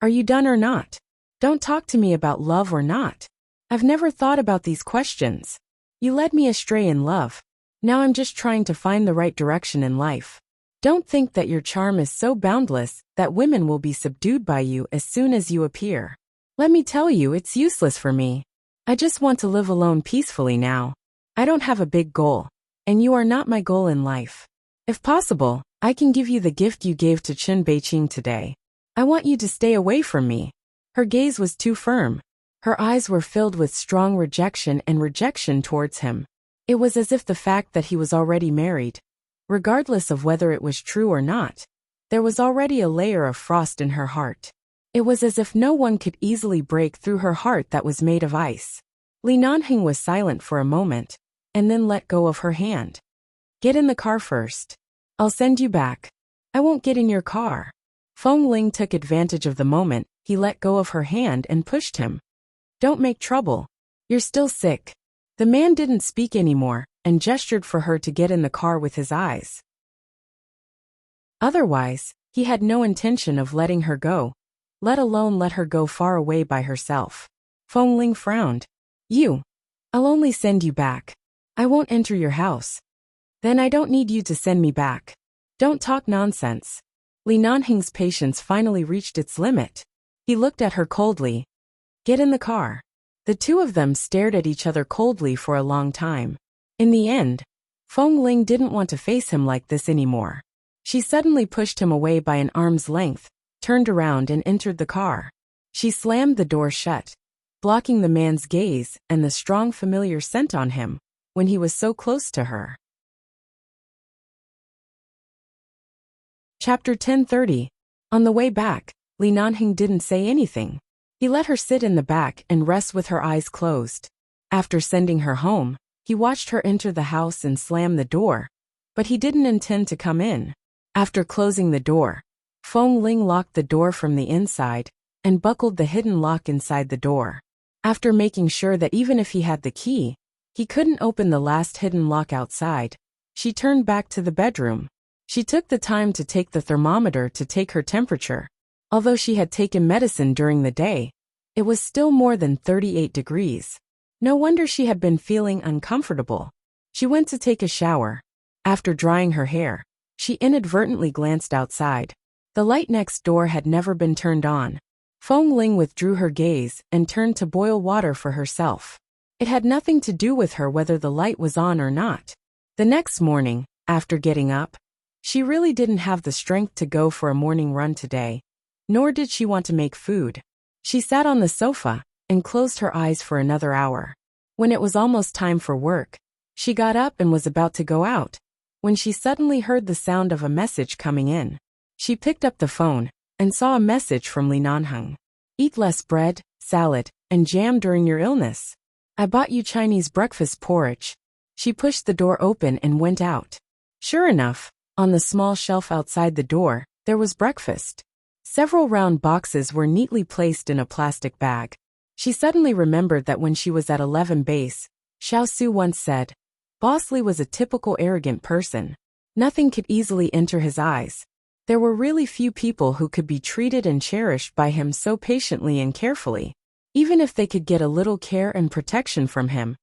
Are you done or not? Don't talk to me about love or not. I've never thought about these questions. You led me astray in love. Now I'm just trying to find the right direction in life. Don't think that your charm is so boundless that women will be subdued by you as soon as you appear. Let me tell you, it's useless for me. I just want to live alone peacefully now. I don't have a big goal, and you are not my goal in life. If possible, I can give you the gift you gave to Chen Beiqing today. I want you to stay away from me. Her gaze was too firm. Her eyes were filled with strong rejection and rejection towards him. It was as if the fact that he was already married, regardless of whether it was true or not, there was already a layer of frost in her heart. It was as if no one could easily break through her heart that was made of ice. Li Nanheng was silent for a moment, and then let go of her hand. Get in the car first. I'll send you back. I won't get in your car. Feng Ling took advantage of the moment. He let go of her hand and pushed him. Don't make trouble. You're still sick. The man didn't speak anymore, and gestured for her to get in the car with his eyes. Otherwise, he had no intention of letting her go, let alone let her go far away by herself. Feng Ling frowned. I'll only send you back. I won't enter your house. Then I don't need you to send me back. Don't talk nonsense. Li Nanheng's patience finally reached its limit. He looked at her coldly. Get in the car. The two of them stared at each other coldly for a long time. In the end, Feng Ling didn't want to face him like this anymore. She suddenly pushed him away by an arm's length, turned around and entered the car. She slammed the door shut, blocking the man's gaze and the strong familiar scent on him when he was so close to her. Chapter 10:30. On the way back, Li Nanheng didn't say anything. He let her sit in the back and rest with her eyes closed. After sending her home, he watched her enter the house and slam the door, but he didn't intend to come in. After closing the door, Feng Ling locked the door from the inside and buckled the hidden lock inside the door. After making sure that even if he had the key, he couldn't open the last hidden lock outside, she turned back to the bedroom. She took the time to take the thermometer to take her temperature. Although she had taken medicine during the day, it was still more than 38 degrees. No wonder she had been feeling uncomfortable. She went to take a shower. After drying her hair, she inadvertently glanced outside. The light next door had never been turned on. Feng Ling withdrew her gaze and turned to boil water for herself. It had nothing to do with her whether the light was on or not. The next morning, after getting up, she really didn't have the strength to go for a morning run today, nor did she want to make food. She sat on the sofa and closed her eyes for another hour. When it was almost time for work, she got up and was about to go out, when she suddenly heard the sound of a message coming in. She picked up the phone and saw a message from Li Nanheng. Eat less bread, salad, and jam during your illness. I bought you Chinese breakfast porridge. She pushed the door open and went out. Sure enough, on the small shelf outside the door, there was breakfast. Several round boxes were neatly placed in a plastic bag. She suddenly remembered that when she was at 11 base, Xiao Su once said, Boss Li was a typical arrogant person. Nothing could easily enter his eyes. There were really few people who could be treated and cherished by him so patiently and carefully. Even if they could get a little care and protection from him,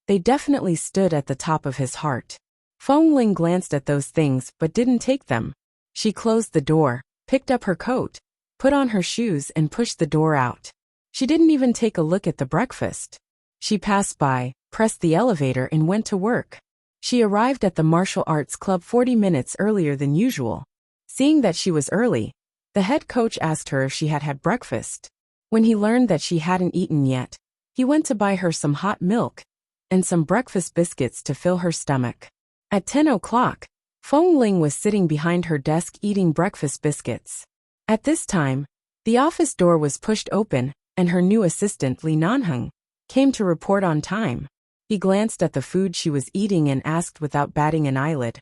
they definitely stood at the top of his heart. Feng Ling glanced at those things but didn't take them. She closed the door, picked up her coat, put on her shoes and pushed the door out. She didn't even take a look at the breakfast. She passed by, pressed the elevator and went to work. She arrived at the martial arts club 40 minutes earlier than usual. Seeing that she was early, the head coach asked her if she had had breakfast. When he learned that she hadn't eaten yet, he went to buy her some hot milk and some breakfast biscuits to fill her stomach. At 10 o'clock, Feng Ling was sitting behind her desk eating breakfast biscuits. At this time, the office door was pushed open, and her new assistant Li Nanheng came to report on time. He glanced at the food she was eating and asked without batting an eyelid,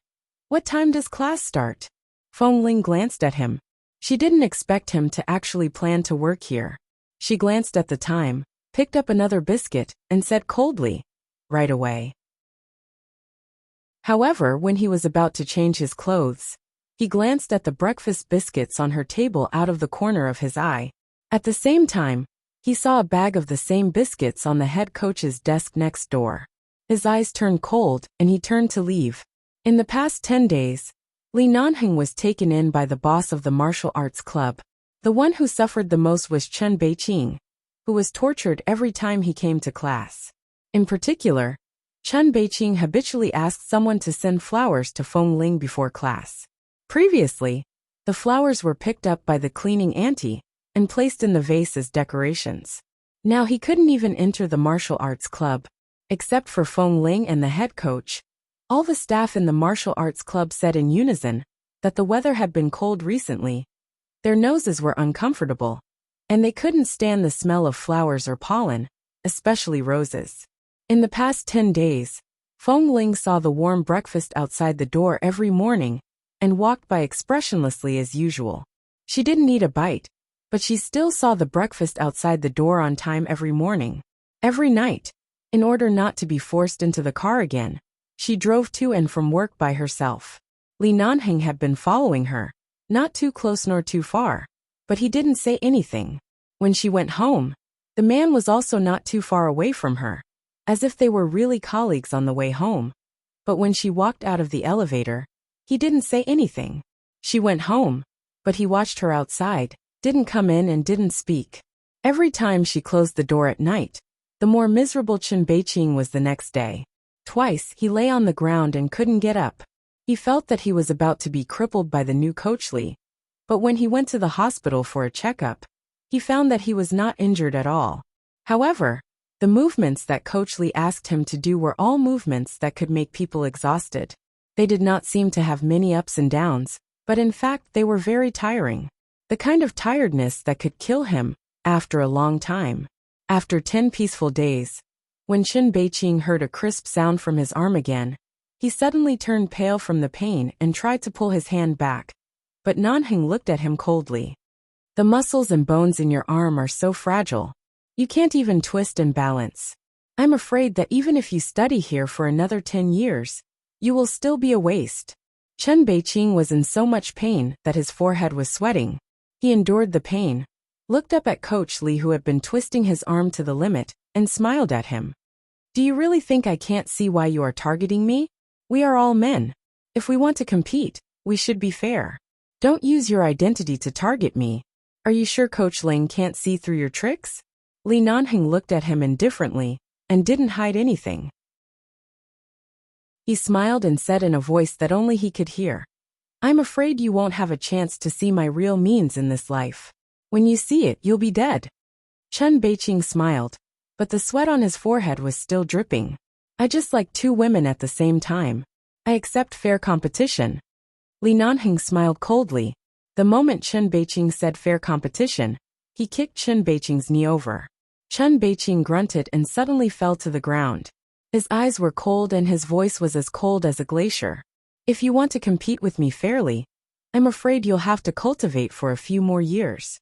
"What time does class start?" Feng Ling glanced at him. She didn't expect him to actually plan to work here. She glanced at the time, picked up another biscuit, and said coldly, "Right away." However, when he was about to change his clothes, he glanced at the breakfast biscuits on her table out of the corner of his eye. At the same time, he saw a bag of the same biscuits on the head coach's desk next door. His eyes turned cold and he turned to leave. In the past 10 days, Li Nanheng was taken in by the boss of the martial arts club. The one who suffered the most was Chen Beiqing, who was tortured every time he came to class. In particular, Chen Beiqing habitually asked someone to send flowers to Feng Ling before class. Previously, the flowers were picked up by the cleaning auntie and placed in the vase as decorations. Now he couldn't even enter the martial arts club. Except for Feng Ling and the head coach, all the staff in the martial arts club said in unison that the weather had been cold recently. Their noses were uncomfortable, and they couldn't stand the smell of flowers or pollen, especially roses. In the past 10 days, Feng Ling saw the warm breakfast outside the door every morning and walked by expressionlessly as usual. She didn't eat a bite, but she still saw the breakfast outside the door on time every morning. Every night, in order not to be forced into the car again, she drove to and from work by herself. Li Nanheng had been following her, not too close nor too far, but he didn't say anything. When she went home, the man was also not too far away from her, as if they were really colleagues on the way home. But when she walked out of the elevator, he didn't say anything. She went home, but he watched her outside, didn't come in and didn't speak. Every time she closed the door at night, the more miserable Chen Beiqing was the next day. Twice he lay on the ground and couldn't get up. He felt that he was about to be crippled by the new Coach Li. But when he went to the hospital for a checkup, he found that he was not injured at all. However, the movements that Coach Li asked him to do were all movements that could make people exhausted. They did not seem to have many ups and downs, but in fact they were very tiring. The kind of tiredness that could kill him after a long time. After 10 peaceful days, when Chen Beiqing heard a crisp sound from his arm again, he suddenly turned pale from the pain and tried to pull his hand back. But Nanheng looked at him coldly. The muscles and bones in your arm are so fragile. You can't even twist and balance. I'm afraid that even if you study here for another 10 years, you will still be a waste. Chen Beiqing was in so much pain that his forehead was sweating. He endured the pain, looked up at Coach Li who had been twisting his arm to the limit, and smiled at him. Do you really think I can't see why you are targeting me? We are all men. If we want to compete, we should be fair. Don't use your identity to target me. Are you sure Coach Ling can't see through your tricks? Li Nanheng looked at him indifferently, and didn't hide anything. He smiled and said in a voice that only he could hear, I'm afraid you won't have a chance to see my real means in this life. When you see it, you'll be dead. Chen Beiqing smiled, but the sweat on his forehead was still dripping. I just like 2 women at the same time. I accept fair competition. Li Nanheng smiled coldly. The moment Chen Beiqing said fair competition, he kicked Chen Beiqing's knee over. Chen Beiqing grunted and suddenly fell to the ground. His eyes were cold and his voice was as cold as a glacier. If you want to compete with me fairly, I'm afraid you'll have to cultivate for a few more years.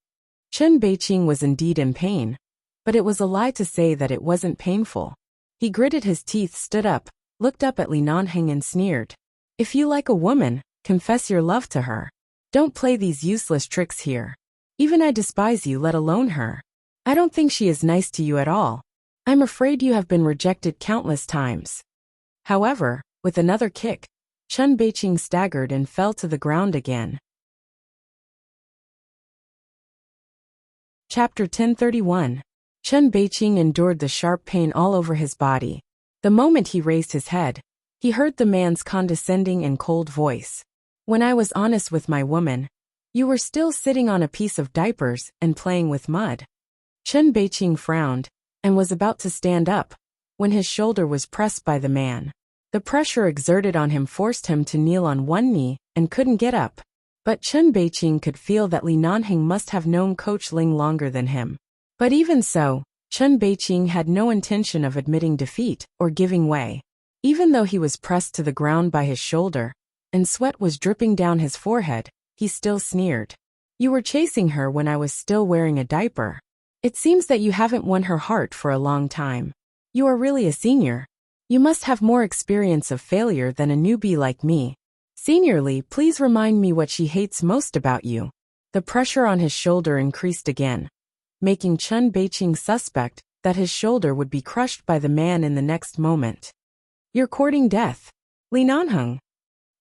Chen Beiqing was indeed in pain, but it was a lie to say that it wasn't painful. He gritted his teeth, stood up, looked up at Li Nanheng and sneered. If you like a woman, confess your love to her. Don't play these useless tricks here. Even I despise you, let alone her. I don't think she is nice to you at all. I'm afraid you have been rejected countless times. However, with another kick, Chen Beiqing staggered and fell to the ground again. Chapter 1031. Chen Beiqing endured the sharp pain all over his body. The moment he raised his head, he heard the man's condescending and cold voice. When I was honest with my woman, you were still sitting on a piece of diapers and playing with mud. Chen Beiqing frowned, and was about to stand up, when his shoulder was pressed by the man. The pressure exerted on him forced him to kneel on one knee, and couldn't get up. But Chen Beiqing could feel that Li Nanheng must have known Coach Ling longer than him. But even so, Chen Beiqing had no intention of admitting defeat or giving way. Even though he was pressed to the ground by his shoulder, and sweat was dripping down his forehead, he still sneered. You were chasing her when I was still wearing a diaper. It seems that you haven't won her heart for a long time. You are really a senior. You must have more experience of failure than a newbie like me. Seniorly, please remind me what she hates most about you. The pressure on his shoulder increased again, making Chen Beiqing suspect that his shoulder would be crushed by the man in the next moment. You're courting death, Li Nanheng.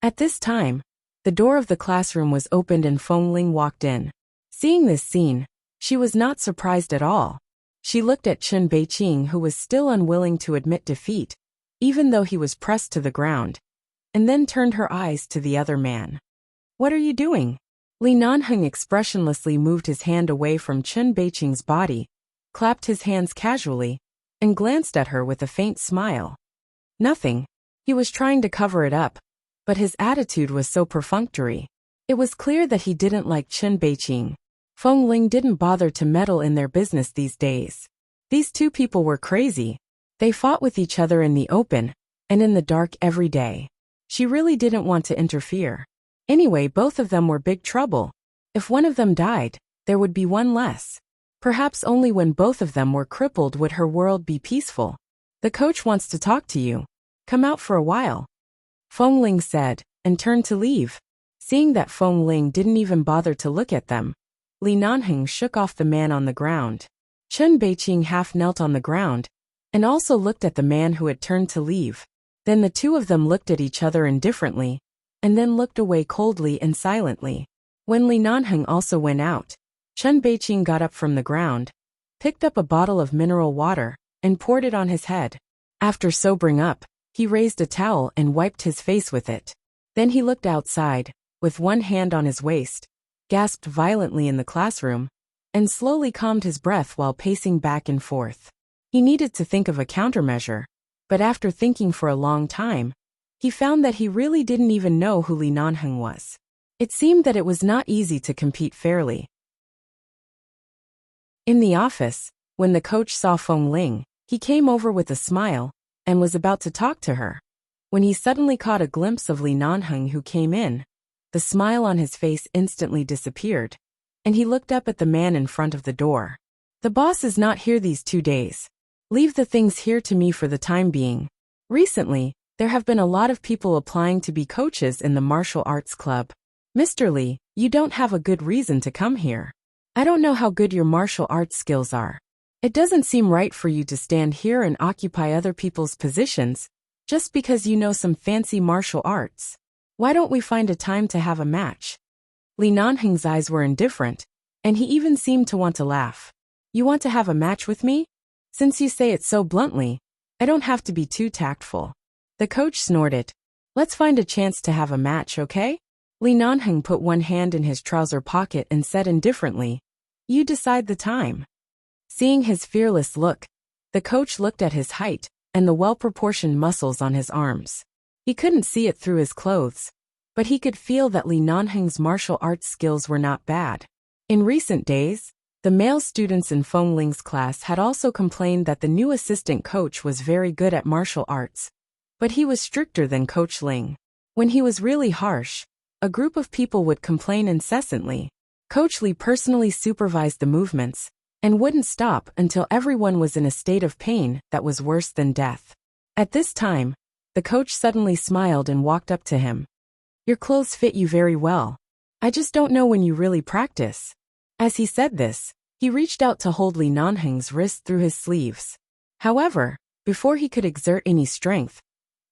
At this time, the door of the classroom was opened and Feng Ling walked in. Seeing this scene, she was not surprised at all. She looked at Chen Beiqing, who was still unwilling to admit defeat, even though he was pressed to the ground, and then turned her eyes to the other man. "What are you doing?" Li Nanheng expressionlessly moved his hand away from Chen Beiqing's body, clapped his hands casually, and glanced at her with a faint smile. Nothing. He was trying to cover it up, but his attitude was so perfunctory. It was clear that he didn't like Chen Beiqing. Feng Ling didn't bother to meddle in their business these days. These two people were crazy. They fought with each other in the open, and in the dark every day. She really didn't want to interfere. Anyway, both of them were big trouble. If one of them died, there would be one less. Perhaps only when both of them were crippled would her world be peaceful. "The coach wants to talk to you. Come out for a while," Feng Ling said, and turned to leave. Seeing that Feng Ling didn't even bother to look at them, Li Nanheng shook off the man on the ground. Chen Beiqing half knelt on the ground, and also looked at the man who had turned to leave. Then the two of them looked at each other indifferently, and then looked away coldly and silently. When Li Nanheng also went out, Chen Beiqing got up from the ground, picked up a bottle of mineral water, and poured it on his head. After sobering up, he raised a towel and wiped his face with it. Then he looked outside, with one hand on his waist, gasped violently in the classroom, and slowly calmed his breath while pacing back and forth. He needed to think of a countermeasure, but after thinking for a long time, he found that he really didn't even know who Li Nanheng was. It seemed that it was not easy to compete fairly. In the office, when the coach saw Feng Ling, he came over with a smile, and was about to talk to her. When he suddenly caught a glimpse of Li Nanheng who came in, the smile on his face instantly disappeared, and he looked up at the man in front of the door. "The boss is not here these 2 days. Leave the things here to me for the time being. Recently, there have been a lot of people applying to be coaches in the martial arts club. Mr. Li, you don't have a good reason to come here. I don't know how good your martial arts skills are. It doesn't seem right for you to stand here and occupy other people's positions, just because you know some fancy martial arts. Why don't we find a time to have a match?" Li Nanheng's eyes were indifferent, and he even seemed to want to laugh. "You want to have a match with me? Since you say it so bluntly, I don't have to be too tactful." The coach snorted. "Let's find a chance to have a match, okay?" Li Nanheng put one hand in his trouser pocket and said indifferently, "You decide the time." Seeing his fearless look, the coach looked at his height and the well-proportioned muscles on his arms. He couldn't see it through his clothes, but he could feel that Li Nanheng's martial arts skills were not bad. In recent days, the male students in Feng Ling's class had also complained that the new assistant coach was very good at martial arts, but he was stricter than Coach Ling. When he was really harsh, a group of people would complain incessantly. Coach Li personally supervised the movements, and wouldn't stop until everyone was in a state of pain that was worse than death. At this time, the coach suddenly smiled and walked up to him. "Your clothes fit you very well. I just don't know when you really practice." As he said this, he reached out to hold Li Nanheng's wrist through his sleeves. However, before he could exert any strength,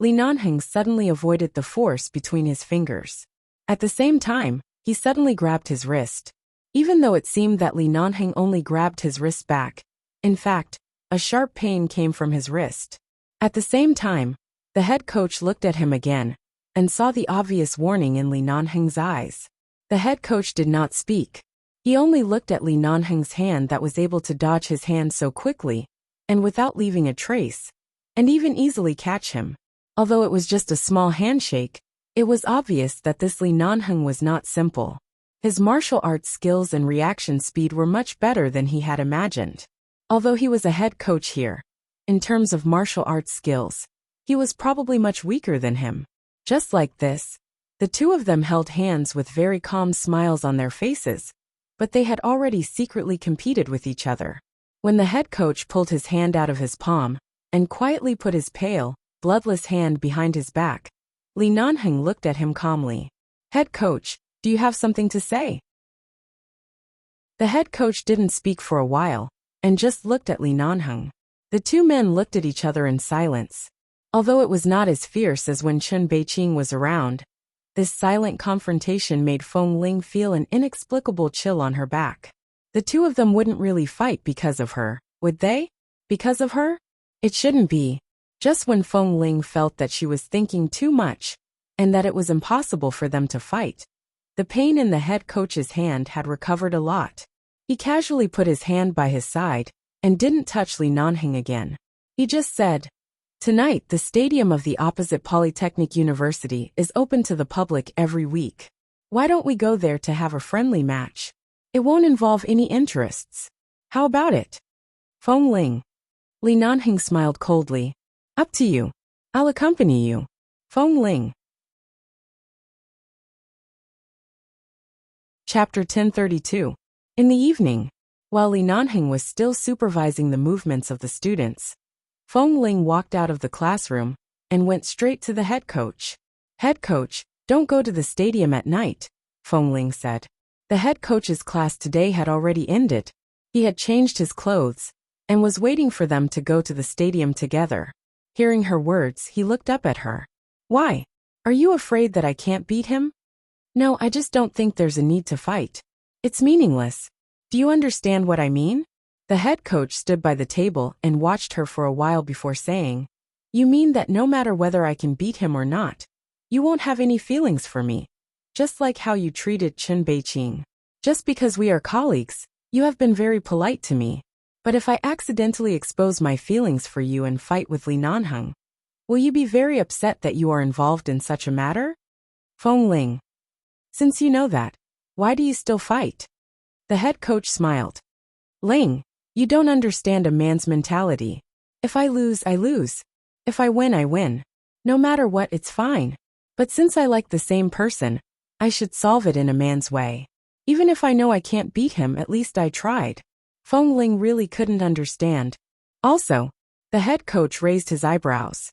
Li Nanheng suddenly avoided the force between his fingers. At the same time, he suddenly grabbed his wrist. Even though it seemed that Li Nanheng only grabbed his wrist back, in fact, a sharp pain came from his wrist. At the same time, the head coach looked at him again, and saw the obvious warning in Li Nanheng's eyes. The head coach did not speak. He only looked at Li Nanheng's hand that was able to dodge his hand so quickly, and without leaving a trace, and even easily catch him. Although it was just a small handshake, it was obvious that this Li Nanheng was not simple. His martial arts skills and reaction speed were much better than he had imagined. Although he was a head coach here, in terms of martial arts skills, he was probably much weaker than him. Just like this, the two of them held hands with very calm smiles on their faces, but they had already secretly competed with each other. When the head coach pulled his hand out of his palm, and quietly put his pale, bloodless hand behind his back, Li Nanheng looked at him calmly. "Head coach, do you have something to say?" The head coach didn't speak for a while, and just looked at Li Nanheng. The two men looked at each other in silence. Although it was not as fierce as when Chen Beiqing was around, this silent confrontation made Feng Ling feel an inexplicable chill on her back. The two of them wouldn't really fight because of her, would they? Because of her? It shouldn't be. Just when Feng Ling felt that she was thinking too much, and that it was impossible for them to fight, the pain in the head coach's hand had recovered a lot. He casually put his hand by his side, and didn't touch Li Nanheng again. He just said, "Tonight, the stadium of the opposite Polytechnic University is open to the public every week. Why don't we go there to have a friendly match? It won't involve any interests. How about it?" Feng Ling. Li Nanheng smiled coldly. "Up to you. I'll accompany you." Feng Ling. Chapter 1032. In the evening, while Li Nanheng was still supervising the movements of the students, Feng Ling walked out of the classroom and went straight to the head coach. "Head coach, don't go to the stadium at night," Feng Ling said. The head coach's class today had already ended. He had changed his clothes and was waiting for them to go to the stadium together. Hearing her words, he looked up at her. "Why? Are you afraid that I can't beat him?" "No, I just don't think there's a need to fight. It's meaningless. Do you understand what I mean?" The head coach stood by the table and watched her for a while before saying, "You mean that no matter whether I can beat him or not, you won't have any feelings for me, just like how you treated Chen Beiqing. Just because we are colleagues, you have been very polite to me. But if I accidentally expose my feelings for you and fight with Li Nanheng, will you be very upset that you are involved in such a matter?" Feng Ling. "Since you know that, why do you still fight?" The head coach smiled. "Ling, you don't understand a man's mentality. If I lose, I lose. If I win, I win. No matter what, it's fine. But since I like the same person, I should solve it in a man's way. Even if I know I can't beat him, at least I tried." Feng Ling really couldn't understand. Also, the head coach raised his eyebrows.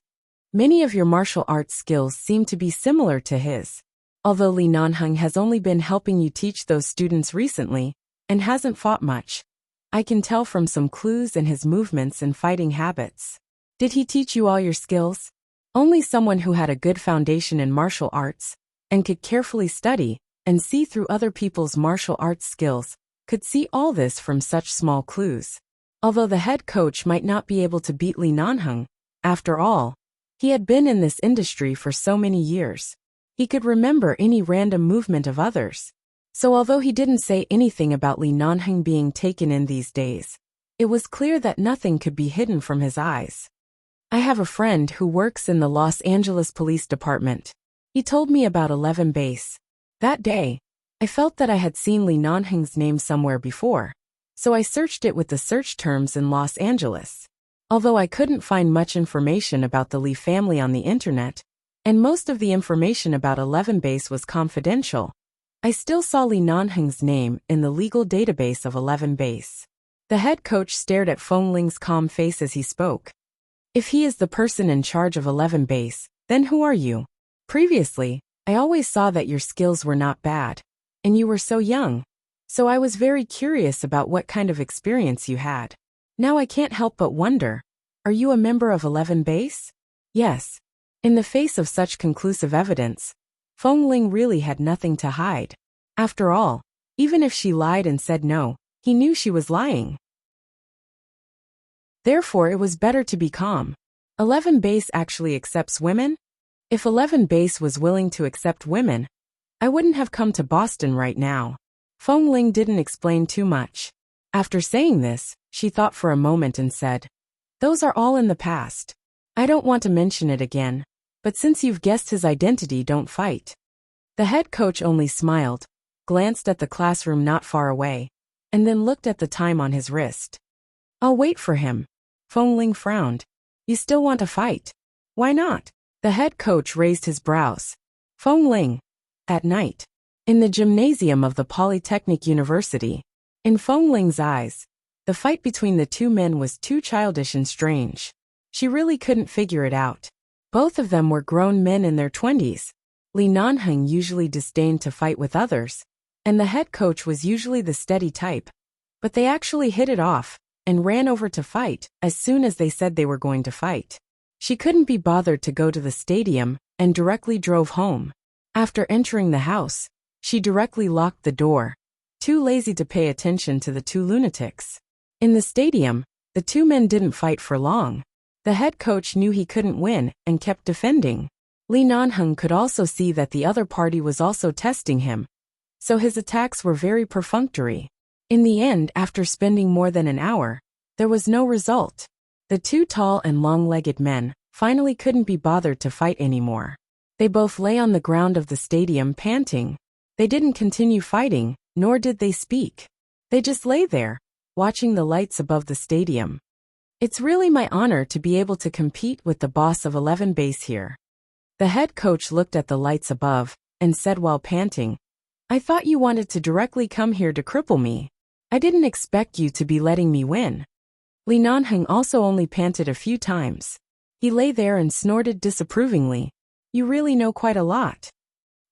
"Many of your martial arts skills seem to be similar to his. Although Li Nanheng has only been helping you teach those students recently, and hasn't fought much, I can tell from some clues in his movements and fighting habits. Did he teach you all your skills?" Only someone who had a good foundation in martial arts, and could carefully study and see through other people's martial arts skills, could see all this from such small clues. Although the head coach might not be able to beat Li Nanheng, after all, he had been in this industry for so many years. He could remember any random movement of others. So although he didn't say anything about Li Nanheng being taken in these days, it was clear that nothing could be hidden from his eyes. "I have a friend who works in the Los Angeles Police Department. He told me about 11 Base. That day, I felt that I had seen Li Nanheng's name somewhere before, so I searched it with the search terms in Los Angeles. Although I couldn't find much information about the Li family on the internet, and most of the information about 11 Base was confidential, I still saw Li Nanheng's name in the legal database of 11 Base." The head coach stared at Feng Ling's calm face as he spoke. "If he is the person in charge of 11 Base, then who are you? Previously, I always saw that your skills were not bad, and you were so young, so I was very curious about what kind of experience you had. Now I can't help but wonder, are you a member of 11 Base?" Yes. In the face of such conclusive evidence, Feng Ling really had nothing to hide. After all, even if she lied and said no, he knew she was lying. Therefore, it was better to be calm. 11 Base actually accepts women? If 11 Base was willing to accept women, I wouldn't have come to Boston right now. Feng Ling didn't explain too much. After saying this, she thought for a moment and said, "Those are all in the past. I don't want to mention it again. But since you've guessed his identity, don't fight." The head coach only smiled, glanced at the classroom not far away, and then looked at the time on his wrist. "I'll wait for him." Feng Ling frowned. "You still want to fight? Why not?" The head coach raised his brows. Feng Ling. At night. In the gymnasium of the Polytechnic University. In Feng Ling's eyes, the fight between the two men was too childish and strange. She really couldn't figure it out. Both of them were grown men in their 20s. Li Nanheng usually disdained to fight with others, and the head coach was usually the steady type. But they actually hit it off, and ran over to fight as soon as they said they were going to fight. She couldn't be bothered to go to the stadium, and directly drove home. After entering the house, she directly locked the door, too lazy to pay attention to the two lunatics. In the stadium, the two men didn't fight for long. The head coach knew he couldn't win and kept defending. Li Nanheng could also see that the other party was also testing him, so his attacks were very perfunctory. In the end, after spending more than an hour, there was no result. The two tall and long-legged men finally couldn't be bothered to fight anymore. They both lay on the ground of the stadium panting. They didn't continue fighting, nor did they speak. They just lay there, watching the lights above the stadium. It's really my honor to be able to compete with the boss of 11 base here. The head coach looked at the lights above and said while panting, I thought you wanted to directly come here to cripple me. I didn't expect you to be letting me win. Li Nanheng also only panted a few times. He lay there and snorted disapprovingly. You really know quite a lot.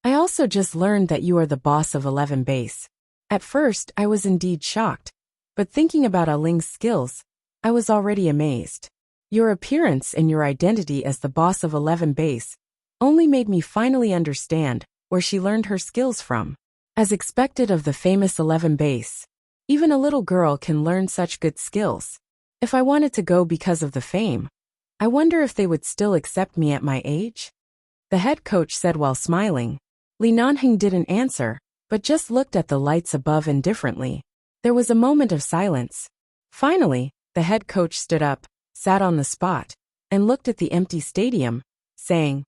I also just learned that you are the boss of 11 base. At first, I was indeed shocked, but thinking about Ling's skills, I was already amazed. Your appearance and your identity as the boss of 11 base only made me finally understand where she learned her skills from. As expected of the famous 11 base, even a little girl can learn such good skills. If I wanted to go because of the fame, I wonder if they would still accept me at my age? The head coach said while smiling. Li Nanheng didn't answer, but just looked at the lights above indifferently. There was a moment of silence. Finally, the head coach stood up, sat on the spot, and looked at the empty stadium, saying,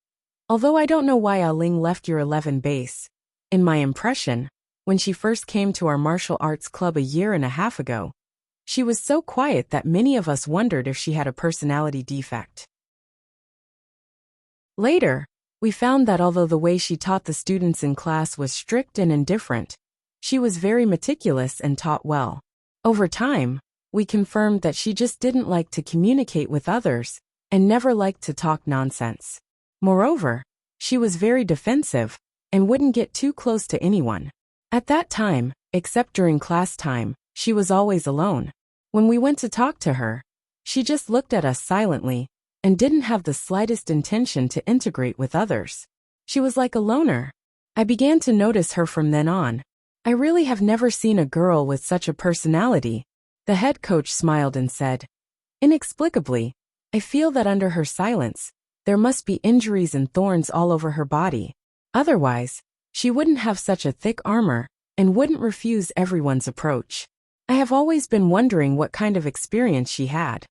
although I don't know why Ling left your 11 base, in my impression, when she first came to our martial arts club a year and a half ago, she was so quiet that many of us wondered if she had a personality defect. Later, we found that although the way she taught the students in class was strict and indifferent, she was very meticulous and taught well. Over time, we confirmed that she just didn't like to communicate with others and never liked to talk nonsense. Moreover, she was very defensive and wouldn't get too close to anyone. At that time, except during class time, she was always alone. When we went to talk to her, she just looked at us silently and didn't have the slightest intention to integrate with others. She was like a loner. I began to notice her from then on. I really have never seen a girl with such a personality. The head coach smiled and said, inexplicably, I feel that under her silence, there must be injuries and thorns all over her body. Otherwise, she wouldn't have such a thick armor and wouldn't refuse everyone's approach. I have always been wondering what kind of experience she had.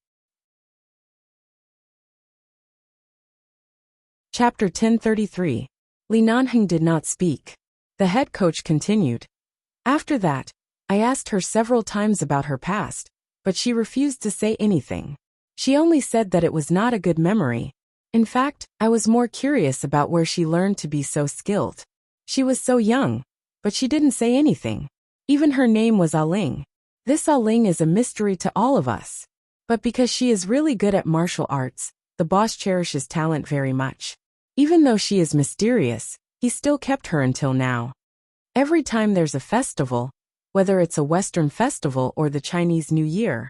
Chapter 1033. Li Nanheng did not speak. The head coach continued. After that, I asked her several times about her past, but she refused to say anything. She only said that it was not a good memory. In fact, I was more curious about where she learned to be so skilled. She was so young, but she didn't say anything. Even her name was Ling. This Ling is a mystery to all of us. But because she is really good at martial arts, the boss cherishes talent very much. Even though she is mysterious, he still kept her until now. Every time there's a festival, whether it's a Western festival or the Chinese New Year,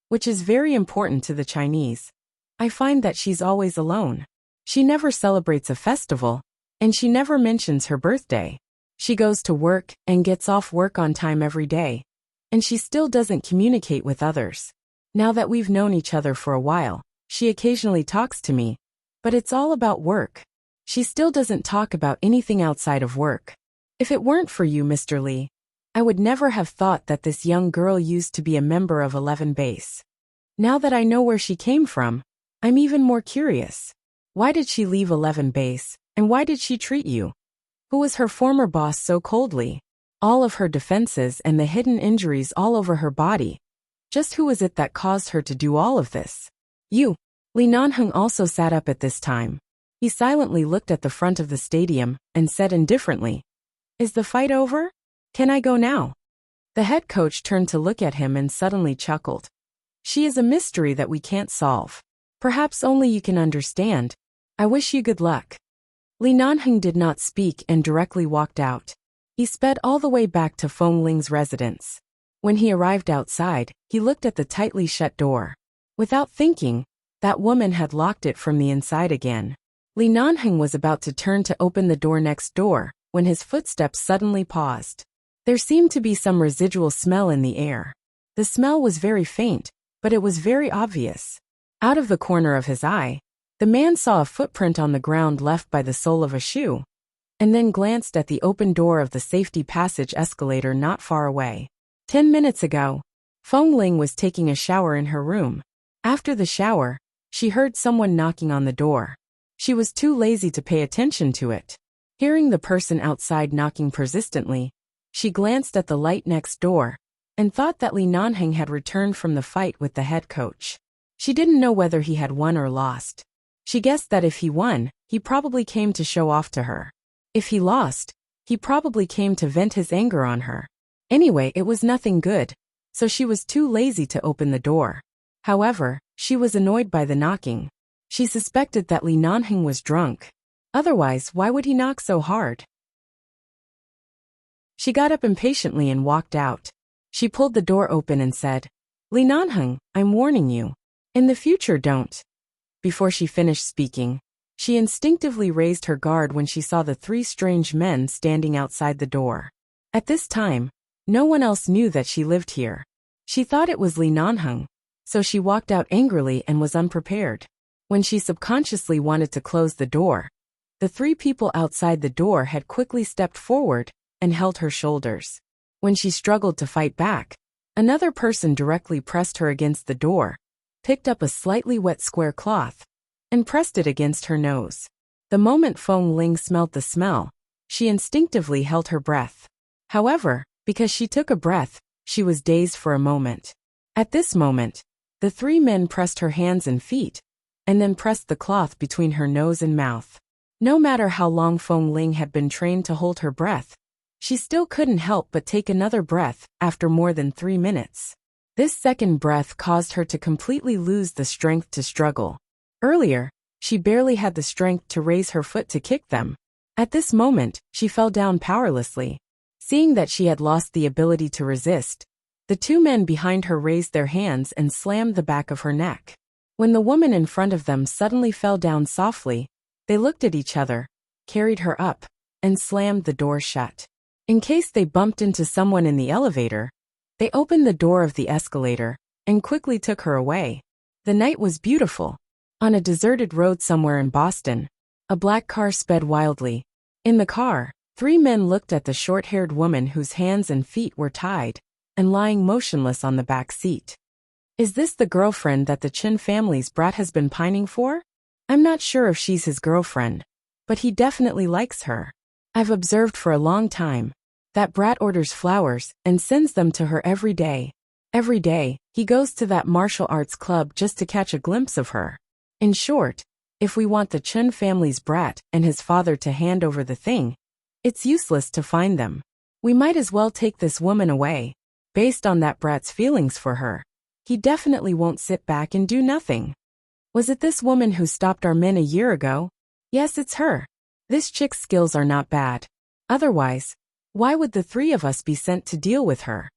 which is very important to the Chinese, I find that she's always alone. She never celebrates a festival, and she never mentions her birthday. She goes to work and gets off work on time every day, and she still doesn't communicate with others. Now that we've known each other for a while, she occasionally talks to me, but it's all about work. She still doesn't talk about anything outside of work. If it weren't for you, Mr. Li, I would never have thought that this young girl used to be a member of 11 base. Now that I know where she came from, I'm even more curious. Why did she leave 11 base, and why did she treat you, who was her former boss, so coldly? All of her defenses and the hidden injuries all over her body. Just who was it that caused her to do all of this? You. Li Nanheng also sat up at this time. He silently looked at the front of the stadium and said indifferently, is the fight over? Can I go now? The head coach turned to look at him and suddenly chuckled. She is a mystery that we can't solve. Perhaps only you can understand. I wish you good luck. Li Nanheng did not speak and directly walked out. He sped all the way back to Feng Ling's residence. When he arrived outside, he looked at the tightly shut door. Without thinking, that woman had locked it from the inside again. Li Nanheng was about to turn to open the door next door, when his footsteps suddenly paused. There seemed to be some residual smell in the air. The smell was very faint, but it was very obvious. Out of the corner of his eye, the man saw a footprint on the ground left by the sole of a shoe, and then glanced at the open door of the safety passage escalator not far away. 10 minutes ago, Feng Ling was taking a shower in her room. After the shower, she heard someone knocking on the door. She was too lazy to pay attention to it. Hearing the person outside knocking persistently, she glanced at the light next door and thought that Li Nanheng had returned from the fight with the head coach. She didn't know whether he had won or lost. She guessed that if he won, he probably came to show off to her. If he lost, he probably came to vent his anger on her. Anyway, it was nothing good, so she was too lazy to open the door. However, she was annoyed by the knocking. She suspected that Li Nanheng was drunk. Otherwise, why would he knock so hard? She got up impatiently and walked out. She pulled the door open and said, "Li Nanheng, I'm warning you. In the future, don't." Before she finished speaking, she instinctively raised her guard when she saw the three strange men standing outside the door. At this time, no one else knew that she lived here. She thought it was Li Nanheng, so she walked out angrily and was unprepared. When she subconsciously wanted to close the door, the three people outside the door had quickly stepped forward and held her shoulders. When she struggled to fight back, another person directly pressed her against the door, picked up a slightly wet square cloth, and pressed it against her nose. The moment Feng Ling smelled the smell, she instinctively held her breath. However, because she took a breath, she was dazed for a moment. At this moment, the three men pressed her hands and feet, and then pressed the cloth between her nose and mouth. No matter how long Feng Ling had been trained to hold her breath, she still couldn't help but take another breath after more than 3 minutes. This second breath caused her to completely lose the strength to struggle. Earlier, she barely had the strength to raise her foot to kick them. At this moment, she fell down powerlessly. Seeing that she had lost the ability to resist, the two men behind her raised their hands and slammed the back of her neck. When the woman in front of them suddenly fell down softly, they looked at each other, carried her up, and slammed the door shut. In case they bumped into someone in the elevator, they opened the door of the escalator and quickly took her away. The night was beautiful. On a deserted road somewhere in Boston, a black car sped wildly. In the car, 3 men looked at the short-haired woman whose hands and feet were tied and lying motionless on the back seat. Is this the girlfriend that the Chen family's brat has been pining for? I'm not sure if she's his girlfriend, but he definitely likes her. I've observed for a long time. That brat orders flowers and sends them to her every day. Every day, he goes to that martial arts club just to catch a glimpse of her. In short, if we want the Chen family's brat and his father to hand over the thing, it's useless to find them. We might as well take this woman away. Based on that brat's feelings for her, he definitely won't sit back and do nothing. Was it this woman who stopped our men a year ago? Yes, it's her. This chick's skills are not bad. Otherwise, why would the 3 of us be sent to deal with her?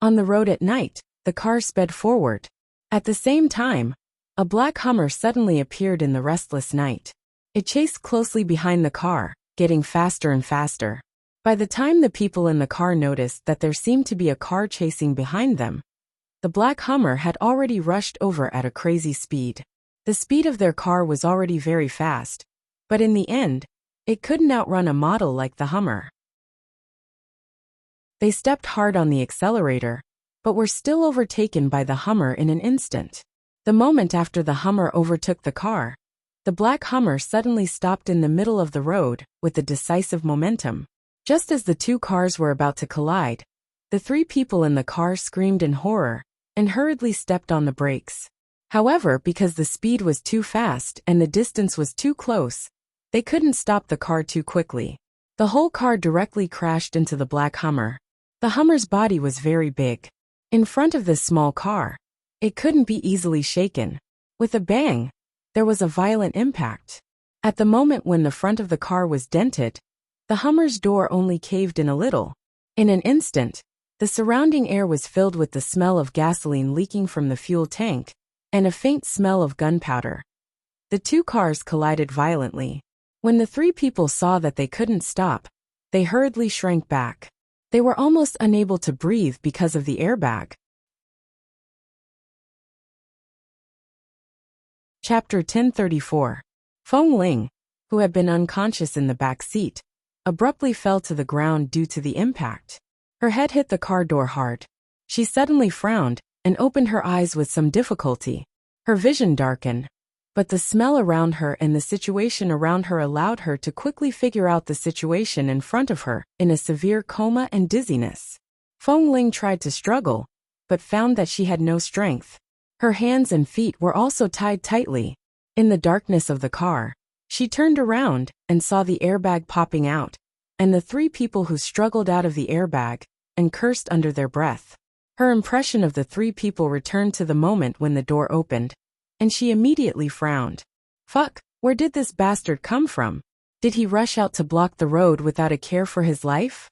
On the road at night, the car sped forward. At the same time, a black Hummer suddenly appeared in the restless night. It chased closely behind the car, getting faster and faster. By the time the people in the car noticed that there seemed to be a car chasing behind them, the black Hummer had already rushed over at a crazy speed. The speed of their car was already very fast, but in the end, it couldn't outrun a model like the Hummer. They stepped hard on the accelerator, but were still overtaken by the Hummer in an instant. The moment after the Hummer overtook the car, the black Hummer suddenly stopped in the middle of the road with a decisive momentum. Just as the 2 cars were about to collide, the 3 people in the car screamed in horror and hurriedly stepped on the brakes. However, because the speed was too fast and the distance was too close, they couldn't stop the car too quickly. The whole car directly crashed into the black Hummer. The Hummer's body was very big. In front of this small car, it couldn't be easily shaken. With a bang, there was a violent impact. At the moment when the front of the car was dented, the Hummer's door only caved in a little. In an instant, the surrounding air was filled with the smell of gasoline leaking from the fuel tank and a faint smell of gunpowder. The 2 cars collided violently. When the 3 people saw that they couldn't stop, they hurriedly shrank back. They were almost unable to breathe because of the airbag. Chapter 1034. Feng Ling, who had been unconscious in the back seat, abruptly fell to the ground due to the impact. Her head hit the car door hard. She suddenly frowned and opened her eyes with some difficulty. Her vision darkened, but the smell around her and the situation around her allowed her to quickly figure out the situation in front of her, in a severe coma and dizziness. Feng Ling tried to struggle, but found that she had no strength. Her hands and feet were also tied tightly. In the darkness of the car, she turned around and saw the airbag popping out, and the three people who struggled out of the airbag and cursed under their breath. Her impression of the three people returned to the moment when the door opened, and she immediately frowned. Fuck, where did this bastard come from? Did he rush out to block the road without a care for his life?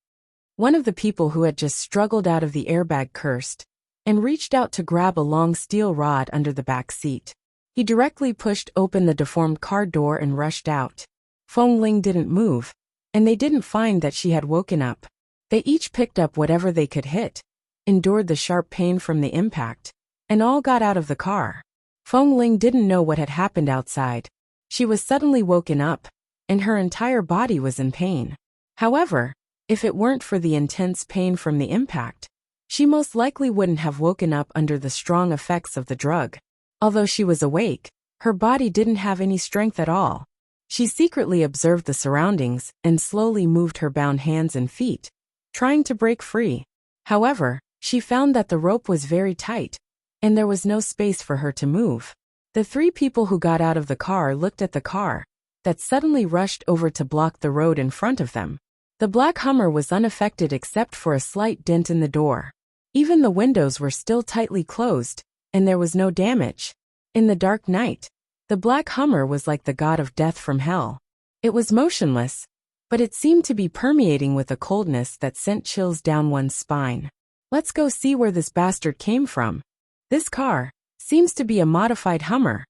One of the people who had just struggled out of the airbag cursed and reached out to grab a long steel rod under the back seat. He directly pushed open the deformed car door and rushed out. Feng Ling didn't move, and they didn't find that she had woken up. They each picked up whatever they could hit, endured the sharp pain from the impact, and all got out of the car. Feng Ling didn't know what had happened outside. She was suddenly woken up, and her entire body was in pain. However, if it weren't for the intense pain from the impact, she most likely wouldn't have woken up under the strong effects of the drug. Although she was awake, her body didn't have any strength at all. She secretly observed the surroundings and slowly moved her bound hands and feet, trying to break free. However, she found that the rope was very tight, and there was no space for her to move. The three people who got out of the car looked at the car that suddenly rushed over to block the road in front of them. The black Hummer was unaffected except for a slight dent in the door. Even the windows were still tightly closed, and there was no damage. In the dark night, the black Hummer was like the god of death from hell. It was motionless, but it seemed to be permeating with a coldness that sent chills down one's spine. Let's go see where this bastard came from. This car seems to be a modified Hummer.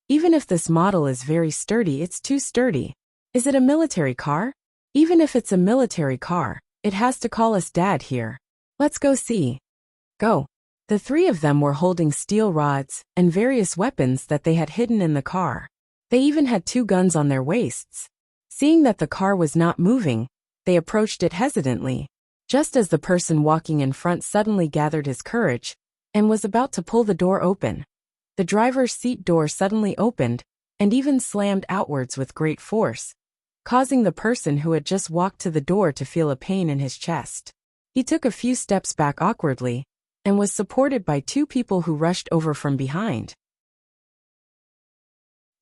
Even if this model is very sturdy, it's too sturdy. Is it a military car? Even if it's a military car, it has to call us Dad here. Let's go see. Go. The three of them were holding steel rods and various weapons that they had hidden in the car. They even had two guns on their waists. Seeing that the car was not moving, they approached it hesitantly. Just as the person walking in front suddenly gathered his courage and was about to pull the door open, the driver's seat door suddenly opened and even slammed outwards with great force, causing the person who had just walked to the door to feel a pain in his chest. He took a few steps back awkwardly and was supported by two people who rushed over from behind.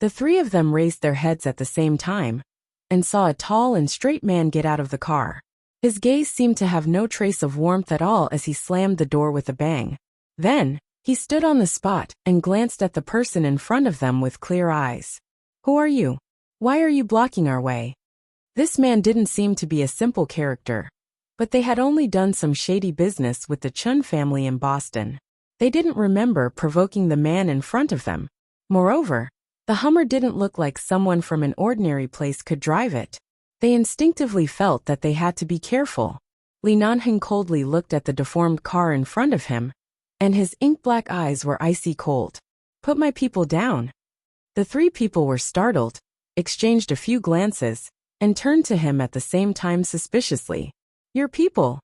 The three of them raised their heads at the same time and saw a tall and straight man get out of the car. His gaze seemed to have no trace of warmth at all as he slammed the door with a bang. Then, he stood on the spot and glanced at the person in front of them with clear eyes. Who are you? Why are you blocking our way? This man didn't seem to be a simple character, but they had only done some shady business with the Chun family in Boston. They didn't remember provoking the man in front of them. Moreover, the Hummer didn't look like someone from an ordinary place could drive it. They instinctively felt that they had to be careful. Li Nanheng coldly looked at the deformed car in front of him, and his ink-black eyes were icy cold. Put my people down. The three people were startled, exchanged a few glances, and turned to him at the same time suspiciously. Your people.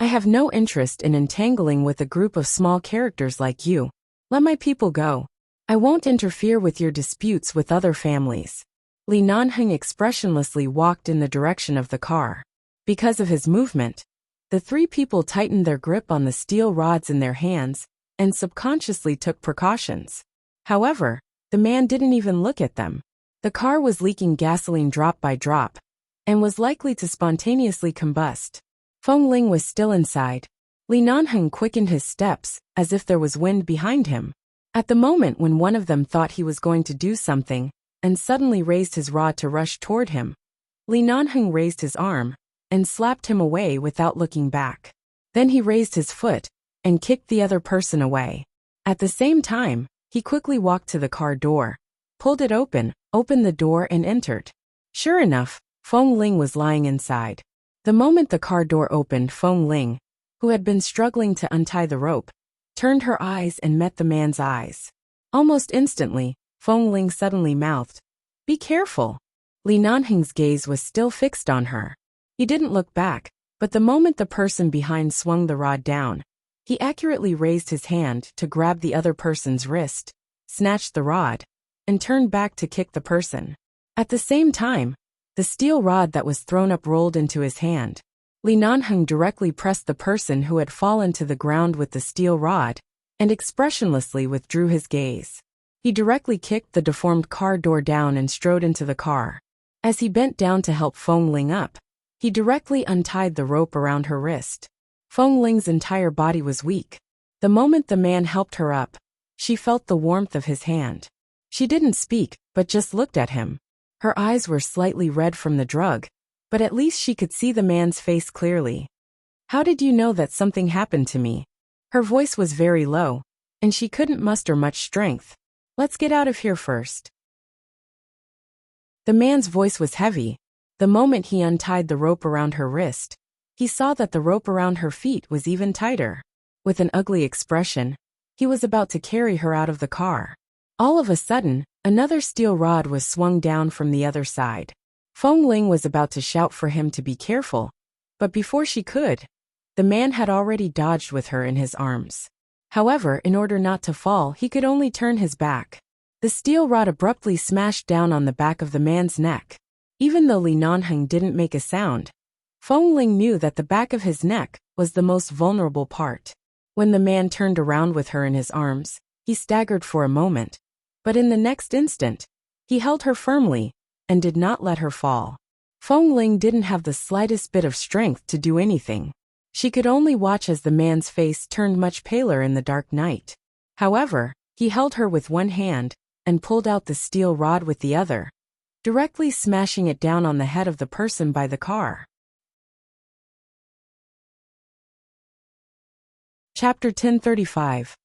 I have no interest in entangling with a group of small characters like you. Let my people go. I won't interfere with your disputes with other families. Li Nanheng expressionlessly walked in the direction of the car. Because of his movement, the three people tightened their grip on the steel rods in their hands and subconsciously took precautions. However, the man didn't even look at them. The car was leaking gasoline drop by drop and was likely to spontaneously combust. Feng Ling was still inside. Li Nanheng quickened his steps as if there was wind behind him. At the moment when one of them thought he was going to do something and suddenly raised his rod to rush toward him, Li Nanheng raised his arm and slapped him away without looking back. Then he raised his foot and kicked the other person away. At the same time, he quickly walked to the car door, pulled it open, opened the door and entered. Sure enough, Feng Ling was lying inside. The moment the car door opened, Feng Ling, who had been struggling to untie the rope, turned her eyes and met the man's eyes. Almost instantly, Feng Ling suddenly mouthed, "Be careful." Li Nanheng's gaze was still fixed on her. He didn't look back, but the moment the person behind swung the rod down, he accurately raised his hand to grab the other person's wrist, snatched the rod, and turned back to kick the person. At the same time, the steel rod that was thrown up rolled into his hand. Li Nanheng directly pressed the person who had fallen to the ground with the steel rod, and expressionlessly withdrew his gaze. He directly kicked the deformed car door down and strode into the car. As he bent down to help Feng Ling up, he directly untied the rope around her wrist. Feng Ling's entire body was weak. The moment the man helped her up, she felt the warmth of his hand. She didn't speak, but just looked at him. Her eyes were slightly red from the drug, but at least she could see the man's face clearly. "How did you know that something happened to me?" Her voice was very low, and she couldn't muster much strength. "Let's get out of here first." The man's voice was heavy. The moment he untied the rope around her wrist, he saw that the rope around her feet was even tighter. With an ugly expression, he was about to carry her out of the car. All of a sudden, another steel rod was swung down from the other side. Feng Ling was about to shout for him to be careful, but before she could, the man had already dodged with her in his arms. However, in order not to fall, he could only turn his back. The steel rod abruptly smashed down on the back of the man's neck. Even though Li Nanheng didn't make a sound, Feng Ling knew that the back of his neck was the most vulnerable part. When the man turned around with her in his arms, he staggered for a moment, but in the next instant, he held her firmly and did not let her fall. Feng Ling didn't have the slightest bit of strength to do anything. She could only watch as the man's face turned much paler in the dark night. However, he held her with one hand and pulled out the steel rod with the other, directly smashing it down on the head of the person by the car. Chapter 1035.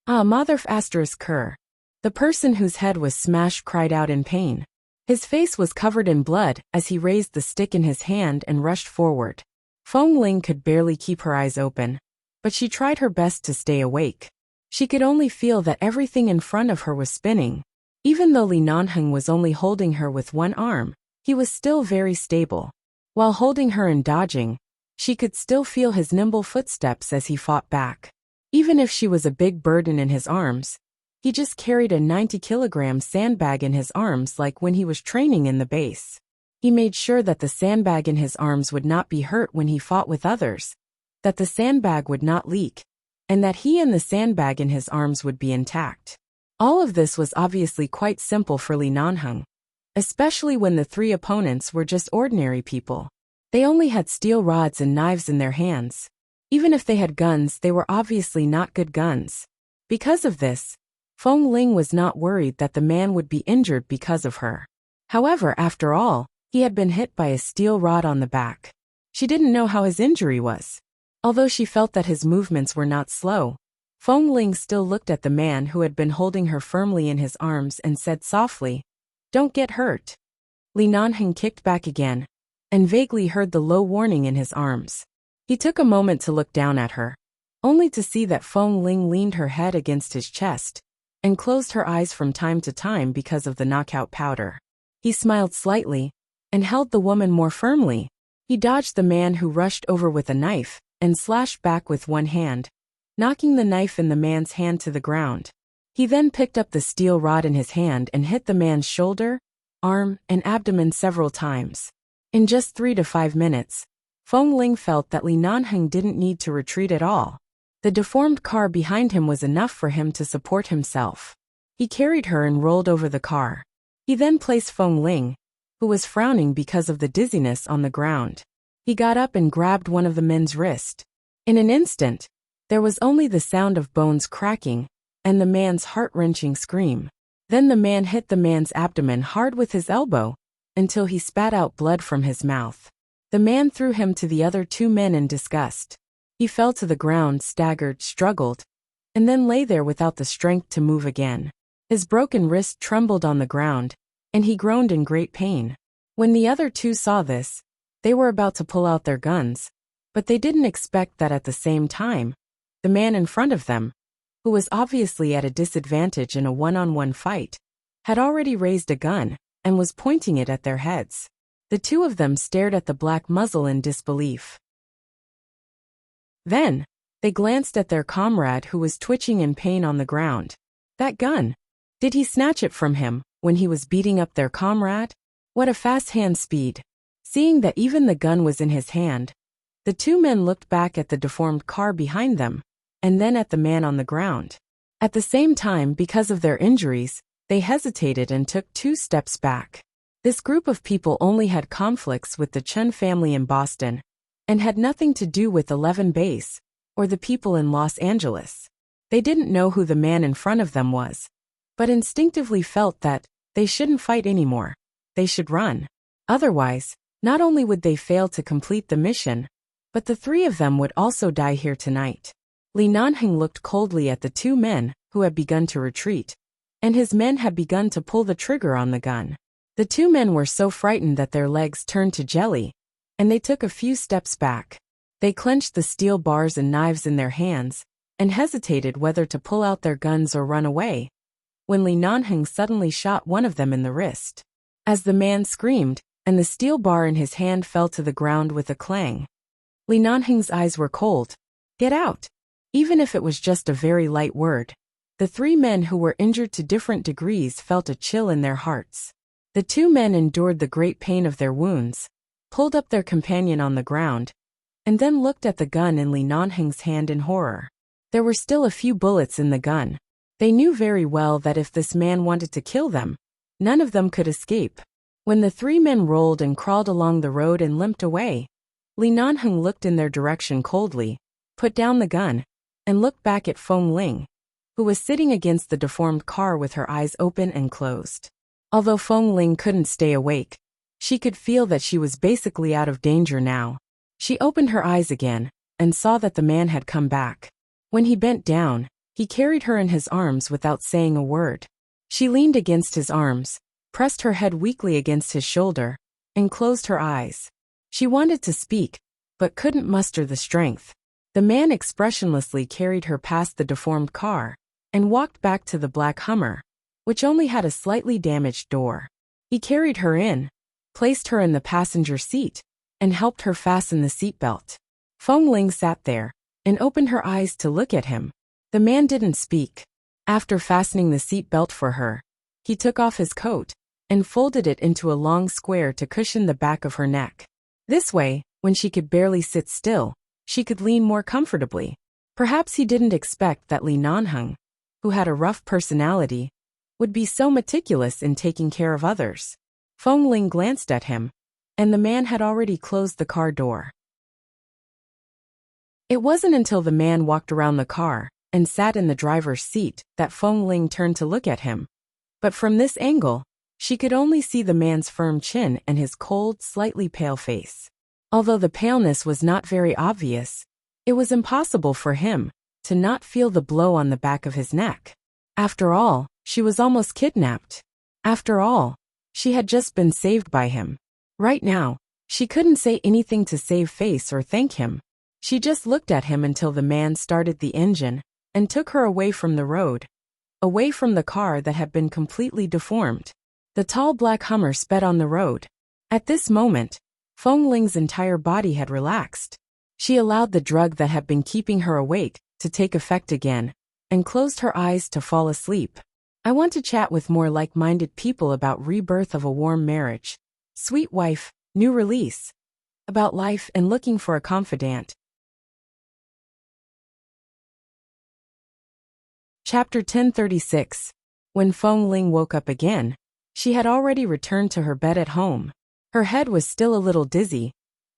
Mother asterisk Kerr. The person whose head was smashed cried out in pain. His face was covered in blood as he raised the stick in his hand and rushed forward. Feng Ling could barely keep her eyes open, but she tried her best to stay awake. She could only feel that everything in front of her was spinning. Even though Li Nanheng was only holding her with one arm, he was still very stable. While holding her and dodging, she could still feel his nimble footsteps as he fought back. Even if she was a big burden in his arms, he just carried a 90-kilogram sandbag in his arms like when he was training in the base. He made sure that the sandbag in his arms would not be hurt when he fought with others, that the sandbag would not leak, and that he and the sandbag in his arms would be intact. All of this was obviously quite simple for Li Nanheng, especially when the three opponents were just ordinary people. They only had steel rods and knives in their hands. Even if they had guns, they were obviously not good guns. Because of this, Feng Ling was not worried that the man would be injured because of her. However, after all, he had been hit by a steel rod on the back. She didn't know how his injury was. Although she felt that his movements were not slow, Feng Ling still looked at the man who had been holding her firmly in his arms and said softly, "Don't get hurt." Li Nanheng kicked back again, and vaguely heard the low warning in his arms. He took a moment to look down at her, only to see that Feng Ling leaned her head against his chest and closed her eyes from time to time because of the knockout powder. He smiled slightly and held the woman more firmly. He dodged the man who rushed over with a knife and slashed back with one hand, knocking the knife in the man's hand to the ground. He then picked up the steel rod in his hand and hit the man's shoulder, arm, and abdomen several times. In just 3 to 5 minutes, Feng Ling felt that Li Nanheng didn't need to retreat at all. The deformed car behind him was enough for him to support himself. He carried her and rolled over the car. He then placed Feng Ling, who was frowning because of the dizziness, on the ground. He got up and grabbed one of the men's wrist. In an instant, there was only the sound of bones cracking and the man's heart-wrenching scream. Then the man hit the man's abdomen hard with his elbow until he spat out blood from his mouth. The man threw him to the other 2 men in disgust. He fell to the ground, staggered, struggled, and then lay there without the strength to move again. His broken wrist trembled on the ground, and he groaned in great pain. When the other 2 saw this, they were about to pull out their guns, but they didn't expect that at the same time, the man in front of them, who was obviously at a disadvantage in a one-on-one fight, had already raised a gun and was pointing it at their heads. The two of them stared at the black muzzle in disbelief. Then, they glanced at their comrade who was twitching in pain on the ground. That gun! Did he snatch it from him when he was beating up their comrade? What a fast hand speed! Seeing that even the gun was in his hand, the two men looked back at the deformed car behind them, and then at the man on the ground. At the same time, because of their injuries, they hesitated and took 2 steps back. This group of people only had conflicts with the Chun family in Boston, and had nothing to do with 11 Base, or the people in Los Angeles. They didn't know who the man in front of them was, but instinctively felt that they shouldn't fight anymore. They should run. Otherwise, not only would they fail to complete the mission, but the 3 of them would also die here tonight. Li Nanheng looked coldly at the 2 men who had begun to retreat, and his men had begun to pull the trigger on the gun. The 2 men were so frightened that their legs turned to jelly, and they took a few steps back. They clenched the steel bars and knives in their hands, and hesitated whether to pull out their guns or run away, when Li Nanheng suddenly shot one of them in the wrist. As the man screamed, and the steel bar in his hand fell to the ground with a clang, Li Nanheng's eyes were cold. Get out! Even if it was just a very light word. The 3 men who were injured to different degrees felt a chill in their hearts. The 2 men endured the great pain of their wounds, pulled up their companion on the ground, and then looked at the gun in Li Nanheng's hand in horror. There were still a few bullets in the gun. They knew very well that if this man wanted to kill them, none of them could escape. When the 3 men rolled and crawled along the road and limped away, Li Nanheng looked in their direction coldly, put down the gun, and looked back at Feng Ling, who was sitting against the deformed car with her eyes open and closed. Although Feng Ling couldn't stay awake, she could feel that she was basically out of danger now. She opened her eyes again, and saw that the man had come back. When he bent down, he carried her in his arms without saying a word. She leaned against his arms, pressed her head weakly against his shoulder, and closed her eyes. She wanted to speak, but couldn't muster the strength. The man expressionlessly carried her past the deformed car, and walked back to the black Hummer, which only had a slightly damaged door. He carried her in, placed her in the passenger seat, and helped her fasten the seatbelt. Feng Ling sat there, and opened her eyes to look at him. The man didn't speak. After fastening the seatbelt for her, he took off his coat, and folded it into a long square to cushion the back of her neck. This way, when she could barely sit still, she could lean more comfortably. Perhaps he didn't expect that Li Nanheng, who had a rough personality, would be so meticulous in taking care of others. Feng Ling glanced at him, and the man had already closed the car door. It wasn't until the man walked around the car and sat in the driver's seat that Feng Ling turned to look at him. But from this angle, she could only see the man's firm chin and his cold, slightly pale face. Although the paleness was not very obvious, it was impossible for him to not feel the blow on the back of his neck. After all, she was almost kidnapped. After all, she had just been saved by him. Right now, she couldn't say anything to save face or thank him. She just looked at him until the man started the engine and took her away from the road, away from the car that had been completely deformed. The tall black Hummer sped on the road. At this moment, Feng Ling's entire body had relaxed. She allowed the drug that had been keeping her awake to take effect again, and closed her eyes to fall asleep. I want to chat with more like-minded people about rebirth of a warm marriage, sweet wife, new release, about life and looking for a confidant. Chapter 1036. When Feng Ling woke up again, she had already returned to her bed at home. Her head was still a little dizzy,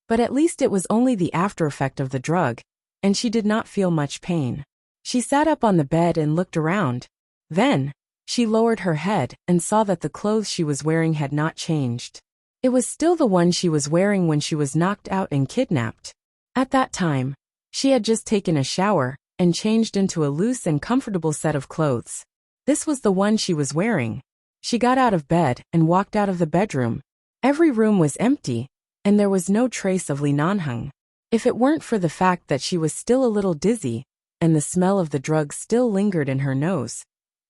but at least it was only the after effect of the drug, and she did not feel much pain. She sat up on the bed and looked around. Then, she lowered her head and saw that the clothes she was wearing had not changed. It was still the one she was wearing when she was knocked out and kidnapped. At that time, she had just taken a shower and changed into a loose and comfortable set of clothes. This was the one she was wearing. She got out of bed and walked out of the bedroom. Every room was empty, and there was no trace of Li Nanheng. If it weren't for the fact that she was still a little dizzy, and the smell of the drug still lingered in her nose,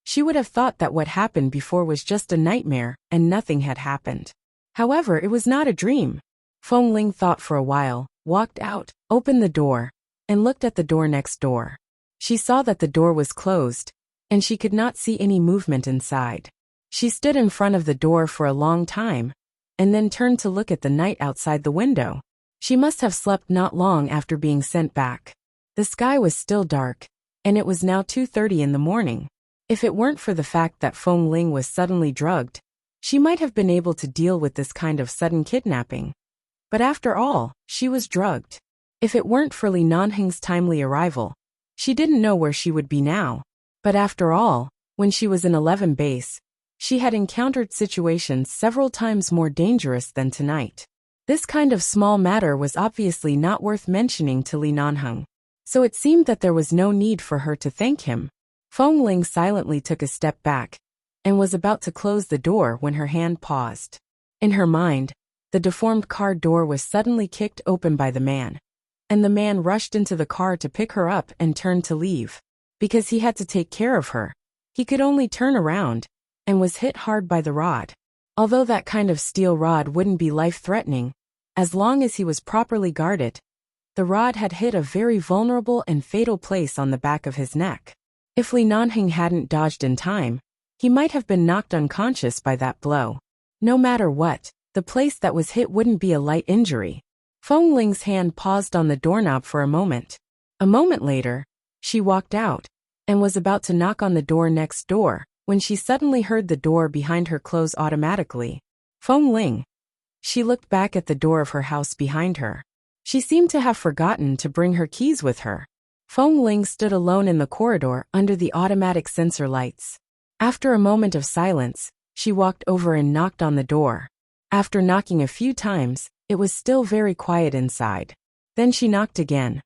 She would have thought that what happened before was just a nightmare and nothing had happened. However, it was not a dream. Feng Ling thought for a while, walked out, opened the door, and looked at the door next door. She saw that the door was closed, and she could not see any movement inside. She stood in front of the door for a long time, and then turned to look at the night outside the window. She must have slept not long after being sent back. The sky was still dark, and it was now 2:30 in the morning. If it weren't for the fact that Feng Ling was suddenly drugged, she might have been able to deal with this kind of sudden kidnapping. But after all, she was drugged. If it weren't for Li Nanheng's timely arrival, she didn't know where she would be now. But after all, when she was in 11 base, she had encountered situations several times more dangerous than tonight. This kind of small matter was obviously not worth mentioning to Li Nanheng, so it seemed that there was no need for her to thank him. Feng Ling silently took a step back, and was about to close the door when her hand paused. In her mind, the deformed car door was suddenly kicked open by the man, and the man rushed into the car to pick her up and turned to leave. Because he had to take care of her, he could only turn around, and was hit hard by the rod. Although that kind of steel rod wouldn't be life-threatening, as long as he was properly guarded, the rod had hit a very vulnerable and fatal place on the back of his neck. If Li Nanheng hadn't dodged in time, he might have been knocked unconscious by that blow. No matter what, the place that was hit wouldn't be a light injury. Feng Ling's hand paused on the doorknob for a moment. A moment later, she walked out, and was about to knock on the door next door, when she suddenly heard the door behind her close automatically. Feng Ling. She looked back at the door of her house behind her. She seemed to have forgotten to bring her keys with her. Feng Ling stood alone in the corridor under the automatic sensor lights. After a moment of silence, she walked over and knocked on the door. After knocking a few times, it was still very quiet inside. Then she knocked again.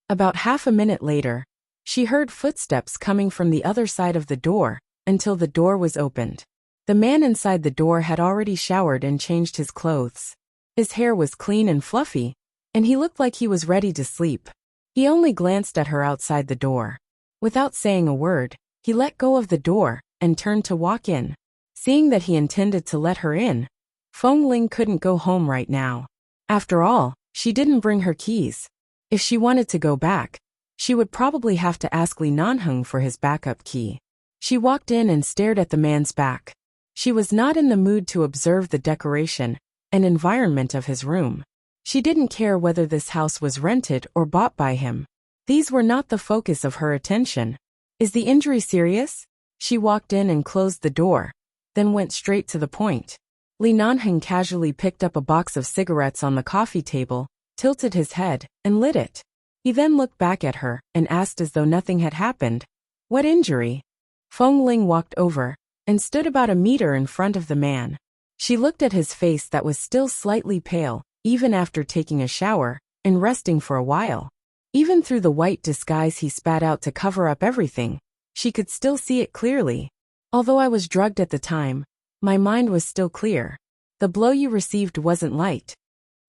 About half a minute later, she heard footsteps coming from the other side of the door, until the door was opened. The man inside the door had already showered and changed his clothes. His hair was clean and fluffy, and he looked like he was ready to sleep. He only glanced at her outside the door. Without saying a word, he let go of the door, and turned to walk in. Seeing that he intended to let her in, Feng Ling couldn't go home right now. After all, she didn't bring her keys. If she wanted to go back, she would probably have to ask Li Nanheng for his backup key. She walked in and stared at the man's back. She was not in the mood to observe the decoration and environment of his room. She didn't care whether this house was rented or bought by him. These were not the focus of her attention. Is the injury serious? She walked in and closed the door, then went straight to the point. Li Nanheng casually picked up a box of cigarettes on the coffee table, tilted his head, and lit it. He then looked back at her and asked as though nothing had happened. What injury? Feng Ling walked over and stood about a meter in front of the man. She looked at his face that was still slightly pale, even after taking a shower and resting for a while. Even through the white disguise he spat out to cover up everything, she could still see it clearly. Although I was drugged at the time, my mind was still clear. The blow you received wasn't light.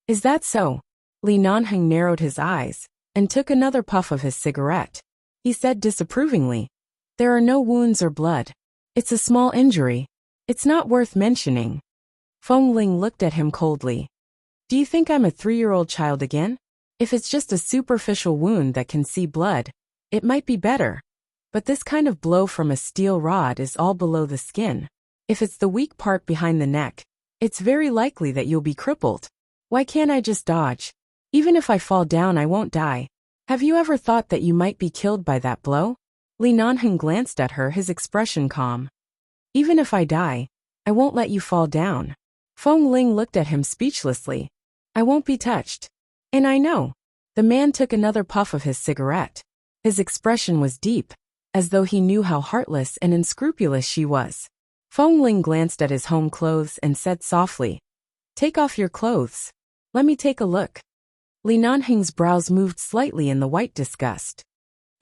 Is that so? Li Nanheng narrowed his eyes and took another puff of his cigarette. He said disapprovingly, "There are no wounds or blood. It's a small injury. It's not worth mentioning." Feng Ling looked at him coldly. Do you think I'm a 3-year-old child again? If it's just a superficial wound that can see blood, it might be better. But this kind of blow from a steel rod is all below the skin. If it's the weak part behind the neck, it's very likely that you'll be crippled. Why can't I just dodge? Even if I fall down, I won't die. Have you ever thought that you might be killed by that blow? Li Nanheng glanced at her, his expression calm. Even if I die, I won't let you fall down. Feng Ling looked at him speechlessly. I won't be touched. And I know. The man took another puff of his cigarette. His expression was deep, as though he knew how heartless and unscrupulous she was. Feng Ling glanced at his home clothes and said softly, Take off your clothes. Let me take a look. Li Nanheng's brows moved slightly in the white disgust.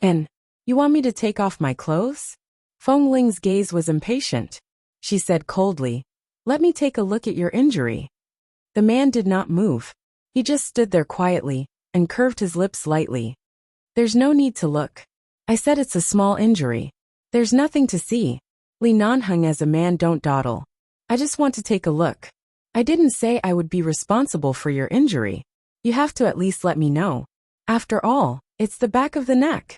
And, you want me to take off my clothes? Feng Ling's gaze was impatient. She said coldly, Let me take a look at your injury. The man did not move. He just stood there quietly and curved his lips lightly. There's no need to look. I said it's a small injury. There's nothing to see. Li Nanheng, as a man, don't dawdle. I just want to take a look. I didn't say I would be responsible for your injury. You have to at least let me know. After all, it's the back of the neck.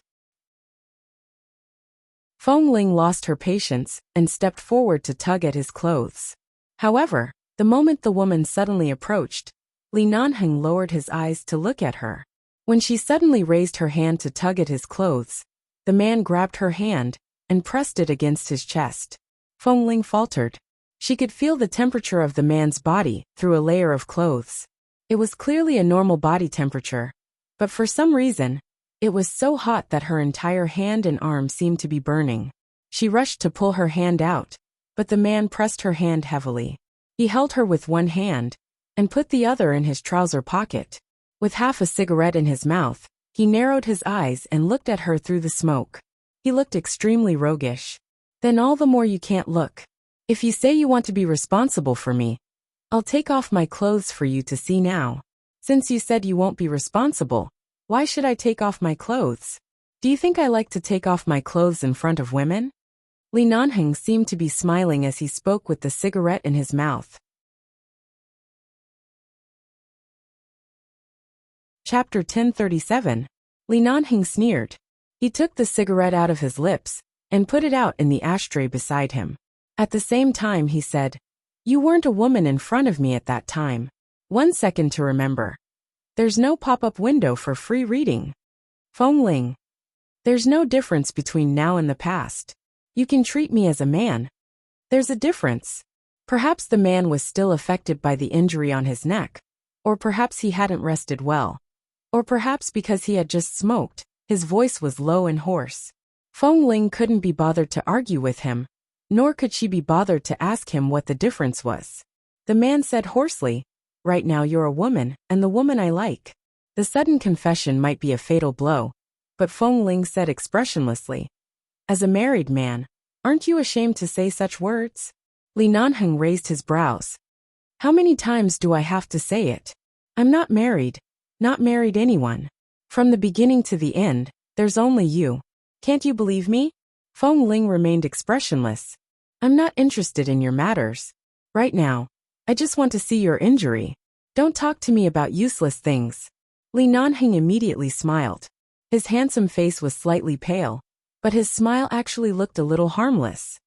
Feng Ling lost her patience and stepped forward to tug at his clothes. However, the moment the woman suddenly approached, Li Nanheng lowered his eyes to look at her. When she suddenly raised her hand to tug at his clothes, the man grabbed her hand and pressed it against his chest. Feng Ling faltered. She could feel the temperature of the man's body through a layer of clothes. It was clearly a normal body temperature, but for some reason, it was so hot that her entire hand and arm seemed to be burning. She rushed to pull her hand out, but the man pressed her hand heavily. He held her with one hand and put the other in his trouser pocket. With half a cigarette in his mouth, he narrowed his eyes and looked at her through the smoke. He looked extremely roguish. Then all the more you can't look. If you say you want to be responsible for me, I'll take off my clothes for you to see now. Since you said you won't be responsible, why should I take off my clothes? Do you think I like to take off my clothes in front of women? Li Nanheng seemed to be smiling as he spoke with the cigarette in his mouth. Chapter 1037. Li Nanheng sneered. He took the cigarette out of his lips and put it out in the ashtray beside him. At the same time he said, "You weren't a woman in front of me at that time. 1 second to remember. There's no pop-up window for free reading. Feng Ling. There's no difference between now and the past. You can treat me as a man. There's a difference. Perhaps the man was still affected by the injury on his neck, or perhaps he hadn't rested well, or perhaps because he had just smoked, his voice was low and hoarse. Feng Ling couldn't be bothered to argue with him, nor could she be bothered to ask him what the difference was. The man said hoarsely, "Right now you're a woman, and the woman I like." The sudden confession might be a fatal blow, but Feng Ling said expressionlessly, "As a married man, aren't you ashamed to say such words?" Li Nanheng raised his brows. "How many times do I have to say it? I'm not married anyone. From the beginning to the end, there's only you. Can't you believe me?" Feng Ling remained expressionless. "I'm not interested in your matters. Right now, I just want to see your injury. Don't talk to me about useless things." Li Nanheng immediately smiled. His handsome face was slightly pale, but his smile actually looked a little harmless.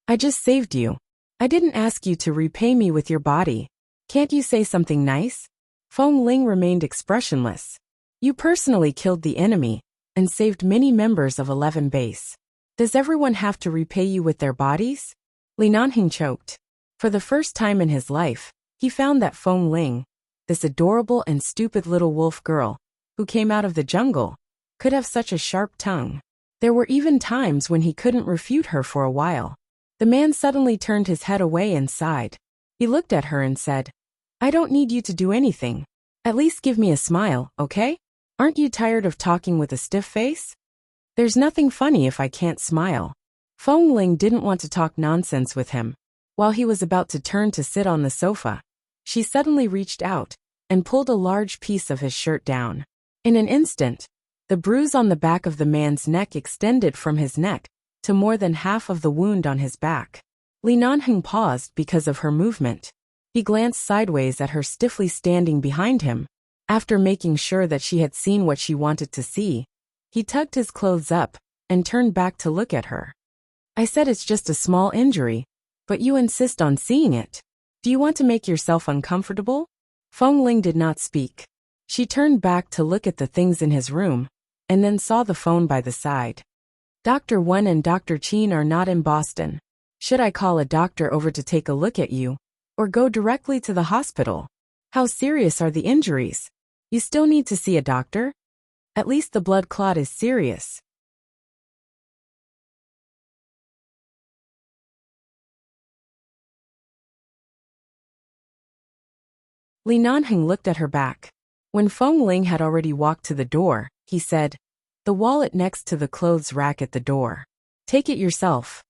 "I just saved you. I didn't ask you to repay me with your body. Can't you say something nice?" Feng Ling remained expressionless. "You personally killed the enemy and saved many members of 11 Base. Does everyone have to repay you with their bodies?" Li Nanheng choked. For the first time in his life, he found that Feng Ling, this adorable and stupid little wolf girl, who came out of the jungle, could have such a sharp tongue. There were even times when he couldn't refute her for a while. The man suddenly turned his head away and sighed. He looked at her and said, "I don't need you to do anything. At least give me a smile, okay? Aren't you tired of talking with a stiff face? There's nothing funny if I can't smile." Feng Ling didn't want to talk nonsense with him. While he was about to turn to sit on the sofa, she suddenly reached out and pulled a large piece of his shirt down. In an instant, the bruise on the back of the man's neck extended from his neck to more than half of the wound on his back. Li Nanheng paused because of her movement. He glanced sideways at her stiffly standing behind him. After making sure that she had seen what she wanted to see, he tugged his clothes up and turned back to look at her. "I said it's just a small injury, but you insist on seeing it. Do you want to make yourself uncomfortable?" Feng Ling did not speak. She turned back to look at the things in his room, and then saw the phone by the side. "Dr. Wen and Dr. Qin are not in Boston. Should I call a doctor over to take a look at you, or go directly to the hospital? How serious are the injuries? You still need to see a doctor? At least the blood clot is serious." Li Nanheng looked at her back. When Feng Ling had already walked to the door, he said, "The wallet next to the clothes rack at the door. Take it yourself."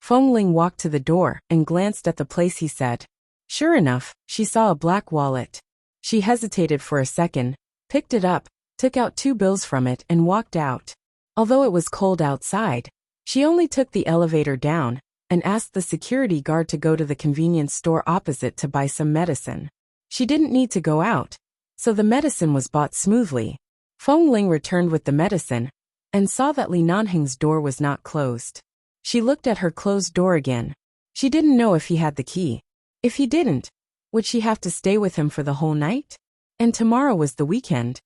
Feng Ling walked to the door and glanced at the place he said. Sure enough, she saw a black wallet. She hesitated for a second, picked it up, took out 2 bills from it and walked out. Although it was cold outside, she only took the elevator down and asked the security guard to go to the convenience store opposite to buy some medicine. She didn't need to go out, so the medicine was bought smoothly. Feng Ling returned with the medicine and saw that Li Nanheng's door was not closed. She looked at her closed door again. She didn't know if he had the key. If he didn't, would she have to stay with him for the whole night? And tomorrow was the weekend.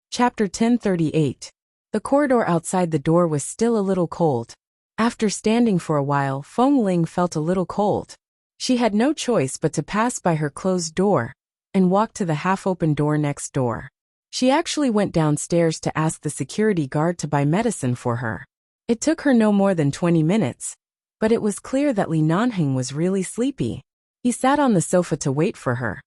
Chapter 1038. The corridor outside the door was still a little cold. After standing for a while, Feng Ling felt a little cold. She had no choice but to pass by her closed door and walk to the half-open door next door. She actually went downstairs to ask the security guard to buy medicine for her. It took her no more than 20 minutes, but it was clear that Li Nanheng was really sleepy. He sat on the sofa to wait for her,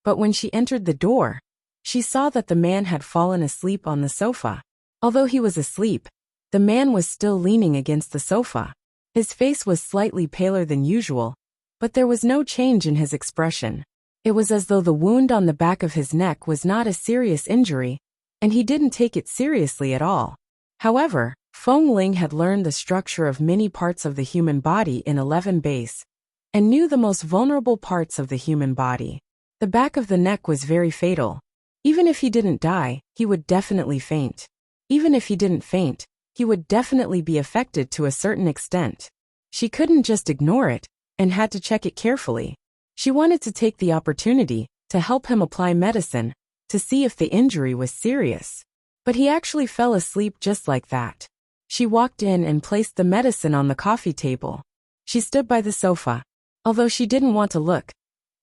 but when she entered the door, she saw that the man had fallen asleep on the sofa. Although he was asleep, the man was still leaning against the sofa. His face was slightly paler than usual, but there was no change in his expression. It was as though the wound on the back of his neck was not a serious injury, and he didn't take it seriously at all. However, Feng Ling had learned the structure of many parts of the human body in 11 base, and knew the most vulnerable parts of the human body. The back of the neck was very fatal. Even if he didn't die, he would definitely faint. Even if he didn't faint, he would definitely be affected to a certain extent. She couldn't just ignore it, and had to check it carefully. She wanted to take the opportunity to help him apply medicine, to see if the injury was serious. But he actually fell asleep just like that. She walked in and placed the medicine on the coffee table. She stood by the sofa. Although she didn't want to look,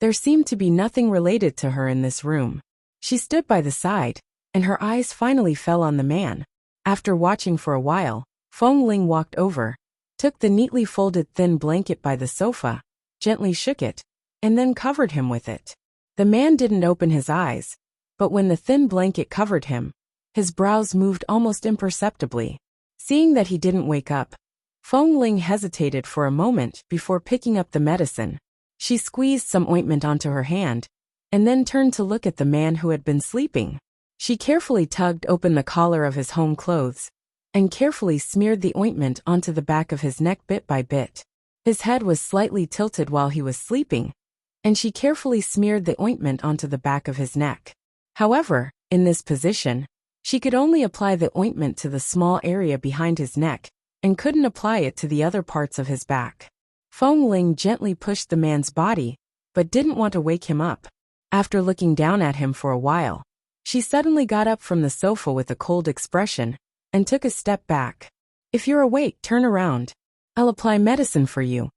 there seemed to be nothing related to her in this room. She stood by the side, and her eyes finally fell on the man. After watching for a while, Feng Ling walked over, took the neatly folded thin blanket by the sofa, gently shook it, and then covered him with it. The man didn't open his eyes, but when the thin blanket covered him, his brows moved almost imperceptibly. Seeing that he didn't wake up, Feng Ling hesitated for a moment before picking up the medicine. She squeezed some ointment onto her hand, and then turned to look at the man who had been sleeping. She carefully tugged open the collar of his home clothes, and carefully smeared the ointment onto the back of his neck bit by bit. His head was slightly tilted while he was sleeping, and she carefully smeared the ointment onto the back of his neck. However, in this position, she could only apply the ointment to the small area behind his neck, and couldn't apply it to the other parts of his back. Feng Ling gently pushed the man's body, but didn't want to wake him up. After looking down at him for a while, she suddenly got up from the sofa with a cold expression, and took a step back. "If you're awake, turn around. I'll apply medicine for you."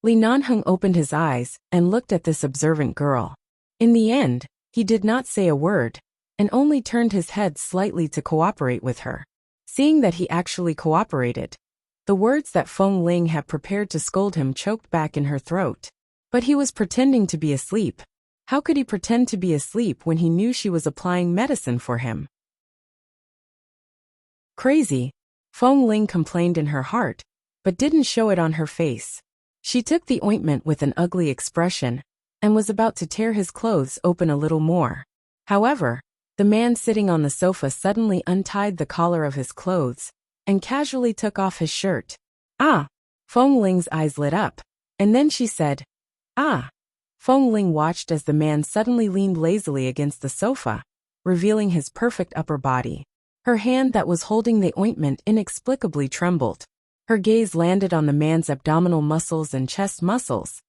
Li Nanheng opened his eyes and looked at this observant girl. In the end, he did not say a word, and only turned his head slightly to cooperate with her. Seeing that he actually cooperated, the words that Feng Ling had prepared to scold him choked back in her throat. But he was pretending to be asleep. How could he pretend to be asleep when he knew she was applying medicine for him? Crazy, Feng Ling complained in her heart, but didn't show it on her face. She took the ointment with an ugly expression, and was about to tear his clothes open a little more. However, the man sitting on the sofa suddenly untied the collar of his clothes, and casually took off his shirt. "Ah!" Feng Ling's eyes lit up, and then she said, "Ah!" Feng Ling watched as the man suddenly leaned lazily against the sofa, revealing his perfect upper body. Her hand that was holding the ointment inexplicably trembled. Her gaze landed on the man's abdominal muscles and chest muscles,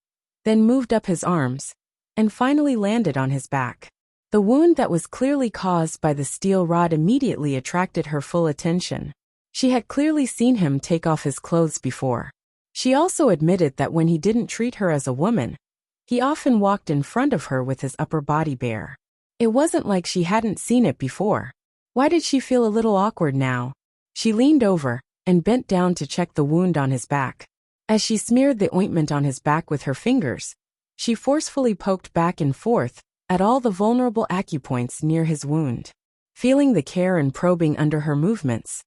then moved up his arms, and finally landed on his back. The wound that was clearly caused by the steel rod immediately attracted her full attention. She had clearly seen him take off his clothes before. She also admitted that when he didn't treat her as a woman, he often walked in front of her with his upper body bare. It wasn't like she hadn't seen it before. Why did she feel a little awkward now? She leaned over and bent down to check the wound on his back. As she smeared the ointment on his back with her fingers, she forcefully poked back and forth at all the vulnerable acupoints near his wound. Feeling the care and probing under her movements,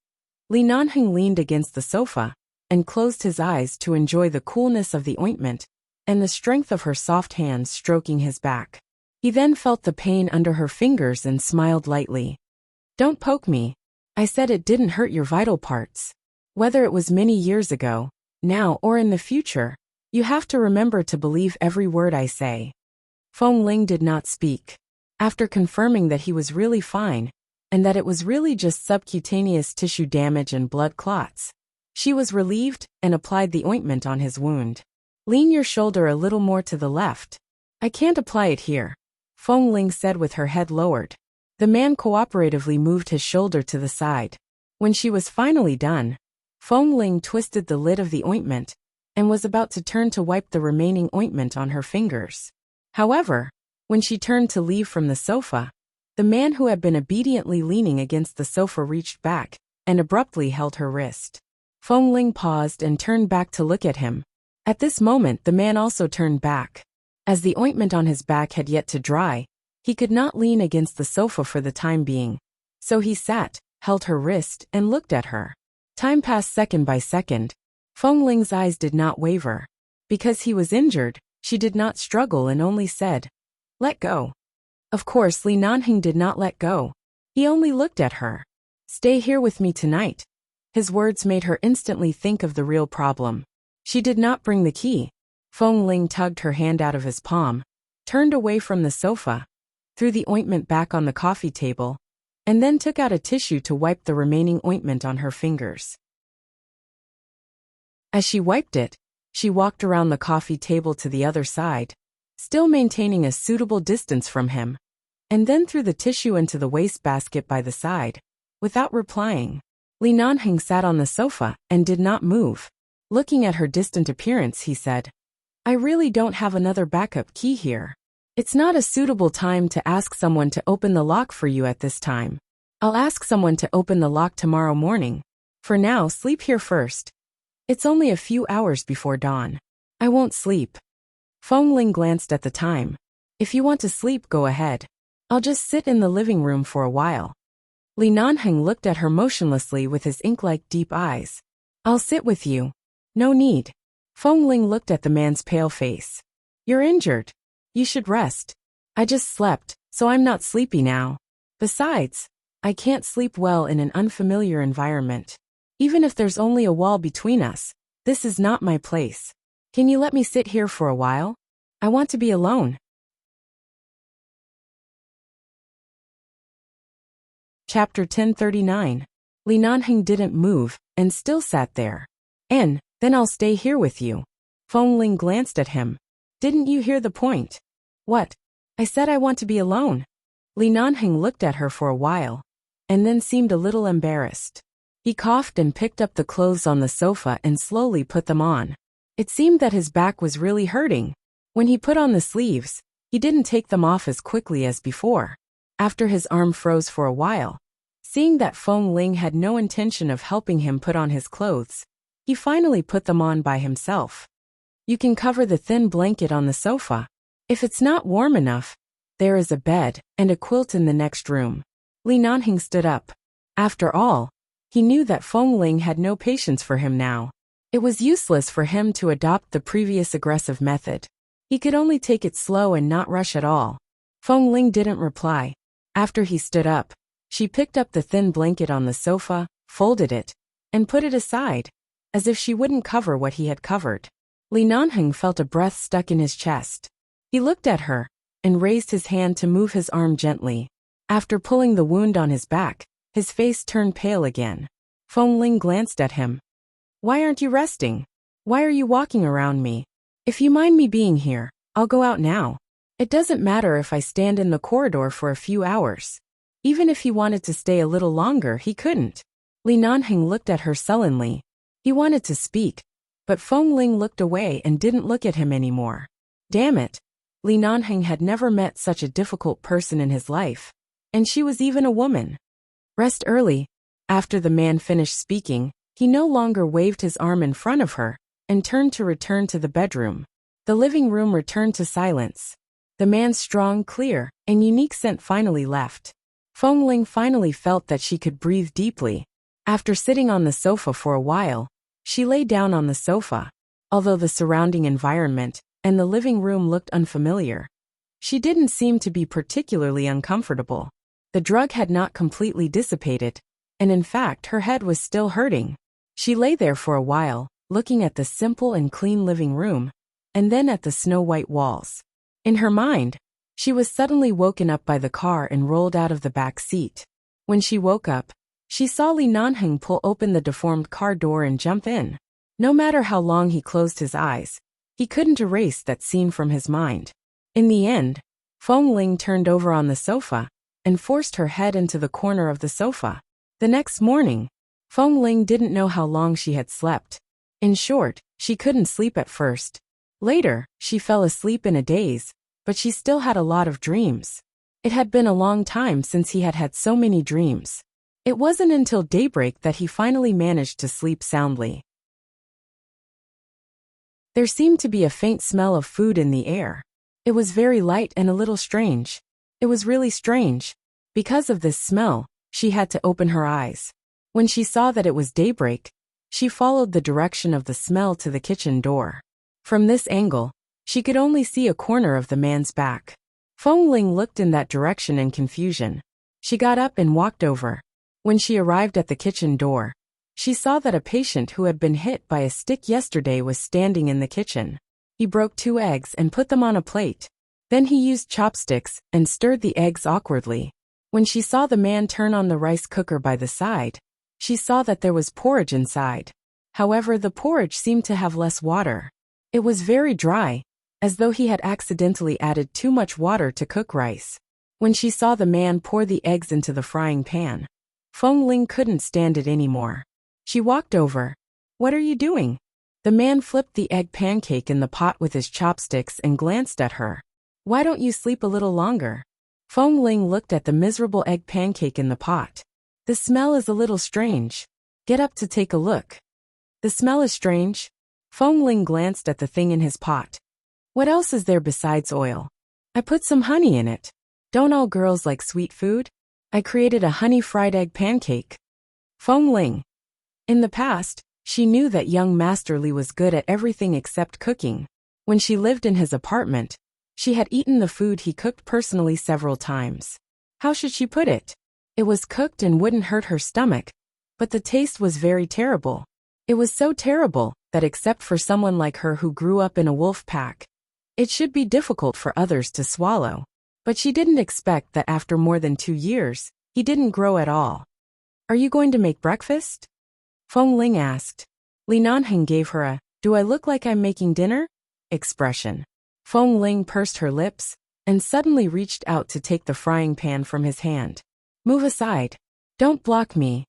Li Nanheng leaned against the sofa and closed his eyes to enjoy the coolness of the ointment and the strength of her soft hands stroking his back. He then felt the pain under her fingers and smiled lightly. "Don't poke me. I said it didn't hurt your vital parts. Whether it was many years ago, now or in the future, you have to remember to believe every word I say." Feng Ling did not speak. After confirming that he was really fine, and that it was really just subcutaneous tissue damage and blood clots, she was relieved and applied the ointment on his wound. "Lean your shoulder a little more to the left. I can't apply it here," Feng Ling said with her head lowered. The man cooperatively moved his shoulder to the side. When she was finally done, Feng Ling twisted the lid of the ointment and was about to turn to wipe the remaining ointment on her fingers. However, when she turned to leave from the sofa, the man who had been obediently leaning against the sofa reached back and abruptly held her wrist. Feng Ling paused and turned back to look at him. At this moment the man also turned back. As the ointment on his back had yet to dry, he could not lean against the sofa for the time being. So he sat, held her wrist, and looked at her. Time passed second by second. Feng Ling's eyes did not waver. Because he was injured, she did not struggle and only said, "Let go." Of course Li Nanheng did not let go. He only looked at her. "Stay here with me tonight." His words made her instantly think of the real problem. She did not bring the key. Feng Ling tugged her hand out of his palm, turned away from the sofa, threw the ointment back on the coffee table, and then took out a tissue to wipe the remaining ointment on her fingers. As she wiped it, she walked around the coffee table to the other side, still maintaining a suitable distance from him, and then threw the tissue into the wastebasket by the side. Without replying, Li Nanheng sat on the sofa and did not move. Looking at her distant appearance, he said, "I really don't have another backup key here. It's not a suitable time to ask someone to open the lock for you at this time. I'll ask someone to open the lock tomorrow morning. For now, sleep here first. It's only a few hours before dawn. I won't sleep." Feng Ling glanced at the time. "If you want to sleep, go ahead. I'll just sit in the living room for a while." Li Nanheng looked at her motionlessly with his ink-like deep eyes. "I'll sit with you. No need." Feng Ling looked at the man's pale face. "You're injured. You should rest." "I just slept, so I'm not sleepy now. Besides, I can't sleep well in an unfamiliar environment. Even if there's only a wall between us, this is not my place. Can you let me sit here for a while? I want to be alone." Chapter 1039. Li Nanheng didn't move and still sat there. Then I'll stay here with you." Feng Ling glanced at him. "Didn't you hear the point?" "What?" "I said I want to be alone." Li Nanheng looked at her for a while, and then seemed a little embarrassed. He coughed and picked up the clothes on the sofa and slowly put them on. It seemed that his back was really hurting. When he put on the sleeves, he didn't take them off as quickly as before. After his arm froze for a while, seeing that Feng Ling had no intention of helping him put on his clothes, he finally put them on by himself. "You can cover the thin blanket on the sofa. If it's not warm enough, there is a bed and a quilt in the next room." Li Nanheng stood up. After all, he knew that Feng Ling had no patience for him now. It was useless for him to adopt the previous aggressive method. He could only take it slow and not rush at all. Feng Ling didn't reply. After he stood up, she picked up the thin blanket on the sofa, folded it, and put it aside, as if she wouldn't cover what he had covered. Li Nanheng felt a breath stuck in his chest. He looked at her, and raised his hand to move his arm gently. After pulling the wound on his back, his face turned pale again. Feng Ling glanced at him. "Why aren't you resting? Why are you walking around me? If you mind me being here, I'll go out now. It doesn't matter if I stand in the corridor for a few hours." Even if he wanted to stay a little longer, he couldn't. Li Nanheng looked at her sullenly. He wanted to speak, but Feng Ling looked away and didn't look at him anymore. Damn it. Li Nanheng had never met such a difficult person in his life, and she was even a woman. "Rest early." After the man finished speaking, he no longer waved his arm in front of her, and turned to return to the bedroom. The living room returned to silence. The man's strong, clear, and unique scent finally left. Feng Ling finally felt that she could breathe deeply. After sitting on the sofa for a while, she lay down on the sofa. Although the surrounding environment and the living room looked unfamiliar, She didn't seem to be particularly uncomfortable. The drug had not completely dissipated, and in fact her head was still hurting. She lay there for a while, looking at the simple and clean living room, and then at the snow-white walls. In her mind, she was suddenly woken up by the car and rolled out of the back seat. When she woke up, she saw Li Nanheng pull open the deformed car door and jump in. No matter how long he closed his eyes, he couldn't erase that scene from his mind. In the end, Feng Ling turned over on the sofa and forced her head into the corner of the sofa. The next morning, Feng Ling didn't know how long she had slept. In short, she couldn't sleep at first. Later, she fell asleep in a daze, but she still had a lot of dreams. It had been a long time since he had had so many dreams. It wasn't until daybreak that he finally managed to sleep soundly. There seemed to be a faint smell of food in the air. It was very light and a little strange. It was really strange. Because of this smell, she had to open her eyes. When she saw that it was daybreak, she followed the direction of the smell to the kitchen door. From this angle, she could only see a corner of the man's back. Feng Ling looked in that direction in confusion. She got up and walked over. When she arrived at the kitchen door, she saw that a patient who had been hit by a stick yesterday was standing in the kitchen. He broke 2 eggs and put them on a plate. Then he used chopsticks and stirred the eggs awkwardly. When she saw the man turn on the rice cooker by the side, she saw that there was porridge inside. However, the porridge seemed to have less water. It was very dry, as though he had accidentally added too much water to cook rice. When she saw the man pour the eggs into the frying pan, Feng Ling couldn't stand it anymore. She walked over. "What are you doing?" The man flipped the egg pancake in the pot with his chopsticks and glanced at her. "Why don't you sleep a little longer?" Feng Ling looked at the miserable egg pancake in the pot. "The smell is a little strange. Get up to take a look." "The smell is strange?" Feng Ling glanced at the thing in his pot. "What else is there besides oil?" "I put some honey in it. Don't all girls like sweet food? I created a honey fried egg pancake." Feng Ling. In the past, she knew that young Master Li was good at everything except cooking. When she lived in his apartment, she had eaten the food he cooked personally several times. How should she put it? It was cooked and wouldn't hurt her stomach, but the taste was very terrible. It was so terrible that except for someone like her who grew up in a wolf pack, it should be difficult for others to swallow. But she didn't expect that after more than 2 years, he didn't grow at all. "Are you going to make breakfast?" Feng Ling asked. Li Nanheng gave her a, "Do I look like I'm making dinner?" expression. Feng Ling pursed her lips and suddenly reached out to take the frying pan from his hand. "Move aside. Don't block me."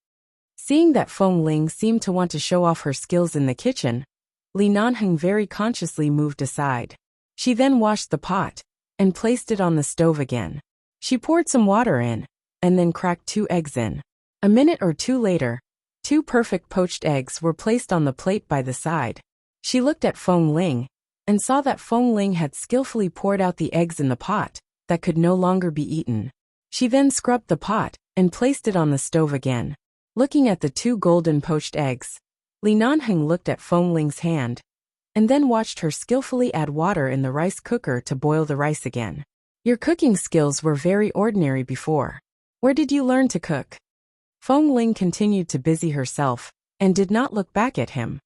Seeing that Feng Ling seemed to want to show off her skills in the kitchen, Li Nanheng very consciously moved aside. She then washed the pot and placed it on the stove again. She poured some water in and then cracked 2 eggs in. A minute or 2 later, 2 perfect poached eggs were placed on the plate by the side. She looked at Feng Ling and saw that Feng Ling had skillfully poured out the eggs in the pot that could no longer be eaten. She then scrubbed the pot and placed it on the stove again. Looking at the 2 golden poached eggs, Li Nanheng looked at Feng Ling's hand and then watched her skillfully add water in the rice cooker to boil the rice again. "Your cooking skills were very ordinary before. Where did you learn to cook?" Feng Ling continued to busy herself and did not look back at him.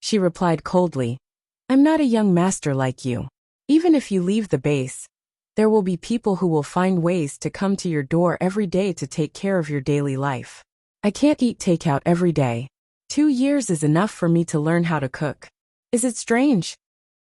She replied coldly, "I'm not a young master like you. Even if you leave the base, there will be people who will find ways to come to your door every day to take care of your daily life. I can't eat takeout every day. 2 years is enough for me to learn how to cook. Is it strange?"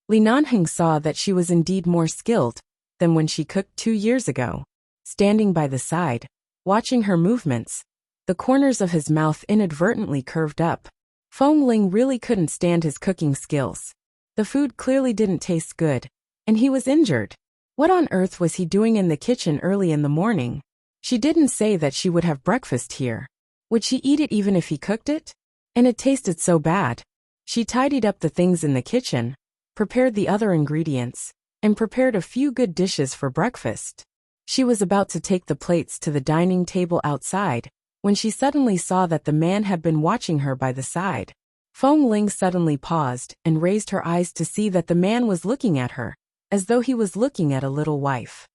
Li Nanheng saw that she was indeed more skilled than when she cooked 2 years ago. Standing by the side, watching her movements, the corners of his mouth inadvertently curved up. Feng Ling really couldn't stand his cooking skills. The food clearly didn't taste good, and he was injured. What on earth was he doing in the kitchen early in the morning? She didn't say that she would have breakfast here. Would she eat it even if he cooked it? And it tasted so bad. She tidied up the things in the kitchen, prepared the other ingredients, and prepared a few good dishes for breakfast. She was about to take the plates to the dining table outside when she suddenly saw that the man had been watching her by the side. Feng Ling suddenly paused and raised her eyes to see that the man was looking at her, as though he was looking at a little wife.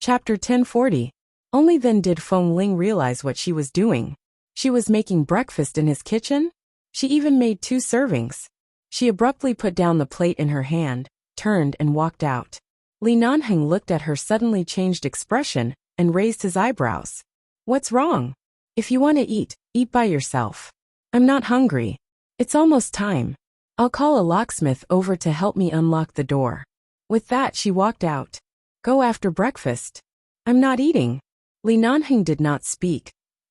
Chapter 1040. Only then did Feng Ling realize what she was doing. She was making breakfast in his kitchen? She even made 2 servings. She abruptly put down the plate in her hand, turned and walked out. Li Nanheng looked at her suddenly changed expression and raised his eyebrows. What's wrong? If you want to eat, eat by yourself. I'm not hungry. It's almost time. I'll call a locksmith over to help me unlock the door. With that she walked out. Go after breakfast. I'm not eating. Li Nanheng did not speak,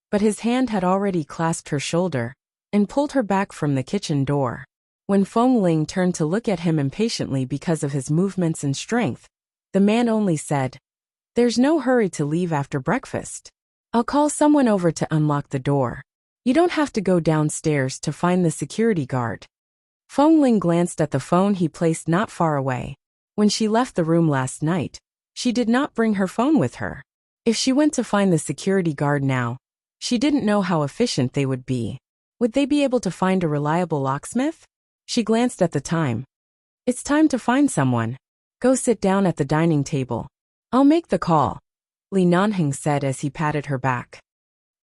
but his hand had already clasped her shoulder and pulled her back from the kitchen door. When Feng Ling turned to look at him impatiently because of his movements and strength, the man only said, There's no hurry to leave after breakfast. I'll call someone over to unlock the door. You don't have to go downstairs to find the security guard. Feng Ling glanced at the phone he placed not far away. When she left the room last night, she did not bring her phone with her. If she went to find the security guard now, she didn't know how efficient they would be. Would they be able to find a reliable locksmith? She glanced at the time. It's time to find someone. Go sit down at the dining table. I'll make the call, Li Nanheng said as he patted her back.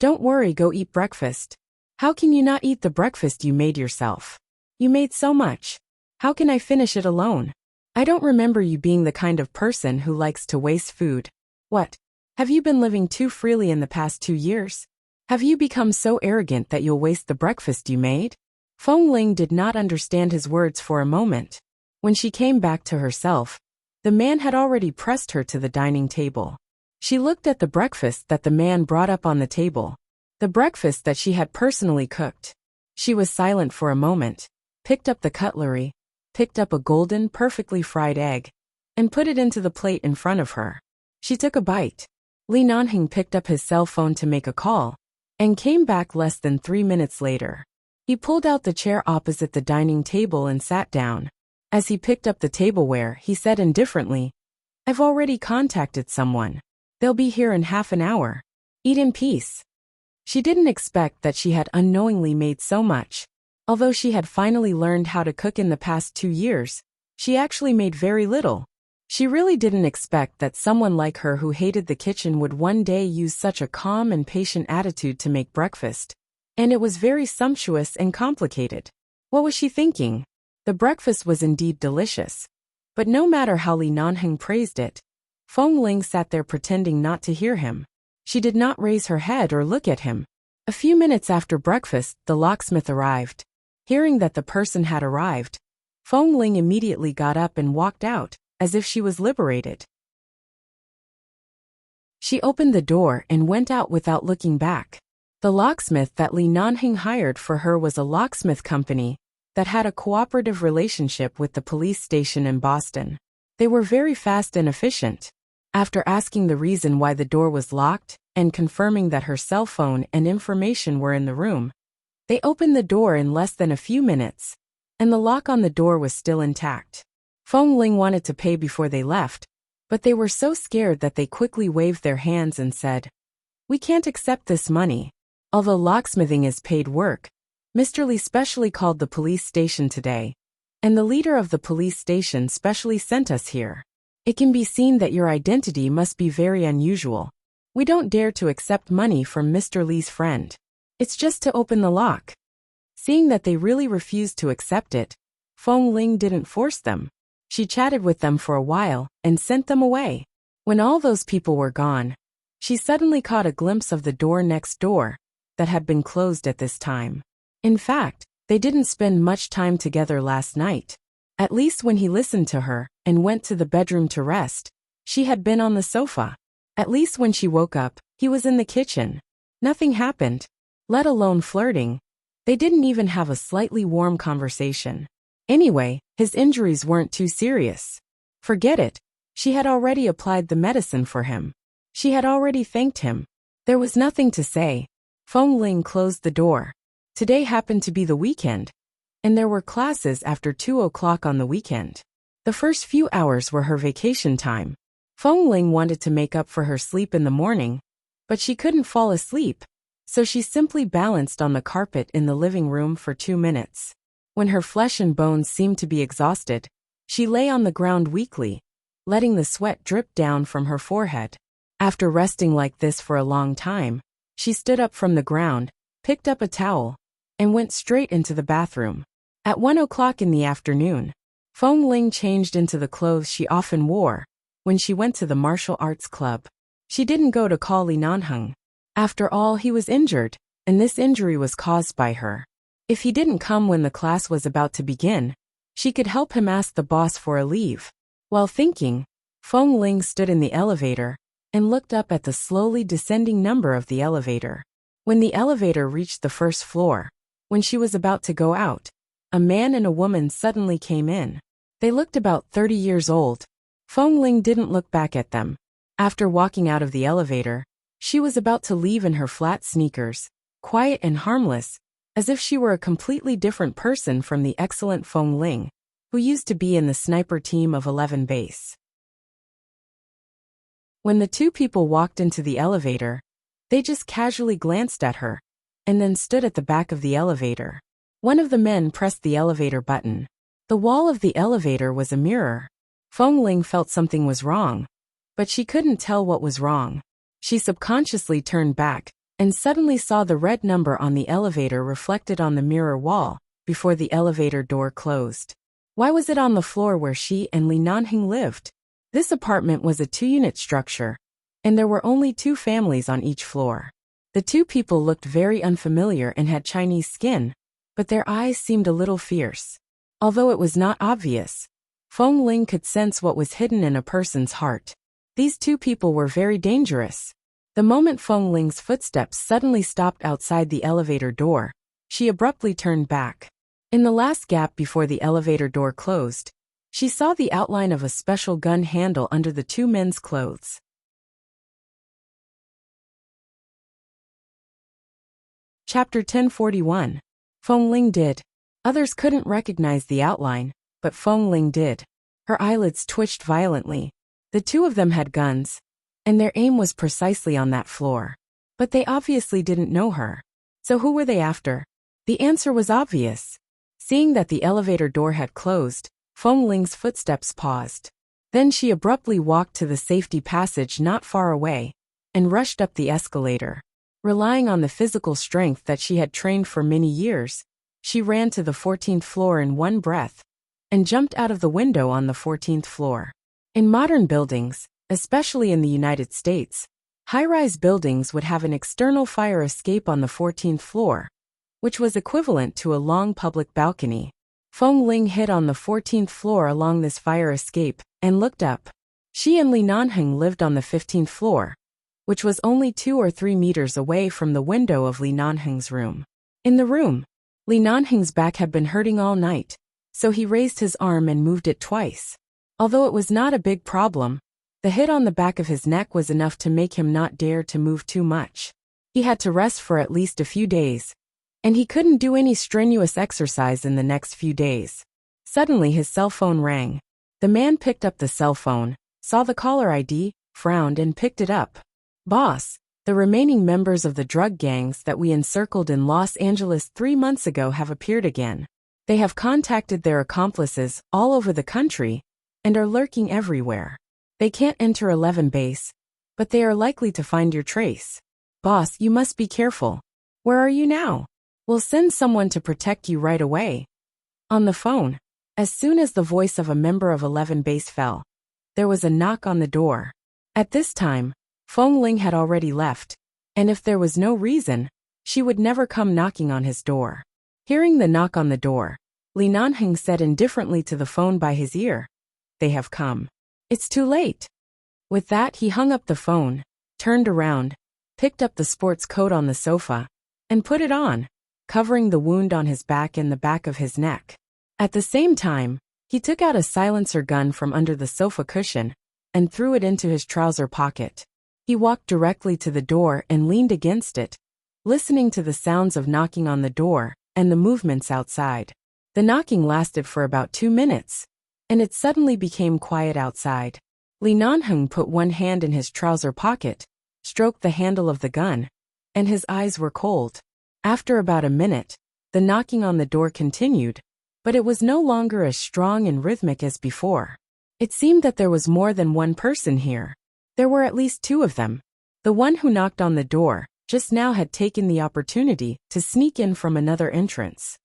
Don't worry, go eat breakfast. How can you not eat the breakfast you made yourself? You made so much. How can I finish it alone? I don't remember you being the kind of person who likes to waste food. What? Have you been living too freely in the past 2 years? Have you become so arrogant that you'll waste the breakfast you made? Feng Ling did not understand his words for a moment. When she came back to herself, the man had already pressed her to the dining table. She looked at the breakfast that the man brought up on the table, the breakfast that she had personally cooked. She was silent for a moment, picked up the cutlery, picked up a golden, perfectly fried egg, and put it into the plate in front of her. She took a bite. Li Nanheng picked up his cell phone to make a call, and came back less than 3 minutes later. He pulled out the chair opposite the dining table and sat down. As he picked up the tableware, he said indifferently, I've already contacted someone. They'll be here in half an hour. Eat in peace. She didn't expect that she had unknowingly made so much. Although she had finally learned how to cook in the past 2 years, she actually made very little. She really didn't expect that someone like her who hated the kitchen would one day use such a calm and patient attitude to make breakfast. And it was very sumptuous and complicated. What was she thinking? The breakfast was indeed delicious. But no matter how Li Nanheng praised it, Feng Ling sat there pretending not to hear him. She did not raise her head or look at him. A few minutes after breakfast, the locksmith arrived. Hearing that the person had arrived, Feng Ling immediately got up and walked out, as if she was liberated. She opened the door and went out without looking back. The locksmith that Li Nanheng hired for her was a locksmith company that had a cooperative relationship with the police station in Boston. They were very fast and efficient. After asking the reason why the door was locked and confirming that her cell phone and information were in the room, they opened the door in less than a few minutes, and the lock on the door was still intact. Feng Ling wanted to pay before they left, but they were so scared that they quickly waved their hands and said, We can't accept this money. Although locksmithing is paid work, Mr. Li specially called the police station today, and the leader of the police station specially sent us here. It can be seen that your identity must be very unusual. We don't dare to accept money from Mr. Li's friend. It's just to open the lock. Seeing that they really refused to accept it, Feng Ling didn't force them. She chatted with them for a while and sent them away. When all those people were gone, she suddenly caught a glimpse of the door next door that had been closed at this time. In fact, they didn't spend much time together last night. At least when he listened to her and went to the bedroom to rest, she had been on the sofa. At least when she woke up, he was in the kitchen. Nothing happened, let alone flirting. They didn't even have a slightly warm conversation. Anyway, his injuries weren't too serious. Forget it. She had already applied the medicine for him. She had already thanked him. There was nothing to say. Feng Ling closed the door. Today happened to be the weekend, and there were classes after 2 o'clock on the weekend. The first few hours were her vacation time. Feng Ling wanted to make up for her sleep in the morning, but she couldn't fall asleep, so she simply balanced on the carpet in the living room for 2 minutes. When her flesh and bones seemed to be exhausted, she lay on the ground weakly, letting the sweat drip down from her forehead. After resting like this for a long time, she stood up from the ground, picked up a towel, and went straight into the bathroom. At 1 o'clock in the afternoon, Feng Ling changed into the clothes she often wore when she went to the martial arts club. She didn't go to call Li Nanheng. After all, he was injured, and this injury was caused by her. If he didn't come when the class was about to begin, she could help him ask the boss for a leave. While thinking, Feng Ling stood in the elevator and looked up at the slowly descending number of the elevator. When the elevator reached the first floor, when she was about to go out, a man and a woman suddenly came in. They looked about 30 years old. Feng Ling didn't look back at them. After walking out of the elevator, she was about to leave in her flat sneakers, quiet and harmless, as if she were a completely different person from the excellent Feng Ling, who used to be in the sniper team of 11 base. When the two people walked into the elevator, they just casually glanced at her, and then stood at the back of the elevator. One of the men pressed the elevator button. The wall of the elevator was a mirror. Feng Ling felt something was wrong, but she couldn't tell what was wrong. She subconsciously turned back, and suddenly saw the red number on the elevator reflected on the mirror wall, before the elevator door closed. Why was it on the floor where she and Li Nanheng lived? This apartment was a 2-unit structure, and there were only 2 families on each floor. The 2 people looked very unfamiliar and had Chinese skin, but their eyes seemed a little fierce. Although it was not obvious, Feng Ling could sense what was hidden in a person's heart. These 2 people were very dangerous. The moment Feng Ling's footsteps suddenly stopped outside the elevator door, she abruptly turned back. In the last gap before the elevator door closed, she saw the outline of a special gun handle under the 2 men's clothes. Chapter 1041. Feng Ling did. Others couldn't recognize the outline, but Feng Ling did. Her eyelids twitched violently. The 2 of them had guns, and their aim was precisely on that floor. But they obviously didn't know her. So who were they after? The answer was obvious. Seeing that the elevator door had closed, Feng Ling's footsteps paused. Then she abruptly walked to the safety passage not far away, and rushed up the escalator. Relying on the physical strength that she had trained for many years, she ran to the 14th floor in one breath, and jumped out of the window on the 14th floor. In modern buildings, especially in the United States, high-rise buildings would have an external fire escape on the 14th floor, which was equivalent to a long public balcony. Feng Ling hid on the 14th floor along this fire escape, and looked up. She and Li Nanheng lived on the 15th floor, which was only 2 or 3 meters away from the window of Li Nanheng's room. In the room, Li Nanheng's back had been hurting all night, so he raised his arm and moved it twice. Although it was not a big problem, the hit on the back of his neck was enough to make him not dare to move too much. He had to rest for at least a few days, and he couldn't do any strenuous exercise in the next few days. Suddenly his cell phone rang. The man picked up the cell phone, saw the caller ID, frowned and picked it up. "Boss, the remaining members of the drug gangs that we encircled in Los Angeles 3 months ago have appeared again. They have contacted their accomplices all over the country and are lurking everywhere. They can't enter 11 base, but they are likely to find your trace. Boss, you must be careful. Where are you now? We'll send someone to protect you right away." On the phone, as soon as the voice of a member of 11 base fell, there was a knock on the door. At this time, Feng Ling had already left, and if there was no reason, she would never come knocking on his door. Hearing the knock on the door, Li Nanheng said indifferently to the phone by his ear, "They have come. It's too late." With that, he hung up the phone, turned around, picked up the sports coat on the sofa, and put it on, covering the wound on his back and the back of his neck. At the same time, he took out a silencer gun from under the sofa cushion and threw it into his trouser pocket. He walked directly to the door and leaned against it, listening to the sounds of knocking on the door and the movements outside. The knocking lasted for about 2 minutes, and it suddenly became quiet outside. Li Nanheng put one hand in his trouser pocket, stroked the handle of the gun, and his eyes were cold. After about a minute, the knocking on the door continued, but it was no longer as strong and rhythmic as before. It seemed that there was more than one person here. There were at least two of them. The one who knocked on the door just now had taken the opportunity to sneak in from another entrance.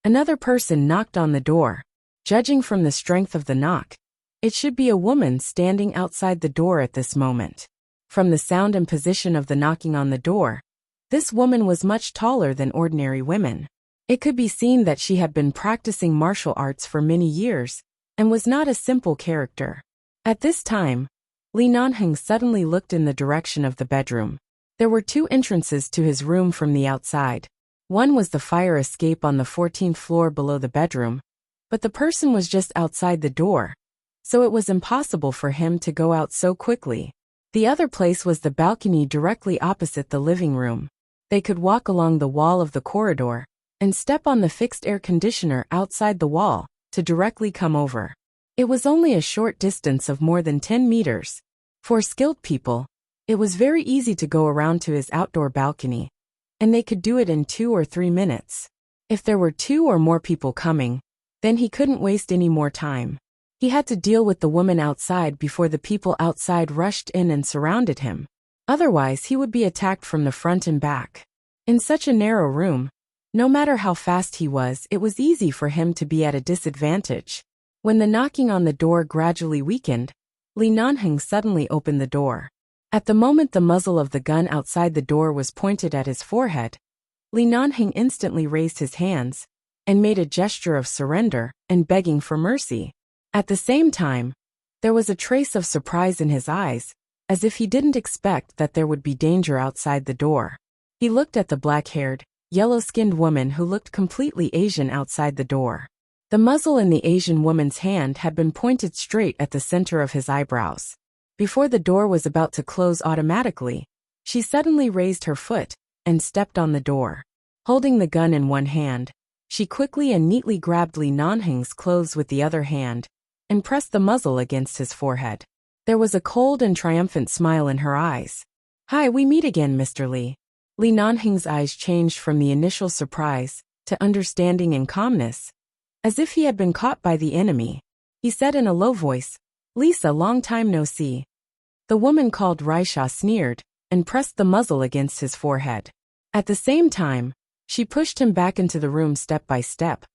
Another person knocked on the door. Judging from the strength of the knock, it should be a woman standing outside the door at this moment. From the sound and position of the knocking on the door, this woman was much taller than ordinary women. It could be seen that she had been practicing martial arts for many years and was not a simple character. At this time, Li Nanheng suddenly looked in the direction of the bedroom. There were two entrances to his room from the outside. One was the fire escape on the 14th floor below the bedroom, but the person was just outside the door, so it was impossible for him to go out so quickly. The other place was the balcony directly opposite the living room. They could walk along the wall of the corridor and step on the fixed air conditioner outside the wall to directly come over. It was only a short distance of more than 10 meters. For skilled people, it was very easy to go around to his outdoor balcony, and they could do it in 2 or 3 minutes. If there were 2 or more people coming, then he couldn't waste any more time. He had to deal with the woman outside before the people outside rushed in and surrounded him. Otherwise, he would be attacked from the front and back. In such a narrow room, no matter how fast he was, it was easy for him to be at a disadvantage. When the knocking on the door gradually weakened, Li Nanheng suddenly opened the door. At the moment the muzzle of the gun outside the door was pointed at his forehead, Li Nanheng instantly raised his hands and made a gesture of surrender and begging for mercy. At the same time, there was a trace of surprise in his eyes, as if he didn't expect that there would be danger outside the door. He looked at the black-haired, yellow-skinned woman who looked completely Asian outside the door. The muzzle in the Asian woman's hand had been pointed straight at the center of his eyebrows. Before the door was about to close automatically, she suddenly raised her foot and stepped on the door. Holding the gun in one hand, she quickly and neatly grabbed Li Nanheng's clothes with the other hand and pressed the muzzle against his forehead. There was a cold and triumphant smile in her eyes. "Hi, we meet again, Mr. Li." Li Nanheng's eyes changed from the initial surprise to understanding and calmness, as if he had been caught by the enemy. He said in a low voice, "Lisa, long time no see." The woman called Raisha sneered and pressed the muzzle against his forehead. At the same time, she pushed him back into the room step by step,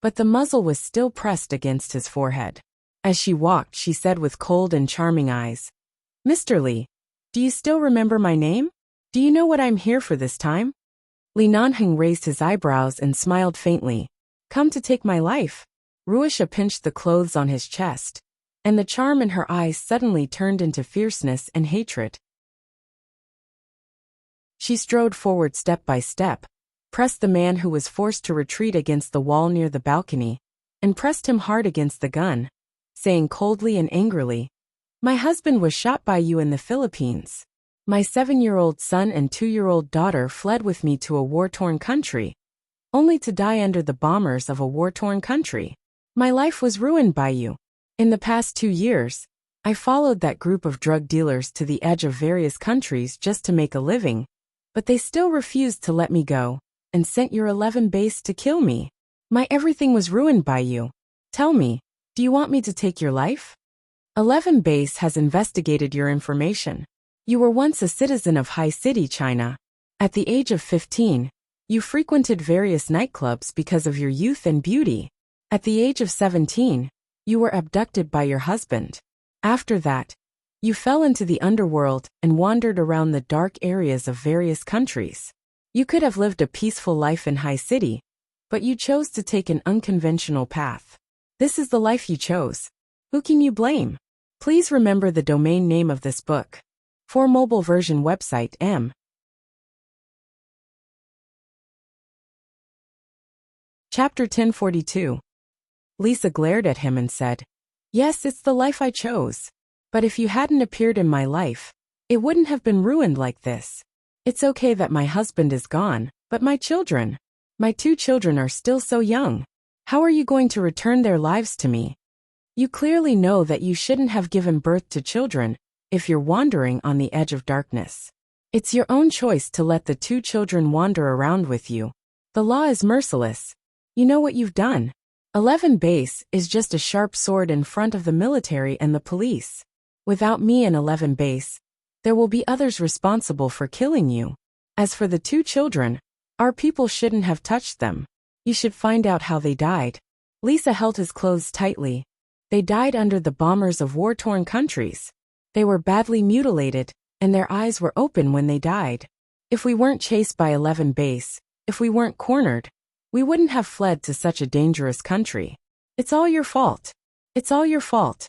but the muzzle was still pressed against his forehead. As she walked, she said with cold and charming eyes, "Mr. Li, do you still remember my name? Do you know what I'm here for this time?" Li Nanheng raised his eyebrows and smiled faintly. "Come to take my life?" Ruisha pinched the clothes on his chest, and the charm in her eyes suddenly turned into fierceness and hatred. She strode forward step by step, pressed the man who was forced to retreat against the wall near the balcony, and pressed him hard against the gun, saying coldly and angrily, "My husband was shot by you in the Philippines. My 7-year-old son and 2-year-old daughter fled with me to a war-torn country, only to die under the bombers of a war-torn country. My life was ruined by you. In the past 2 years, I followed that group of drug dealers to the edge of various countries just to make a living, but they still refused to let me go, and sent your 11 base to kill me. My everything was ruined by you. Tell me, do you want me to take your life? 11 base has investigated your information. You were once a citizen of High City, China. At the age of 15, you frequented various nightclubs because of your youth and beauty. At the age of 17, you were abducted by your husband. After that, you fell into the underworld and wandered around the dark areas of various countries. You could have lived a peaceful life in High City, but you chose to take an unconventional path. This is the life you chose. Who can you blame? Please remember the domain name of this book. For mobile version website M. Chapter 1042. Lisa glared at him and said, "Yes, it's the life I chose. But if you hadn't appeared in my life, it wouldn't have been ruined like this. It's okay that my husband is gone, but my children. My 2 children are still so young. How are you going to return their lives to me? You clearly know that you shouldn't have given birth to children if you're wandering on the edge of darkness. It's your own choice to let the 2 children wander around with you. The law is merciless. You know what you've done? 11 base is just a sharp sword in front of the military and the police. Without me and 11 base, there will be others responsible for killing you. As for the 2 children, our people shouldn't have touched them. You should find out how they died. Lisa held his clothes tightly. They died under the bombers of war-torn countries. They were badly mutilated, and their eyes were open when they died. If we weren't chased by 11 base, if we weren't cornered, we wouldn't have fled to such a dangerous country. It's all your fault. It's all your fault.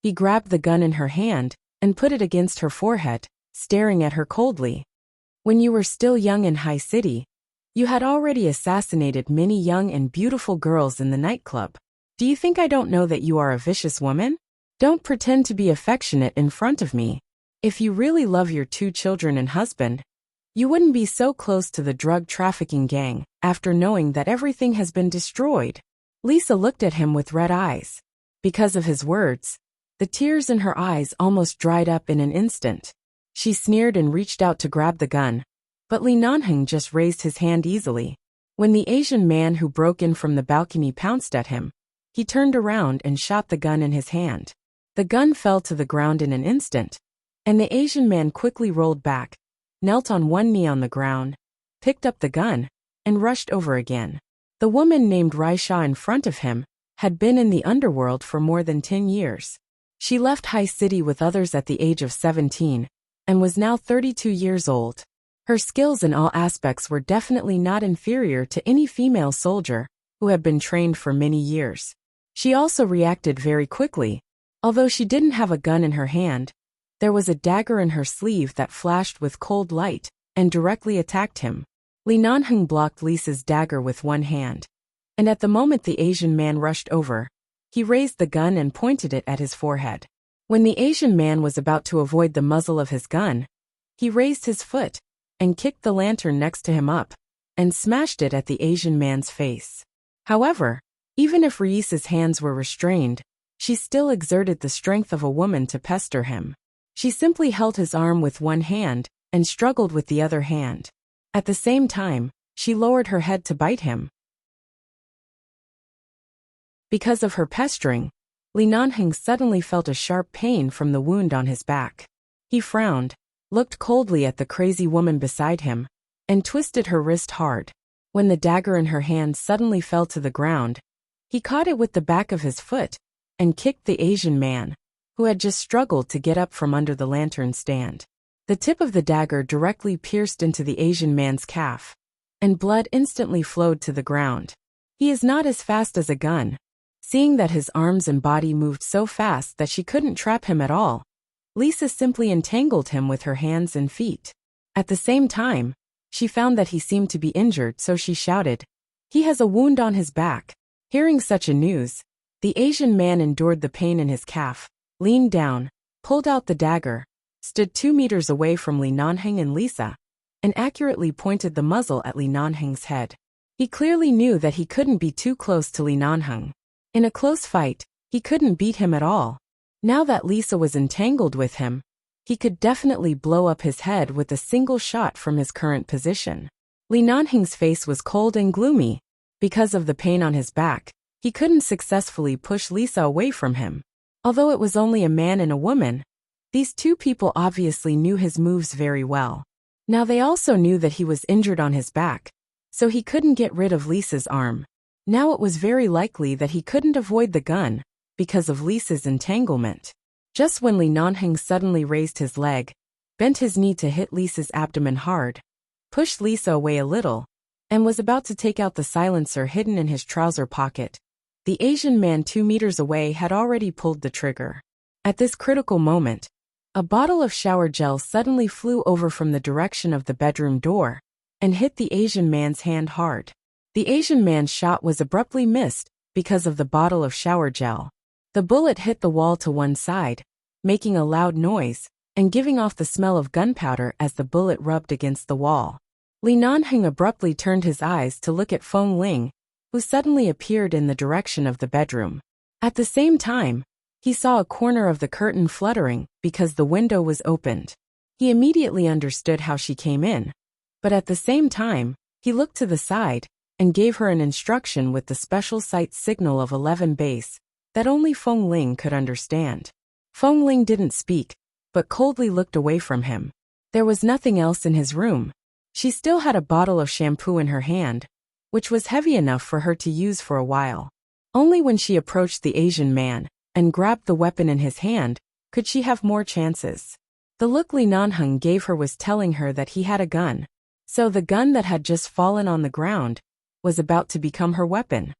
He grabbed the gun in her hand and put it against her forehead, staring at her coldly. When you were still young in High City, you had already assassinated many young and beautiful girls in the nightclub. Do you think I don't know that you are a vicious woman? Don't pretend to be affectionate in front of me. If you really love your 2 children and husband, you wouldn't be so close to the drug trafficking gang after knowing that everything has been destroyed. Lisa looked at him with red eyes. Because of his words, the tears in her eyes almost dried up in an instant. She sneered and reached out to grab the gun, but Li Nanheng just raised his hand easily. When the Asian man who broke in from the balcony pounced at him, he turned around and shot the gun in his hand. The gun fell to the ground in an instant, and the Asian man quickly rolled back, knelt on one knee on the ground, picked up the gun, and rushed over again. The woman named Raisha in front of him had been in the underworld for more than 10 years. She left High City with others at the age of 17, and was now 32 years old. Her skills in all aspects were definitely not inferior to any female soldier who had been trained for many years. She also reacted very quickly. Although she didn't have a gun in her hand, there was a dagger in her sleeve that flashed with cold light and directly attacked him. Li Nanheng blocked Lisa's dagger with one hand, and at the moment the Asian man rushed over, he raised the gun and pointed it at his forehead. When the Asian man was about to avoid the muzzle of his gun, he raised his foot and kicked the lantern next to him up and smashed it at the Asian man's face. However, even if Reisa's hands were restrained, she still exerted the strength of a woman to pester him. She simply held his arm with one hand and struggled with the other hand. At the same time, she lowered her head to bite him. Because of her pestering, Li Nanheng suddenly felt a sharp pain from the wound on his back. He frowned, looked coldly at the crazy woman beside him, and twisted her wrist hard. When the dagger in her hand suddenly fell to the ground, he caught it with the back of his foot and kicked the Asian man, who had just struggled to get up from under the lantern stand. The tip of the dagger directly pierced into the Asian man's calf, and blood instantly flowed to the ground. He is not as fast as a gun. Seeing that his arms and body moved so fast that she couldn't trap him at all, Lisa simply entangled him with her hands and feet. At the same time, she found that he seemed to be injured, so she shouted, "He has a wound on his back." Hearing such a news, the Asian man endured the pain in his calf, leaned down, pulled out the dagger, stood 2 meters away from Li Nanheng and Lisa, and accurately pointed the muzzle at Li Nanheng's head. He clearly knew that he couldn't be too close to Li Nanheng. In a close fight, he couldn't beat him at all. Now that Lisa was entangled with him, he could definitely blow up his head with a single shot from his current position. Li Nanheng's face was cold and gloomy. Because of the pain on his back, he couldn't successfully push Lisa away from him. Although it was only a man and a woman, these 2 people obviously knew his moves very well. Now they also knew that he was injured on his back, so he couldn't get rid of Lisa's arm. Now it was very likely that he couldn't avoid the gun because of Lisa's entanglement. Just when Li Nanheng suddenly raised his leg, bent his knee to hit Lisa's abdomen hard, pushed Lisa away a little, and was about to take out the silencer hidden in his trouser pocket, the Asian man 2 meters away had already pulled the trigger. At this critical moment, a bottle of shower gel suddenly flew over from the direction of the bedroom door and hit the Asian man's hand hard. The Asian man's shot was abruptly missed because of the bottle of shower gel. The bullet hit the wall to one side, making a loud noise and giving off the smell of gunpowder as the bullet rubbed against the wall. Li Nanheng abruptly turned his eyes to look at Feng Ling, who suddenly appeared in the direction of the bedroom. At the same time, he saw a corner of the curtain fluttering because the window was opened. He immediately understood how she came in, but at the same time, he looked to the side and gave her an instruction with the special sight signal of 11 base that only Feng Ling could understand. Feng Ling didn't speak, but coldly looked away from him. There was nothing else in his room. She still had a bottle of shampoo in her hand, which was heavy enough for her to use for a while. Only when she approached the Asian man and grabbed the weapon in his hand could she have more chances. The look Li Nanheng gave her was telling her that he had a gun. So the gun that had just fallen on the ground was about to become her weapon.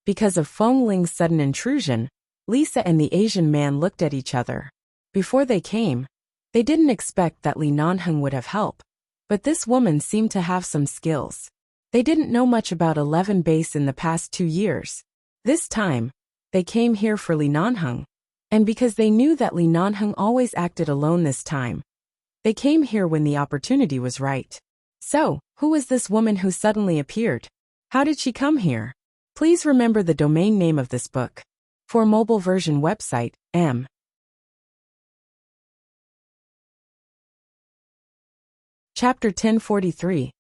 Because of Feng Ling's sudden intrusion, Lisa and the Asian man looked at each other. Before they came, they didn't expect that Li Nanheng would have help, but this woman seemed to have some skills. They didn't know much about 11 base in the past 2 years. This time, they came here for Li Nanheng, and because they knew that Li Nanheng always acted alone this time, they came here when the opportunity was right. So, who was this woman who suddenly appeared? How did she come here? Please remember the domain name of this book. For mobile version website, M. Chapter 1043.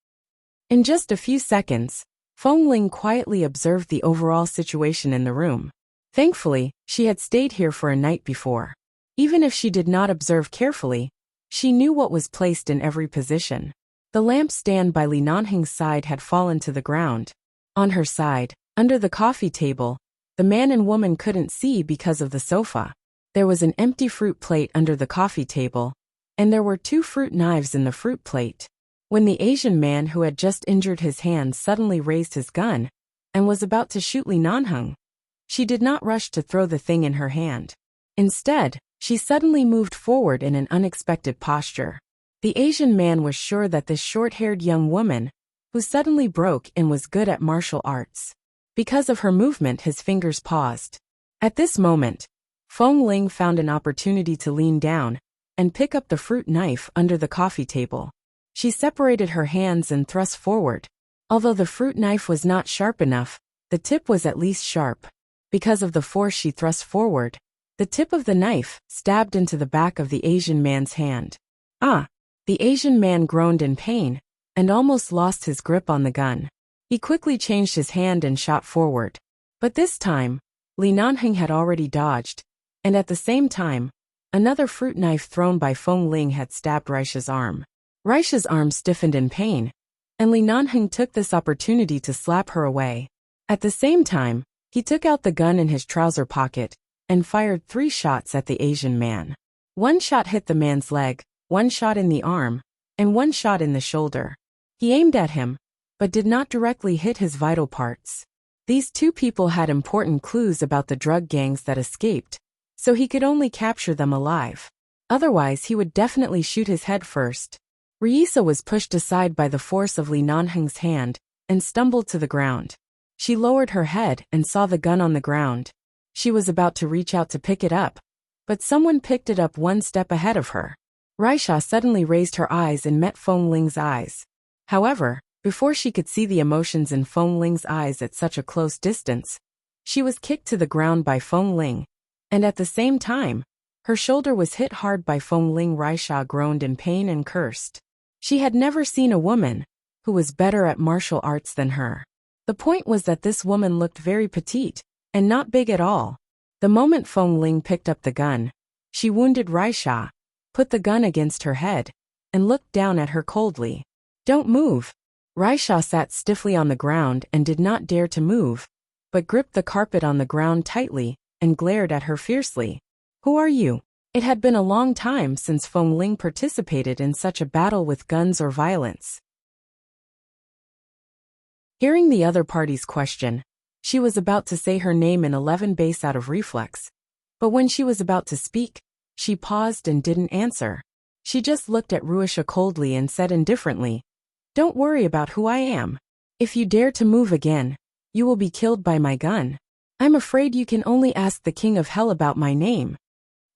In just a few seconds, Feng Ling quietly observed the overall situation in the room. Thankfully, she had stayed here for a night before. Even if she did not observe carefully, she knew what was placed in every position. The lamp stand by Li Nanheng's side had fallen to the ground. On her side, under the coffee table, the man and woman couldn't see because of the sofa. There was an empty fruit plate under the coffee table, and there were 2 fruit knives in the fruit plate. When the Asian man who had just injured his hand suddenly raised his gun and was about to shoot Li Nanheng, she did not rush to throw the thing in her hand. Instead, she suddenly moved forward in an unexpected posture. The Asian man was sure that this short-haired young woman, who suddenly broke and was good at martial arts. Because of her movement, his fingers paused. At this moment, Feng Ling found an opportunity to lean down and pick up the fruit knife under the coffee table. She separated her hands and thrust forward. Although the fruit knife was not sharp enough, the tip was at least sharp. Because of the force she thrust forward, the tip of the knife stabbed into the back of the Asian man's hand. Ah! The Asian man groaned in pain and almost lost his grip on the gun. He quickly changed his hand and shot forward. But this time, Li Nanheng had already dodged, and at the same time, another fruit knife thrown by Feng Ling had stabbed Raisha's arm. Raisha's arm stiffened in pain, and Li Nanheng took this opportunity to slap her away. At the same time, he took out the gun in his trouser pocket and fired 3 shots at the Asian man. 1 shot hit the man's leg, 1 shot in the arm, and 1 shot in the shoulder. He aimed at him, but did not directly hit his vital parts. These 2 people had important clues about the drug gangs that escaped, so he could only capture them alive. Otherwise, he would definitely shoot his head first. Raisa was pushed aside by the force of Li Nanheng's hand and stumbled to the ground. She lowered her head and saw the gun on the ground. She was about to reach out to pick it up, but someone picked it up 1 step ahead of her. Raisha suddenly raised her eyes and met Feng Ling's eyes. However, before she could see the emotions in Feng Ling's eyes at such a close distance, she was kicked to the ground by Feng Ling, and at the same time, her shoulder was hit hard by Feng Ling. Raisha groaned in pain and cursed. She had never seen a woman who was better at martial arts than her. The point was that this woman looked very petite and not big at all. The moment Feng Ling picked up the gun, she wounded Raisha, put the gun against her head, and looked down at her coldly. "Don't move." Raisha sat stiffly on the ground and did not dare to move, but gripped the carpet on the ground tightly and glared at her fiercely. "Who are you?" It had been a long time since Feng Ling participated in such a battle with guns or violence. Hearing the other party's question, she was about to say her name in 11 base out of reflex. But when she was about to speak, she paused and didn't answer. She just looked at Ruisha coldly and said indifferently, "Don't worry about who I am. If you dare to move again, you will be killed by my gun. I'm afraid you can only ask the King of Hell about my name."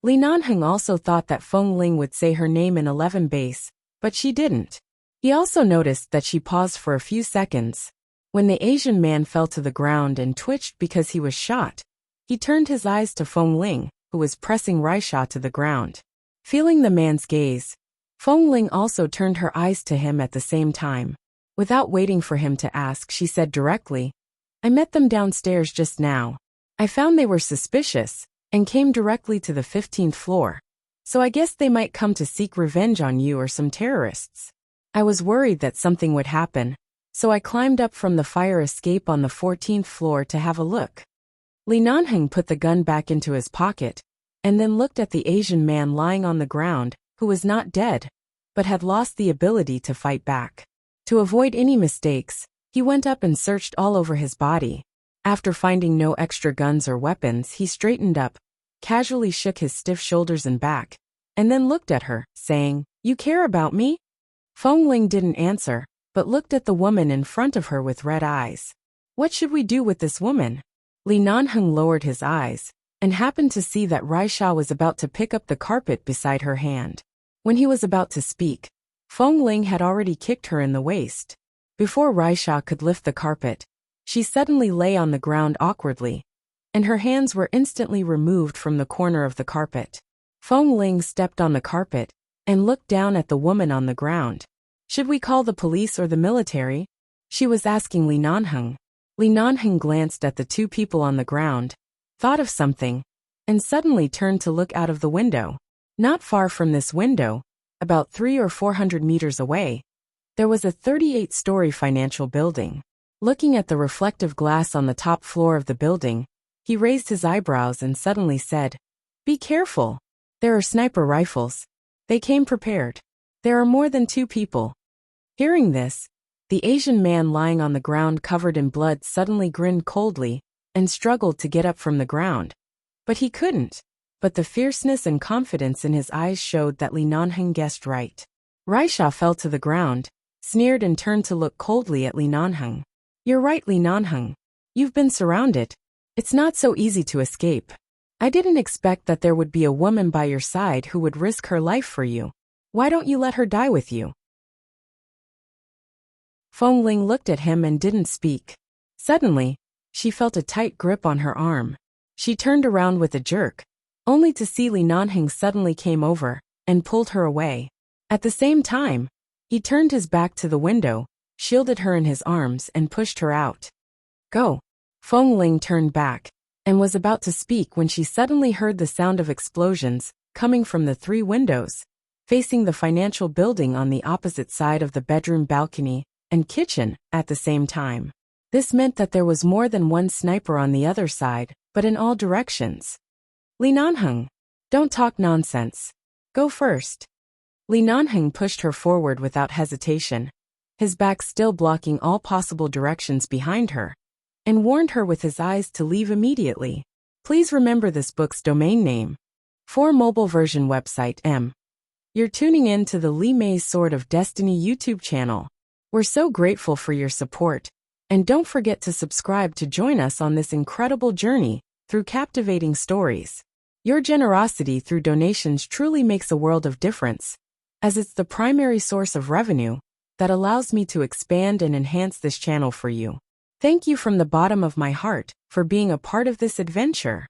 Li Nanheng also thought that Feng Ling would say her name in 11 base, but she didn't. He also noticed that she paused for a few seconds. When the Asian man fell to the ground and twitched because he was shot, he turned his eyes to Feng Ling, who was pressing Raisha to the ground. Feeling the man's gaze, Feng Ling also turned her eyes to him at the same time. Without waiting for him to ask, she said directly, I met them downstairs just now. I found they were suspicious and came directly to the 15th floor. So I guess they might come to seek revenge on you or some terrorists. I was worried that something would happen, so I climbed up from the fire escape on the 14th floor to have a look. Li Nanheng put the gun back into his pocket and then looked at the Asian man lying on the ground, who was not dead, but had lost the ability to fight back. To avoid any mistakes, he went up and searched all over his body. After finding no extra guns or weapons, he straightened up, casually shook his stiff shoulders and back, and then looked at her, saying, You care about me? Feng Ling didn't answer, but looked at the woman in front of her with red eyes. What should we do with this woman? Li Nanheng lowered his eyes, and happened to see that Raisha was about to pick up the carpet beside her hand. When he was about to speak, Feng Ling had already kicked her in the waist. Before Raisha could lift the carpet, she suddenly lay on the ground awkwardly, and her hands were instantly removed from the corner of the carpet. Feng Ling stepped on the carpet and looked down at the woman on the ground. Should we call the police or the military? She was asking Li Nanheng. Li Nanheng glanced at the two people on the ground, thought of something, and suddenly turned to look out of the window. Not far from this window, about 300 or 400 meters away, there was a 38-story financial building. Looking at the reflective glass on the top floor of the building, he raised his eyebrows and suddenly said, Be careful. There are sniper rifles. They came prepared. There are more than 2 people. Hearing this, the Asian man lying on the ground covered in blood suddenly grinned coldly and struggled to get up from the ground. But he couldn't. But the fierceness and confidence in his eyes showed that Li Nanheng guessed right. Raisha fell to the ground, sneered and turned to look coldly at Li Nanheng. You're right, Li Nanheng. You've been surrounded. It's not so easy to escape. I didn't expect that there would be a woman by your side who would risk her life for you. Why don't you let her die with you? Feng Ling looked at him and didn't speak. Suddenly, she felt a tight grip on her arm. She turned around with a jerk, only to see Li Nanheng suddenly came over and pulled her away. At the same time, he turned his back to the window, shielded her in his arms and pushed her out. Go. Feng Ling turned back and was about to speak when she suddenly heard the sound of explosions coming from the 3 windows facing the financial building on the opposite side of the bedroom balcony and kitchen at the same time. This meant that there was more than one sniper on the other side, but in all directions. Li Nanheng, don't talk nonsense. Go first. Li Nanheng pushed her forward without hesitation, his back still blocking all possible directions behind her, and warned her with his eyes to leave immediately. Please remember this book's domain name. For mobile version website M. You're tuning in to the Li Mei's Sword of Destiny YouTube channel. We're so grateful for your support, and don't forget to subscribe to join us on this incredible journey through captivating stories. Your generosity through donations truly makes a world of difference, as it's the primary source of revenue that allows me to expand and enhance this channel for you. Thank you from the bottom of my heart for being a part of this adventure.